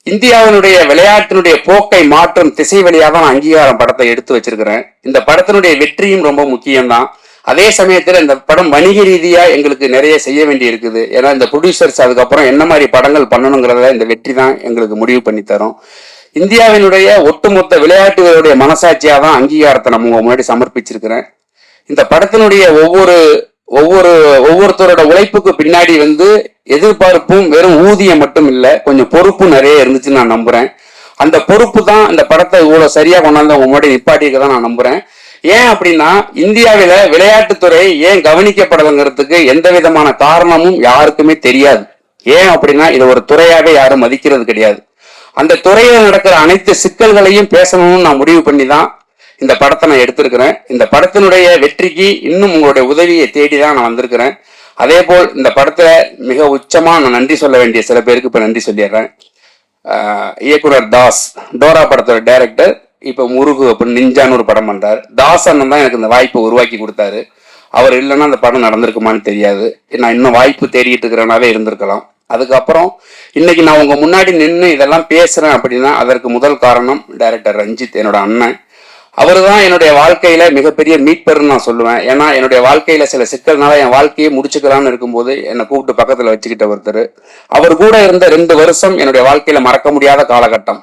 இந்தியாவினுடைய விளையாட்டினுடைய போக்கை மாற்றும் திசை வழியாக தான் நான் அங்கீகாரம் படத்தை எடுத்து வச்சிருக்கிறேன். இந்த படத்தினுடைய வெற்றியும் ரொம்ப முக்கியம்தான். அதே சமயத்தில் இந்த படம் வணிக ரீதியாக எங்களுக்கு நிறைய செய்ய வேண்டி இருக்குது. ஏன்னா இந்த ப்ரொடியூசர்ஸ் அதுக்கப்புறம் என்ன மாதிரி படங்கள் பண்ணணுங்கிறத இந்த வெற்றி தான் எங்களுக்கு முடிவு பண்ணி தரும். இந்தியாவினுடைய ஒட்டுமொத்த விளையாட்டு வீரருடைய மனசாட்சியாக தான் அங்கீகாரத்தை நம்ம முன்னாடி சமர்ப்பிச்சிருக்கிறேன். இந்த படத்தினுடைய ஒவ்வொருத்தரோட உழைப்புக்கு பின்னாடி எதிர்பார்ப்பும் வெறும் ஊதியம் மட்டும் இல்லை, கொஞ்சம் பொறுப்பும் நிறைய இருந்துச்சுன்னு நான் நம்புறேன். அந்த பொறுப்பு தான் இந்த படத்தை இவ்வளவு சரியா கொண்டாந்து அவங்க முன்னாடி நிப்பாட்டிக்க தான் நான் நம்புறேன். ஏன் அப்படின்னா இந்தியாவில விளையாட்டுத்துறை ஏன் கவனிக்கப்படலைங்கிறதுக்கு எந்த விதமான காரணமும் யாருக்குமே தெரியாது. ஏன் அப்படின்னா இது ஒரு துறையாவே யாரும் மதிக்கிறது கிடையாது. அந்த துறையில் நடக்கிற அனைத்து சிக்கல்களையும் பேசணும்னு நான் முடிவு பண்ணி தான் இந்த படத்தை நான் எடுத்திருக்கிறேன். இந்த படத்தினுடைய வெற்றிக்கு இன்னும் உங்களுடைய உதவியை தேடி தான் நான் வந்திருக்கிறேன். அதே போல் இந்த படத்துல மிக உச்சமா நான் நன்றி சொல்ல வேண்டிய சில பேருக்கு இப்ப நன்றி சொல்லிடுறேன். இயக்குனர் தாஸ், டோரா படத்தோட டைரக்டர், இப்ப முருகு அப்படின்னு நிஞ்சான்னு ஒரு படம் பண்றாரு. தாஸ் அண்ணன் தான் எனக்கு இந்த வாய்ப்பை உருவாக்கி கொடுத்தாரு. அவர் இல்லைன்னா அந்த படம் நடந்திருக்குமான்னு தெரியாது. நான் இன்னும் வாய்ப்பு தேடிட்டு இருக்கிறனாவே இருந்திருக்கலாம். அதுக்கப்புறம் இன்னைக்கு நான் உங்க முன்னாடி நின்று இதெல்லாம் பேசுறேன் அப்படின்னா அதற்கு முதல் காரணம் டைரக்டர் ரஞ்சித், என்னோட அண்ணன். அவரு தான் என்னுடைய வாழ்க்கையில மிகப்பெரிய மீட்பர்னு நான் சொல்லுவேன். ஏன்னா என்னுடைய வாழ்க்கையில சில சிக்கல்னால என் வாழ்க்கையை முடிச்சுக்கலாம்னு இருக்கும்போது என்னை கூப்பிட்டு பக்கத்துல வச்சுக்கிட்ட ஒருத்தர். அவர் கூட இருந்த 2 வருஷம் என்னுடைய வாழ்க்கையில மறக்க முடியாத காலகட்டம்.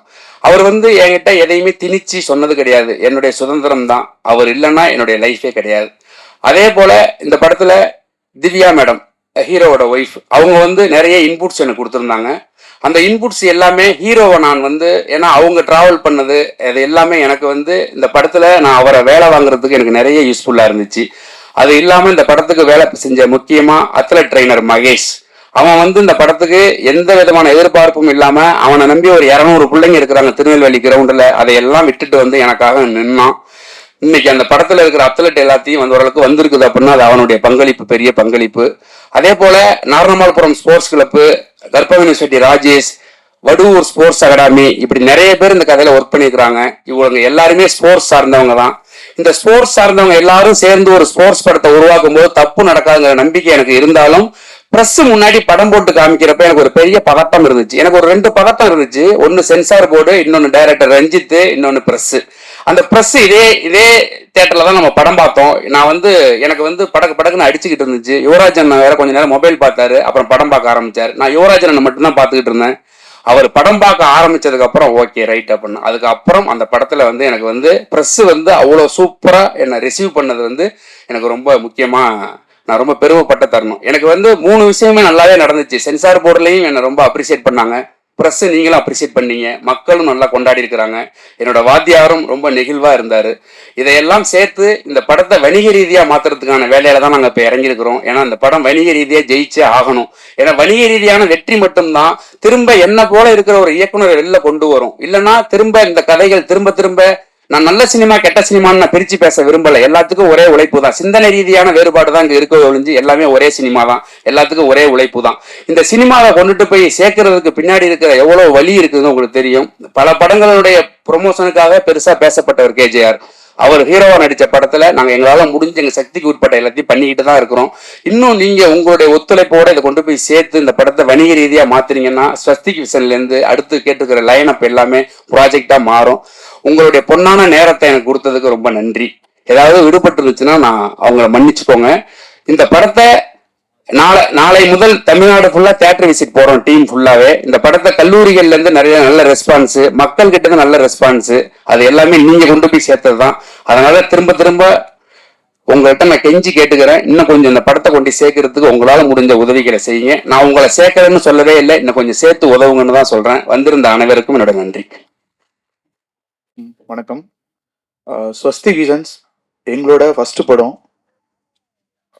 அவர் என்கிட்ட எதையுமே திணிச்சு சொன்னது கிடையாது. என்னுடைய சுதந்திரம் தான். அவர் இல்லைன்னா என்னுடைய லைஃபே கிடையாது. அதே போல இந்த படத்துல திவ்யா மேடம், ஹீரோவோட ஒய்ஃப், அவங்க நிறைய இன்புட்ஸ் எனக்கு கொடுத்துருந்தாங்க. அந்த இன்புட்ஸ் எல்லாமே ஹீரோவை நான் ஏன்னா அவங்க டிராவல் பண்ணது அது எல்லாமே எனக்கு இந்த படத்துல நான் அவரை வேலை வாங்குறதுக்கு எனக்கு நிறைய யூஸ்ஃபுல்லா இருந்துச்சு. அது இல்லாம இந்த படத்துக்கு வேலை செஞ்ச முக்கியமா அத்லட் ட்ரைனர் மகேஷ், அவன் இந்த படத்துக்கு எந்த விதமான எதிர்பார்ப்பும் இல்லாம அவனை நம்பி ஒரு 200 பிள்ளைங்க இருக்கிறாங்க திருநெல்வேலி கிரவுண்டில், அதையெல்லாம் விட்டுட்டு எனக்காக நின்னான். இன்னைக்கு அந்த படத்துல இருக்கிற அத்லட் எல்லாத்தையும் ஓரளவுக்கு வந்திருக்குது அப்படின்னா அது அவனுடைய பங்களிப்பு, பெரிய பங்களிப்பு. அதே போல Naranamalpuram sports club, Karpaga university Rajesh, Vaduvur sports academy, இப்படி நிறைய பேர் இந்த கதையில ஒர்க் பண்ணியிருக்கிறாங்க. இவங்க எல்லாருமே ஸ்போர்ட்ஸ் சார்ந்தவங்க தான். இந்த ஸ்போர்ட்ஸ் சார்ந்தவங்க எல்லாரும் சேர்ந்து ஒரு ஸ்போர்ட்ஸ் படத்தை உருவாக்கும் போது தப்பு நடக்காதுங்கிற நம்பிக்கை எனக்கு இருந்தாலும் பிரஸ் முன்னாடி படம் போட்டு காமிக்கிறப்ப எனக்கு ஒரு பெரிய பதட்டம் இருந்துச்சு. எனக்கு ஒரு 2 பதட்டம் இருந்துச்சு. ஒன்னு சென்சார் போர்டு, இன்னொன்னு டைரக்டர் ரஞ்சித், இன்னொன்னு பிரஸ். அந்த பிரஸ் இதே தியேட்டர்ல தான் நம்ம படம் பார்த்தோம். நான் எனக்கு படக்குன்னு அடிச்சுக்கிட்டு இருந்துச்சு. யுவராஜன் வேற கொஞ்ச நேரம் மொபைல் பார்த்தாரு, அப்புறம் படம் பார்க்க ஆரம்பிச்சாரு. நான் யுவராஜன் மட்டும்தான் பார்த்துக்கிட்டு இருந்தேன். அவர் படம் பார்க்க ஆரம்பிச்சதுக்கு அப்புறம் ஓகே ரைட் அப்படின்னு அதுக்கப்புறம் அந்த படத்துல எனக்கு பிரஸ் அவ்வளோ சூப்பரா என்னை ரிசீவ் பண்ணது எனக்கு ரொம்ப முக்கியமா நான் ரொம்ப பெருமைப்பட்ட தருணம். எனக்கு 3 விஷயமே நல்லாவே நடந்துச்சு. சென்சார் போர்டுலையும் என்னை ரொம்ப அப்ரிசியேட் பண்ணாங்க, பிரஸ் நீங்களும் அப்ரிசியேட் பண்ணீங்க, மக்களும் நல்லா கொண்டாடி இருக்கிறாங்க, என்னோட வாத்தியாரும் ரொம்ப நெகிழ்வா இருந்தாரு. இதையெல்லாம் சேர்த்து இந்த படத்தை வணிக ரீதியா மாத்துறதுக்கான வேலையில தான் நாங்க இப்ப இறங்கியிருக்கிறோம். ஏன்னா இந்த படம் வணிக ரீதியா ஜெயிச்சே ஆகணும். ஏன்னா வணிக ரீதியான வெற்றி மட்டும்தான் திரும்ப என்ன போல இருக்கிற ஒரு இயக்குனர் வெளில கொண்டு வரும். இல்லைன்னா திரும்ப இந்த கதைகள் திரும்ப நான் நல்ல சினிமா கெட்ட சினிமான்னு நான் பிரிச்சு பேச விரும்பல. எல்லாத்துக்கும் ஒரே உழைப்பு தான். சிந்தனை ரீதியான வேறுபாடு தான் இங்க இருக்க ஒழிஞ்சு எல்லாமே ஒரே சினிமா தான். எல்லாத்துக்கும் ஒரே உழைப்பு தான். இந்த சினிமாவை கொண்டுட்டு போய் சேர்க்கறதுக்கு பின்னாடி இருக்கிற எவ்வளவு வழி இருக்குதுன்னு உங்களுக்கு தெரியும். பல படங்களுடைய ப்ரொமோஷனுக்காக பெருசா பேசப்பட்டவர் கேஜேஆர். அவர் ஹீரோவா நடிச்ச படத்துல நாங்க எங்களால முடிஞ்ச எங்க சக்திக்கு உட்பட்ட எல்லாத்தையும் பண்ணிக்கிட்டு தான் இருக்கிறோம். இன்னும் நீங்க உங்களுடைய ஒத்துழைப்போட இதை கொண்டு போய் சேர்த்து இந்த படத்தை வணிக ரீதியா மாத்துறீங்கன்னா ஸ்வஸ்திக் விஷன்ல இருந்து அடுத்து கேட்டுக்கிற லைன் அப் எல்லாமே ப்ராஜெக்டா மாறும். உங்களுடைய பொன்னான நேரத்தை எனக்கு கொடுத்ததுக்கு ரொம்ப நன்றி. ஏதாவது விடுபட்டு இருந்துச்சுன்னா நான் அவங்கள மன்னிச்சுக்கோங்க. இந்த படத்தை நாளை முதல் தமிழ்நாடு ஃபுல்லா தியேட்டர் விசிட் போறோம், டீம் ஃபுல்லாவே. இந்த படத்தை கல்லூரிகள்ல இருந்து நிறைய நல்ல ரெஸ்பான்ஸ், மக்கள் கிட்ட இருந்து நல்ல ரெஸ்பான்ஸ், அது எல்லாமே நீங்க கொண்டு போய் சேர்த்ததுதான். அதனால திரும்ப உங்கள்கிட்ட நான் கெஞ்சி கேட்டுக்கிறேன், இன்னும் கொஞ்சம் இந்த படத்தை கொண்டு சேர்க்கறதுக்கு உங்களால முடிஞ்ச உதவிகளை செய்யுங்க. நான் உங்களை சேர்க்கறேன்னு சொல்லவே இல்லை, இன்னும் கொஞ்சம் சேர்த்து உதவுங்கன்னு தான் சொல்றேன். வந்திருந்த அனைவருக்கும் என்னோட நன்றி. வணக்கம். ஸ்வஸ்திக் விஷன்ஸ் எங்களோட ஃபர்ஸ்ட் படம்.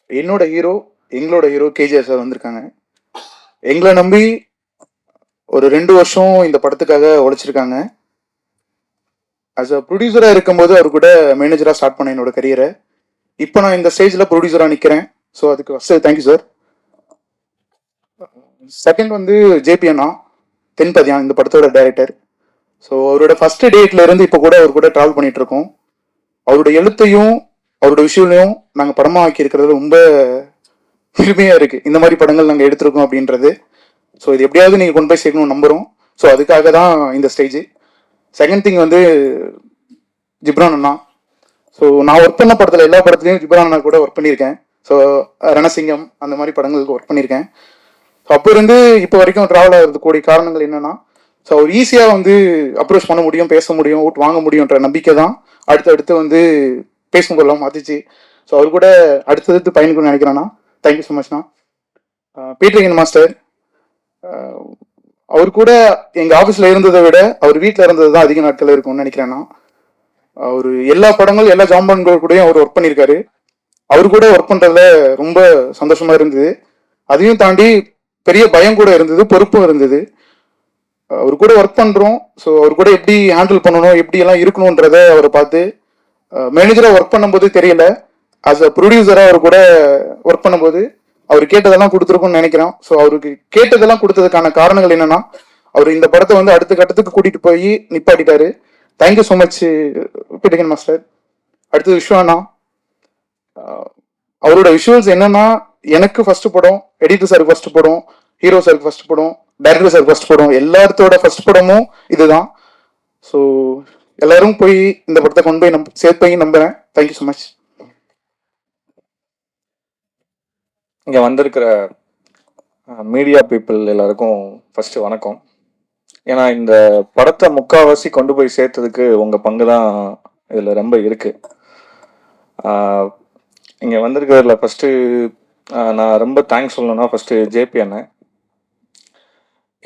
எங்களோட ஹீரோ கேஜிஆர் சார் வந்திருக்காங்க. எங்களை நம்பி ஒரு 2 வருஷம் இந்த படத்துக்காக உழைச்சிருக்காங்க. ஆஸ் அ ப்ரொடியூசராக இருக்கும்போது அவர் கூட மேனேஜராக ஸ்டார்ட் பண்ண என்னோட கரியரை. இப்போ நான் இந்த ஸ்டேஜில் ப்ரொடியூசராக நிற்கிறேன். ஸோ அதுக்கு first thank you sir. Second JP அண்ணா தென்பதியான், இந்த படத்தோட டைரக்டர். ஸோ அவரோட ஃபர்ஸ்ட் டேட்ல இருந்து இப்போ கூட அவர் கூட ட்ராவல் பண்ணிட்டு இருக்கோம். அவரோட எழுத்தையும் அவரோட விஷயங்களையும் நாங்கள் படமாக ஆக்கி இருக்கிறது ரொம்ப பெருமையாக இருக்குது. இந்த மாதிரி படங்கள் நாங்கள் எடுத்திருக்கோம் அப்படின்றது. ஸோ இது எப்படியாவது நீங்கள் கொண்டு போய் சேர்க்கணும்னு நம்புகிறோம். ஸோ அதுக்காக தான் இந்த ஸ்டேஜ். செகண்ட் திங் ஜிப்ரான் அண்ணா. ஸோ நான் ஒர்க் பண்ண படத்தில் எல்லா படத்துலையும் ஜிப்ரான் அண்ணா கூட ஒர்க் பண்ணியிருக்கேன். ஸோ ரணசிங்கம் அந்த மாதிரி படங்களுக்கு ஒர்க் பண்ணியிருக்கேன். ஸோ அப்போ இருந்து இப்போ வரைக்கும் ட்ராவல் ஆகிறது கூடிய காரணங்கள் என்னென்னா, ஸோ அவர் ஈஸியாக வந்து அப்ரோச் பண்ண முடியும், பேச முடியும், ஓட் வாங்க முடியுன்ற நம்பிக்கை தான் அடுத்தடுத்து வந்து பேசும் பொருளாக மாற்றிச்சு. ஸோ அவர் கூட அடுத்தடுத்து பயணிக்கணும்னு நினைக்கிறேன்னா தேங்க்யூ ஸோ மச்ண்ணா. பீட்டர் மாஸ்டர், அவர் கூட எங்கள் ஆஃபீஸில் இருந்ததை விட அவர் வீட்டில் இருந்தது தான் அதிக நாட்கள் இருக்கும்னு நினைக்கிறேன்னா. அவர் எல்லா படங்கள் எல்லா ஜாம்பான்கள் கூடயும் அவர் ஒர்க் பண்ணியிருக்காரு. அவர் கூட ஒர்க் பண்ணுறதுல ரொம்ப சந்தோஷமா இருந்தது. அதையும் தாண்டி பெரிய பயம் கூட இருந்தது, பொறுப்பும் இருந்தது. அவர் கூட ஒர்க் பண்ணுறோம். ஸோ அவர் கூட எப்படி ஹேண்டில் பண்ணணும், எப்படி எல்லாம் இருக்கணுன்றத அவரை பார்த்து மேனேஜராக ஒர்க் பண்ணும்போது தெரியல, ஆஸ் அ ப்ரொடியூசராக அவர் கூட ஒர்க் பண்ணும்போது அவர் கேட்டதெல்லாம் கொடுத்துருக்கும்னு நினைக்கிறோம். ஸோ அவருக்கு கேட்டதெல்லாம் கொடுத்ததுக்கான காரணங்கள் என்னன்னா, அவர் இந்த படத்தை வந்து அடுத்த கட்டத்துக்கு கூட்டிட்டு போய் நிப்பாட்டிட்டாரு. Thank you so much Peter master. அடுத்தது விஸ்வானா, அவரோட விஷுவல்ஸ் என்னன்னா, எனக்கு ஃபர்ஸ்ட் படம், எடிட்டர் சாருக்கு ஃபர்ஸ்ட் படம், ஹீரோ சாருக்கு ஃபர்ஸ்ட் படம், டைரக்டர் சாருக்கு ஃபர்ஸ்ட் படம், எல்லாத்தோட ஃபர்ஸ்ட் படமும் இதுதான். ஸோ எல்லாரும் போய் இந்த படத்தை கொண்டு போய் சேர்ப்பையும் நம்புறேன். Thank you so much. இங்கே வந்திருக்கிற மீடியா பீப்புள் எல்லாருக்கும் ஃபஸ்ட்டு வணக்கம். ஏன்னா இந்த படத்தை முக்கால்வாசி கொண்டு போய் சேர்த்ததுக்கு உங்கள் பங்கு தான் இதில் ரொம்ப இருக்குது. இங்கே வந்திருக்கிறதுல ஃபஸ்ட்டு நான் ரொம்ப தேங்க்ஸ் சொல்லணும்னா ஃபஸ்ட்டு ஜேபி அண்ணன்.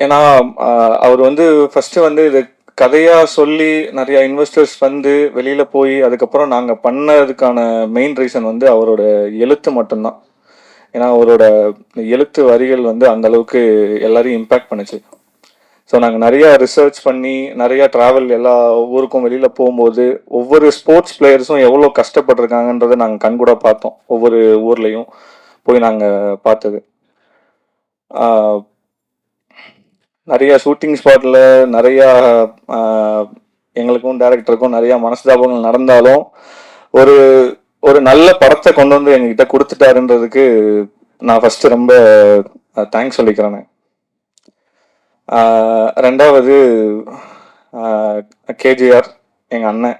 ஏன்னா அவர் வந்து ஃபஸ்ட்டு வந்து இது கதையாக சொல்லி நிறையா இன்வெஸ்டர்ஸ் வந்து வெளியில் போய் அதுக்கப்புறம் நாங்கள் பண்ணதுக்கான மெயின் ரீசன் வந்து அவரோட எழுத்து மட்டும்தான். ஏன்னா அவரோட எழுத்து வரிகள் வந்து அந்த அளவுக்கு எல்லாரையும் இம்பேக்ட் பண்ணுச்சு. ஸோ நாங்கள் நிறையா ரிசர்ச் பண்ணி நிறையா ட்ராவல் எல்லா ஊருக்கும் வெளியில் போகும்போது ஒவ்வொரு ஸ்போர்ட்ஸ் பிளேயர்ஸும் எவ்வளோ கஷ்டப்பட்டிருக்காங்கன்றதை நாங்கள் கண்கூட பார்த்தோம். ஒவ்வொரு ஊர்லேயும் போய் நாங்கள் பார்த்தது. நிறையா ஷூட்டிங் ஸ்பாட்டில் நிறையா எங்களுக்கும் டைரக்டருக்கும் நிறையா மனஸ்தாபங்கள் நடந்தாலும் ஒரு ஒரு நல்ல படத்தை கொண்டு வந்து எங்ககிட்ட கொடுத்துட்டாருன்றதுக்கு நான் ஃபஸ்ட்டு ரொம்ப தேங்க்ஸ் சொல்லிக்கிறேன். ரெண்டாவது கேஜிஆர் எங்கள் அண்ணன்.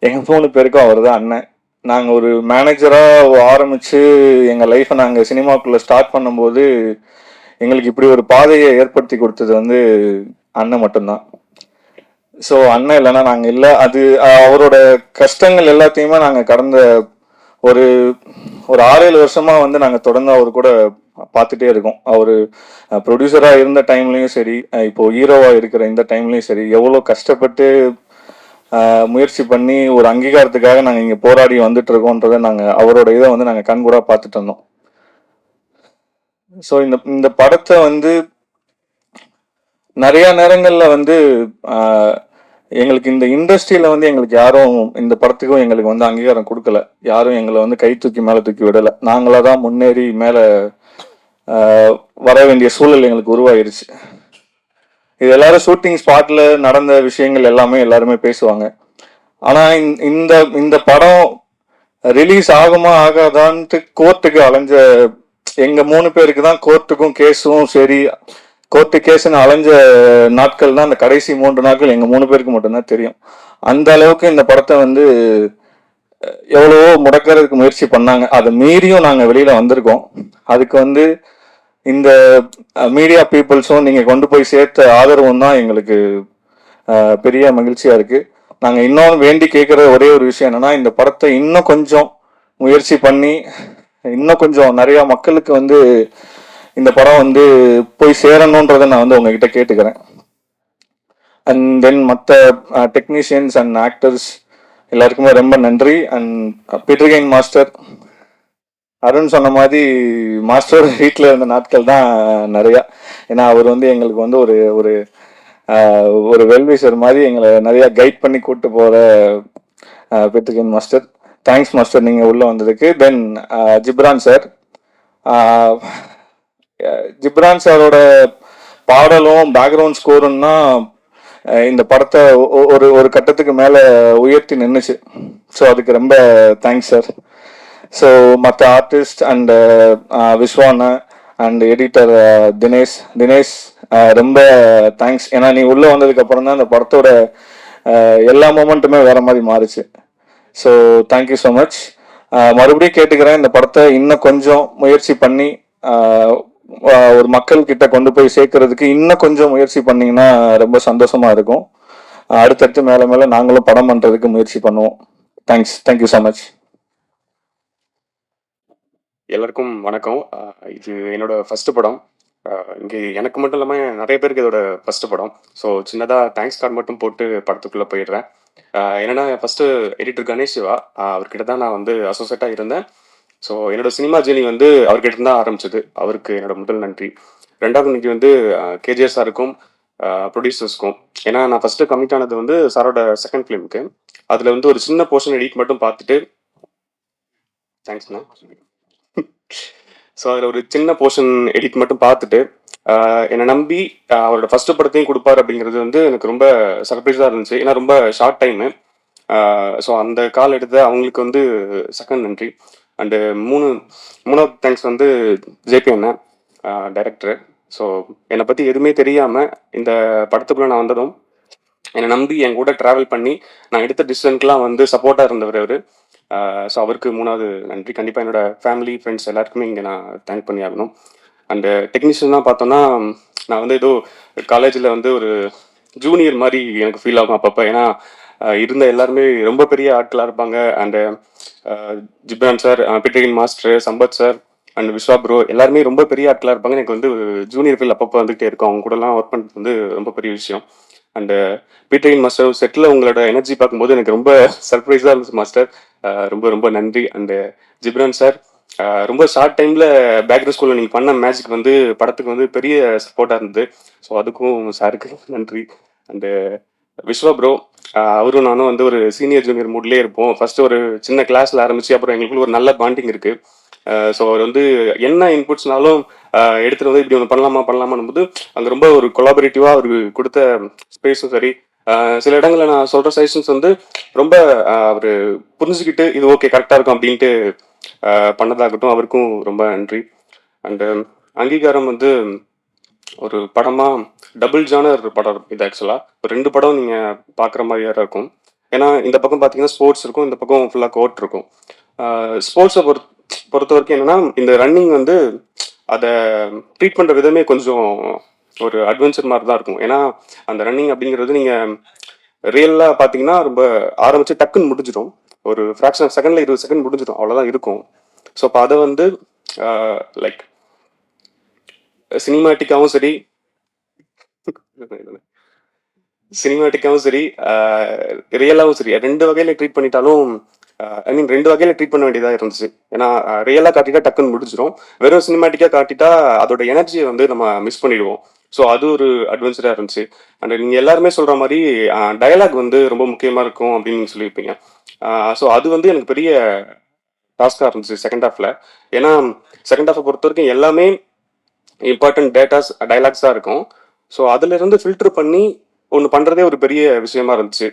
எங்கள் 3 பேருக்கும் அவர் தான் அண்ணன். நாங்கள் ஒரு மேனேஜராக ஆரம்பித்து எங்கள் லைஃப்பை நாங்கள் சினிமாக்குள்ளே ஸ்டார்ட் பண்ணும்போது எங்களுக்கு இப்படி ஒரு பாதையை ஏற்படுத்தி கொடுத்தது வந்து அண்ணன் மட்டும்தான். ஸோ அண்ணன் இல்லைன்னா நாங்கள் இல்லை. அது அவரோட கஷ்டங்கள் எல்லாத்தையுமே நாங்கள் கடந்த ஒரு 6-7 வருஷமாக வந்து நாங்கள் தொடர்ந்து அவர் கூட பார்த்துட்டே இருக்கோம். அவர் ப்ரொடியூசராக இருந்த டைம்லையும் சரி, இப்போ ஹீரோவாக இருக்கிற இந்த டைம்லையும் சரி, எவ்வளோ கஷ்டப்பட்டு முயற்சி பண்ணி ஒரு அங்கீகாரத்துக்காக நாங்கள் இங்கே போராடி வந்துட்டு இருக்கோன்றதை நாங்கள் அவரோட இதை வந்து நாங்கள் கண்கூடா பார்த்துட்டு இருந்தோம். ஸோ இந்த படத்தை வந்து நிறைய நேரங்களில் வந்து எங்களுக்கு இந்த இண்டஸ்ட்ரியில் வந்து எங்களுக்கு யாரும் இந்த படத்துக்கும் எங்களுக்கு வந்து அங்கீகாரம் கொடுக்கல. யாரும் எங்களை வந்து கை தூக்கி மேலே தூக்கி விடலை. நாங்களாக தான் முன்னேறி மேலே வர வேண்டிய சூழல் எங்களுக்கு உருவாயிருச்சு. இது எல்லாரும் ஷூட்டிங் ஸ்பாட்டில் நடந்த விஷயங்கள் எல்லாருமே பேசுவாங்க. ஆனால் இந்த படம் ரிலீஸ் ஆகுமா ஆகாதான்ட்டு கோர்ட்டுக்கு அலைஞ்ச எங்கள் 3 பேருக்கு தான் கோர்ட்டுக்கும் கேஸும் சரி, கோர்ட்டு கேஸ்ன்னு அலைஞ்ச நாட்கள் தான் அந்த கடைசி 3 நாட்கள் எங்கள் 3 பேருக்கு மட்டும்தான் தெரியும். அந்த அளவுக்கு இந்த படத்தை வந்து எவ்வளவோ முடக்கிறதுக்கு முயற்சி பண்ணாங்க. அதை மீறியும் நாங்கள் வெளியில் வந்திருக்கோம். அதுக்கு வந்து இந்த மீடியா பீப்புள்ஸும் நீங்கள் கொண்டு போய் சேர்த்த ஆதரவும் தான் எங்களுக்கு பெரிய மகிழ்ச்சியாக இருக்குது. நாங்கள் இன்னும் வேண்டி கேட்குற ஒரே ஒரு விஷயம் என்னென்னா, இந்த படத்தை இன்னும் கொஞ்சம் முயற்சி பண்ணி இன்னும் கொஞ்சம் நிறையா மக்களுக்கு வந்து இந்த படம் வந்து போய் சேரணுன்றதை நான் வந்து உங்ககிட்ட கேட்டுக்கிறேன். அண்ட் தென் மற்ற டெக்னீஷியன்ஸ் அண்ட் ஆக்டர்ஸ் எல்லாருக்குமே ரொம்ப நன்றி. அண்ட் பீட்டர் மாஸ்டர், அருண் சொன்ன மாதிரி மாஸ்டர் வீட்டில் இருந்த நாட்கள் தான் நிறையா. ஏன்னா அவர் வந்து எங்களுக்கு வந்து ஒரு வெல்விஷர் மாதிரி எங்களை நிறையா கைட் பண்ணி கூப்பிட்டு போகிற பீட்டர் மாஸ்டர். தேங்க்ஸ் மாஸ்டர் நீங்கள் உள்ளே வந்ததுக்கு. தென் ஜிப்ரான் சார், ஜிப்ரான் சாரோட பாடலும் பேக்ரவுண்ட் ஸ்கோருன்னா இந்த படத்தை ஒரு கட்டத்துக்கு மேலே உயர்த்தி நின்றுச்சு. ஸோ அதுக்கு ரொம்ப தேங்க்ஸ் சார். ஸோ மற்ற artist and Viswana and editor Dinesh ரொம்ப தேங்க்ஸ். ஏன்னா நீ உள்ளே வந்ததுக்கு அப்புறம் தான் அந்த படத்தோட எல்லா மூமெண்ட்டுமே வேற மாதிரி மாறிச்சு. So thank you so much. மறுபடியும் கேட்டுக்கிறேன், இந்த படத்தை இன்னும் கொஞ்சம் முயற்சி பண்ணி ஒரு மக்கள் கிட்ட கொண்டு போய் சேர்க்கறதுக்கு இன்னும் கொஞ்சம் முயற்சி பண்ணீங்கன்னா ரொம்ப சந்தோஷமா இருக்கும். அடுத்தடுத்து மேலே மேலே நாங்களும் படம் பண்ணுறதுக்கு முயற்சி பண்ணுவோம். Thank you so much. எல்லாருக்கும் வணக்கம். இது என்னோட ஃபர்ஸ்ட் படம். இங்கே எனக்கு மட்டும் இல்லாமல் நிறைய பேருக்கு இதோட ஃபர்ஸ்ட் படம். ஸோ சின்னதாக தேங்க்ஸ் கார்டு மட்டும் போட்டு படத்துக்குள்ளே போயிடுறேன். என்னென்னா ஃபஸ்ட்டு எடிட்டர் கணேஷ் சிவா, அவர்கிட்ட தான் நான் வந்து அசோசியேட்டாக இருந்தேன். ஸோ என்னோட சினிமா ஜேர்னி வந்து அவர்கிட்ட தான் ஆரம்பிச்சது. அவருக்கு என்னோட முதல் நன்றி. ரெண்டாவது நன்றி வந்து கேஜிஎஸ் சாருக்கும் ப்ரொடியூசர்ஸ்க்கும். ஏன்னா நான் ஃபஸ்ட்டு கமிட் ஆனது வந்து சாரோட செகண்ட் ஃபிலிமுக்கு. அதில் வந்து ஒரு சின்ன போர்ஷன் எடிட் மட்டும் பார்த்துட்டு தேங்க்ஸ்ண்ணா. ஸோ அதில் ஒரு சின்ன போர்ஷன் எடிட் மட்டும் பார்த்துட்டு என்னை நம்பி அவரோட ஃபர்ஸ்ட் படத்தையும் கொடுப்பார் அப்படிங்கிறது வந்து எனக்கு ரொம்ப சர்ப்ரைஸாக இருந்துச்சு. ஏன்னா ரொம்ப ஷார்ட் டைமு. ஸோ அந்த கால் எடுத்து அவங்களுக்கு வந்து செகண்ட் நன்றி. அண்டு மூணாவது தேங்க்ஸ் வந்து ஜேபி அண்ணன், டைரக்டரு. ஸோ என்னை பற்றி எதுவுமே தெரியாமல் இந்த படத்துக்குள்ளே நான் வந்ததும் என்னை நம்பி என் கூட ட்ராவல் பண்ணி நான் எடுத்த டிசிஷனுக்குலாம் வந்து சப்போர்ட்டாக இருந்தவர் அவர். ஸோ அவருக்கு மூணாவது நன்றி. கண்டிப்பாக என்னோட ஃபேமிலி ஃப்ரெண்ட்ஸ் எல்லாருக்குமே இங்கே நான் தேங்க் பண்ணி ஆகணும். அண்டு டெக்னீஷியன்லாம் பார்த்தோன்னா நான் வந்து ஏதோ காலேஜில் வந்து ஒரு ஜூனியர் மாதிரி எனக்கு ஃபீல் ஆகும் அப்பப்போ. ஏன்னா இருந்த எல்லாருமே ரொம்ப பெரிய ஆட்களாக இருப்பாங்க. அண்டு ஜிப்ரான் சார், பிட்ரிகின் master, Sampath sir and Vishwa bro எல்லாருமே ரொம்ப பெரிய ஆட்களாக இருப்பாங்க. எனக்கு வந்து ஜூனியர் ஃபீல் அப்பப்போ வந்துகிட்டே இருக்கும். அவங்க கூடலாம் ஒர்க் பண்ணுறது வந்து ரொம்ப பெரிய விஷயம். அண்டு பீட்டரின் மாஸ்டர் செட்டில் உங்களோட எனர்ஜி பார்க்கும்போது எனக்கு ரொம்ப சர்ப்ரைஸாக இருந்துச்சு மாஸ்டர். ரொம்ப ரொம்ப நன்றி. அண்டு ஜிப்ரான் சார், ரொம்ப ஷார்ட் டைமில் பேக்ரவுண்ட் ஸ்கூலில் நீங்கள் பண்ண மேஜிக் வந்து படத்துக்கு வந்து பெரிய சப்போர்ட்டாக இருந்தது. ஸோ அதுக்கும் சாருக்கு நன்றி. அண்டு விஸ்வா ப்ரோ, அவரும் நானும் வந்து ஒரு சீனியர் ஜூனியர் மூட்லேயே இருப்போம். ஃபஸ்ட்டு ஒரு சின்ன கிளாஸில் ஆரம்பித்து அப்புறம் எங்களுக்குள்ள ஒரு நல்ல பாண்டிங் இருக்குது. ஸோ அவர் வந்து என்ன இன்புட்ஸ்னாலும் எடுத்துகிட்டு வந்து இப்படி ஒன்று பண்ணலாமான்னு போது அங்கே ரொம்ப ஒரு கொலாபரேட்டிவாக அவருக்கு கொடுத்த ஸ்பேஸும் சரி, சில இடங்களில் நான் சொல்கிற சஜஷன்ஸ் வந்து ரொம்ப அவர் புரிஞ்சுக்கிட்டு இது ஓகே கரெக்டாக இருக்கும் அப்படின்ட்டு பண்ணதாகட்டும், அவருக்கும் ரொம்ப நன்றி. அண்டு அங்கீகாரம் வந்து ஒரு படமாக டபுள் ஜானர் படம் இது. ஆக்சுவலாக ஒரு 2 படம் நீங்கள் பார்க்குற மாதிரியாக இருக்கும். ஏன்னா இந்த பக்கம் பார்த்தீங்கன்னா ஸ்போர்ட்ஸ் இருக்கும், இந்த பக்கம் ஃபுல்லாக கோர்ட் இருக்கும். ஸ்போர்ட்ஸை பொறுத்த வரைக்கும் என்னென்னா இந்த ரன்னிங் வந்து அதை ட்ரீட் பண்ணுற விதமே கொஞ்சம் ஒரு அட்வென்ச்சர் மாதிரி தான் இருக்கும். ஏன்னா அந்த ரன்னிங் அப்படிங்கிறது நீங்கள் ரியலாக பார்த்தீங்கன்னா ரொம்ப ஆரம்பித்து டக்குன்னு முடிஞ்சிடும். ஒரு ஃப்ராக்ஷன் ஆஃப் செகண்டில் 20 செகண்ட் முடிஞ்சிடும், அவ்வளோதான் இருக்கும். ஸோ அப்போ அதை வந்து லைக் சினிமாட்டிக்காகவும் சரி ரியலாகவும் சரி 2 வகையில் ட்ரீட் பண்ணிட்டாலும் ரெண்டு வகையில் ட்ரீட் பண்ண வேண்டியதாக இருந்துச்சு. ஏன்னா ரியலாக காட்டிட்டா டக்குன்னு முடிஞ்சிடும், வெறும் சினிமாட்டிக்காக காட்டிட்டா அதோட எனர்ஜியை வந்து நம்ம மிஸ் பண்ணிடுவோம். ஸோ அது ஒரு அட்வென்ச்சராக இருந்துச்சு. அண்ட் நீங்கள் எல்லாருமே சொல்கிற மாதிரி டயலாக் வந்து ரொம்ப முக்கியமாக இருக்கும் அப்படின்னு நீங்கள் சொல்லியிருப்பீங்க. ஸோ அது வந்து எனக்கு பெரிய டாஸ்காக இருந்துச்சு செகண்ட் ஹாஃபில். ஏன்னா செகண்ட் ஹாஃபை பொறுத்த வரைக்கும் எல்லாமே இம்பார்ட்டன்ட் டேட்டாஸ் டைலாக்ஸாக இருக்கும். ஸோ அதிலிருந்து ஃபில்டர் பண்ணி ஒன்று பண்ணுறதே ஒரு பெரிய விஷயமா இருந்துச்சு.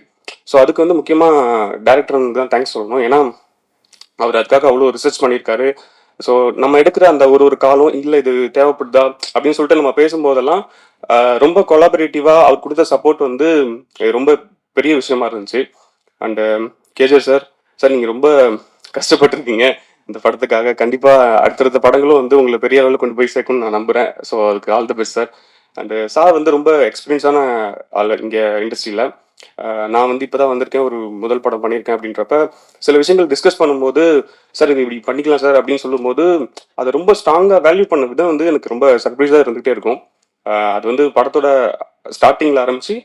ஸோ அதுக்கு வந்து முக்கியமாக டேரக்டருக்கு தான் தேங்க்ஸ் சொல்லணும். ஏன்னா அவர் அதுக்காக அவ்வளோ ரிசர்ச் பண்ணியிருக்காரு. ஸோ நம்ம எடுக்கிற அந்த ஒரு காலம் இல்லை இது தேவைப்படுதா அப்படின்னு சொல்லிட்டு நம்ம பேசும்போதெல்லாம் ரொம்ப கொலாபரேட்டிவாக அவர் கொடுத்த சப்போர்ட் வந்து ரொம்ப பெரிய விஷயமா இருந்துச்சு. அண்டு கேஜே சார், நீங்கள் ரொம்ப கஷ்டப்பட்டுருக்கீங்க இந்த படத்துக்காக. கண்டிப்பாக அடுத்தடுத்த படங்களும் வந்து உங்களை பெரிய அளவில் கொண்டு போய் சேர்க்கணும்னு நான் நம்புகிறேன். ஸோ அதுக்கு all the best sir. And sir வந்து ரொம்ப எக்ஸ்பீரியன்ஸான ஆள் இங்கே இண்டஸ்ட்ரியில். நான் வந்து இப்போ தான் வந்திருக்கேன், ஒரு முதல் படம் பண்ணியிருக்கேன். அப்படின்றப்ப சில விஷயங்கள் டிஸ்கஸ் பண்ணும்போது சார் இது இப்படி பண்ணிக்கலாம் சார் அப்படின்னு சொல்லும்போது அதை ரொம்ப ஸ்ட்ராங்காக வேல்யூ பண்ண விதம் வந்து எனக்கு ரொம்ப சர்ப்ரைஸாக இருந்துகிட்டே இருக்கும். அது வந்து படத்தோட ஸ்டார்டிங்கில் ஆரம்பித்து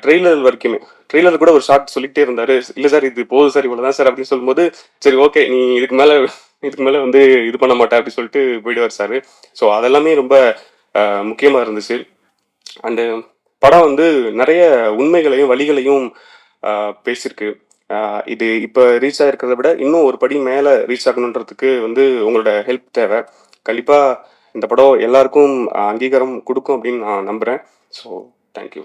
ட்ரெய்லர் வரைக்குமே. ட்ரெய்லர் கூட ஒரு ஷார்ட் சொல்லிகிட்டே இருந்தார், இல்லை சார் இது போதும் சார் இவ்வளோதான் சார் அப்படின்னு சொல்லும்போது சரி ஓகே நீ இதுக்கு மேலே வந்து இது பண்ண மாட்டேன் அப்படின்னு சொல்லிட்டு போயிடுவார் சார். ஸோ அதெல்லாமே ரொம்ப முக்கியமாக இருந்துச்சு. அண்டு படம் வந்து நிறைய உண்மைகளையும் வழிகளையும் பேசியிருக்கு. இது இப்போ ரீச் ஆகிருக்கிறத விட இன்னும் ஒரு படி மேலே ரீச் ஆகணுன்றதுக்கு வந்து உங்களோட ஹெல்ப் தேவை. கண்டிப்பாக இந்த படம் எல்லாருக்கும் அங்கீகாரம் கொடுக்கும் அப்படின்னு நான் நம்புகிறேன். So thank you.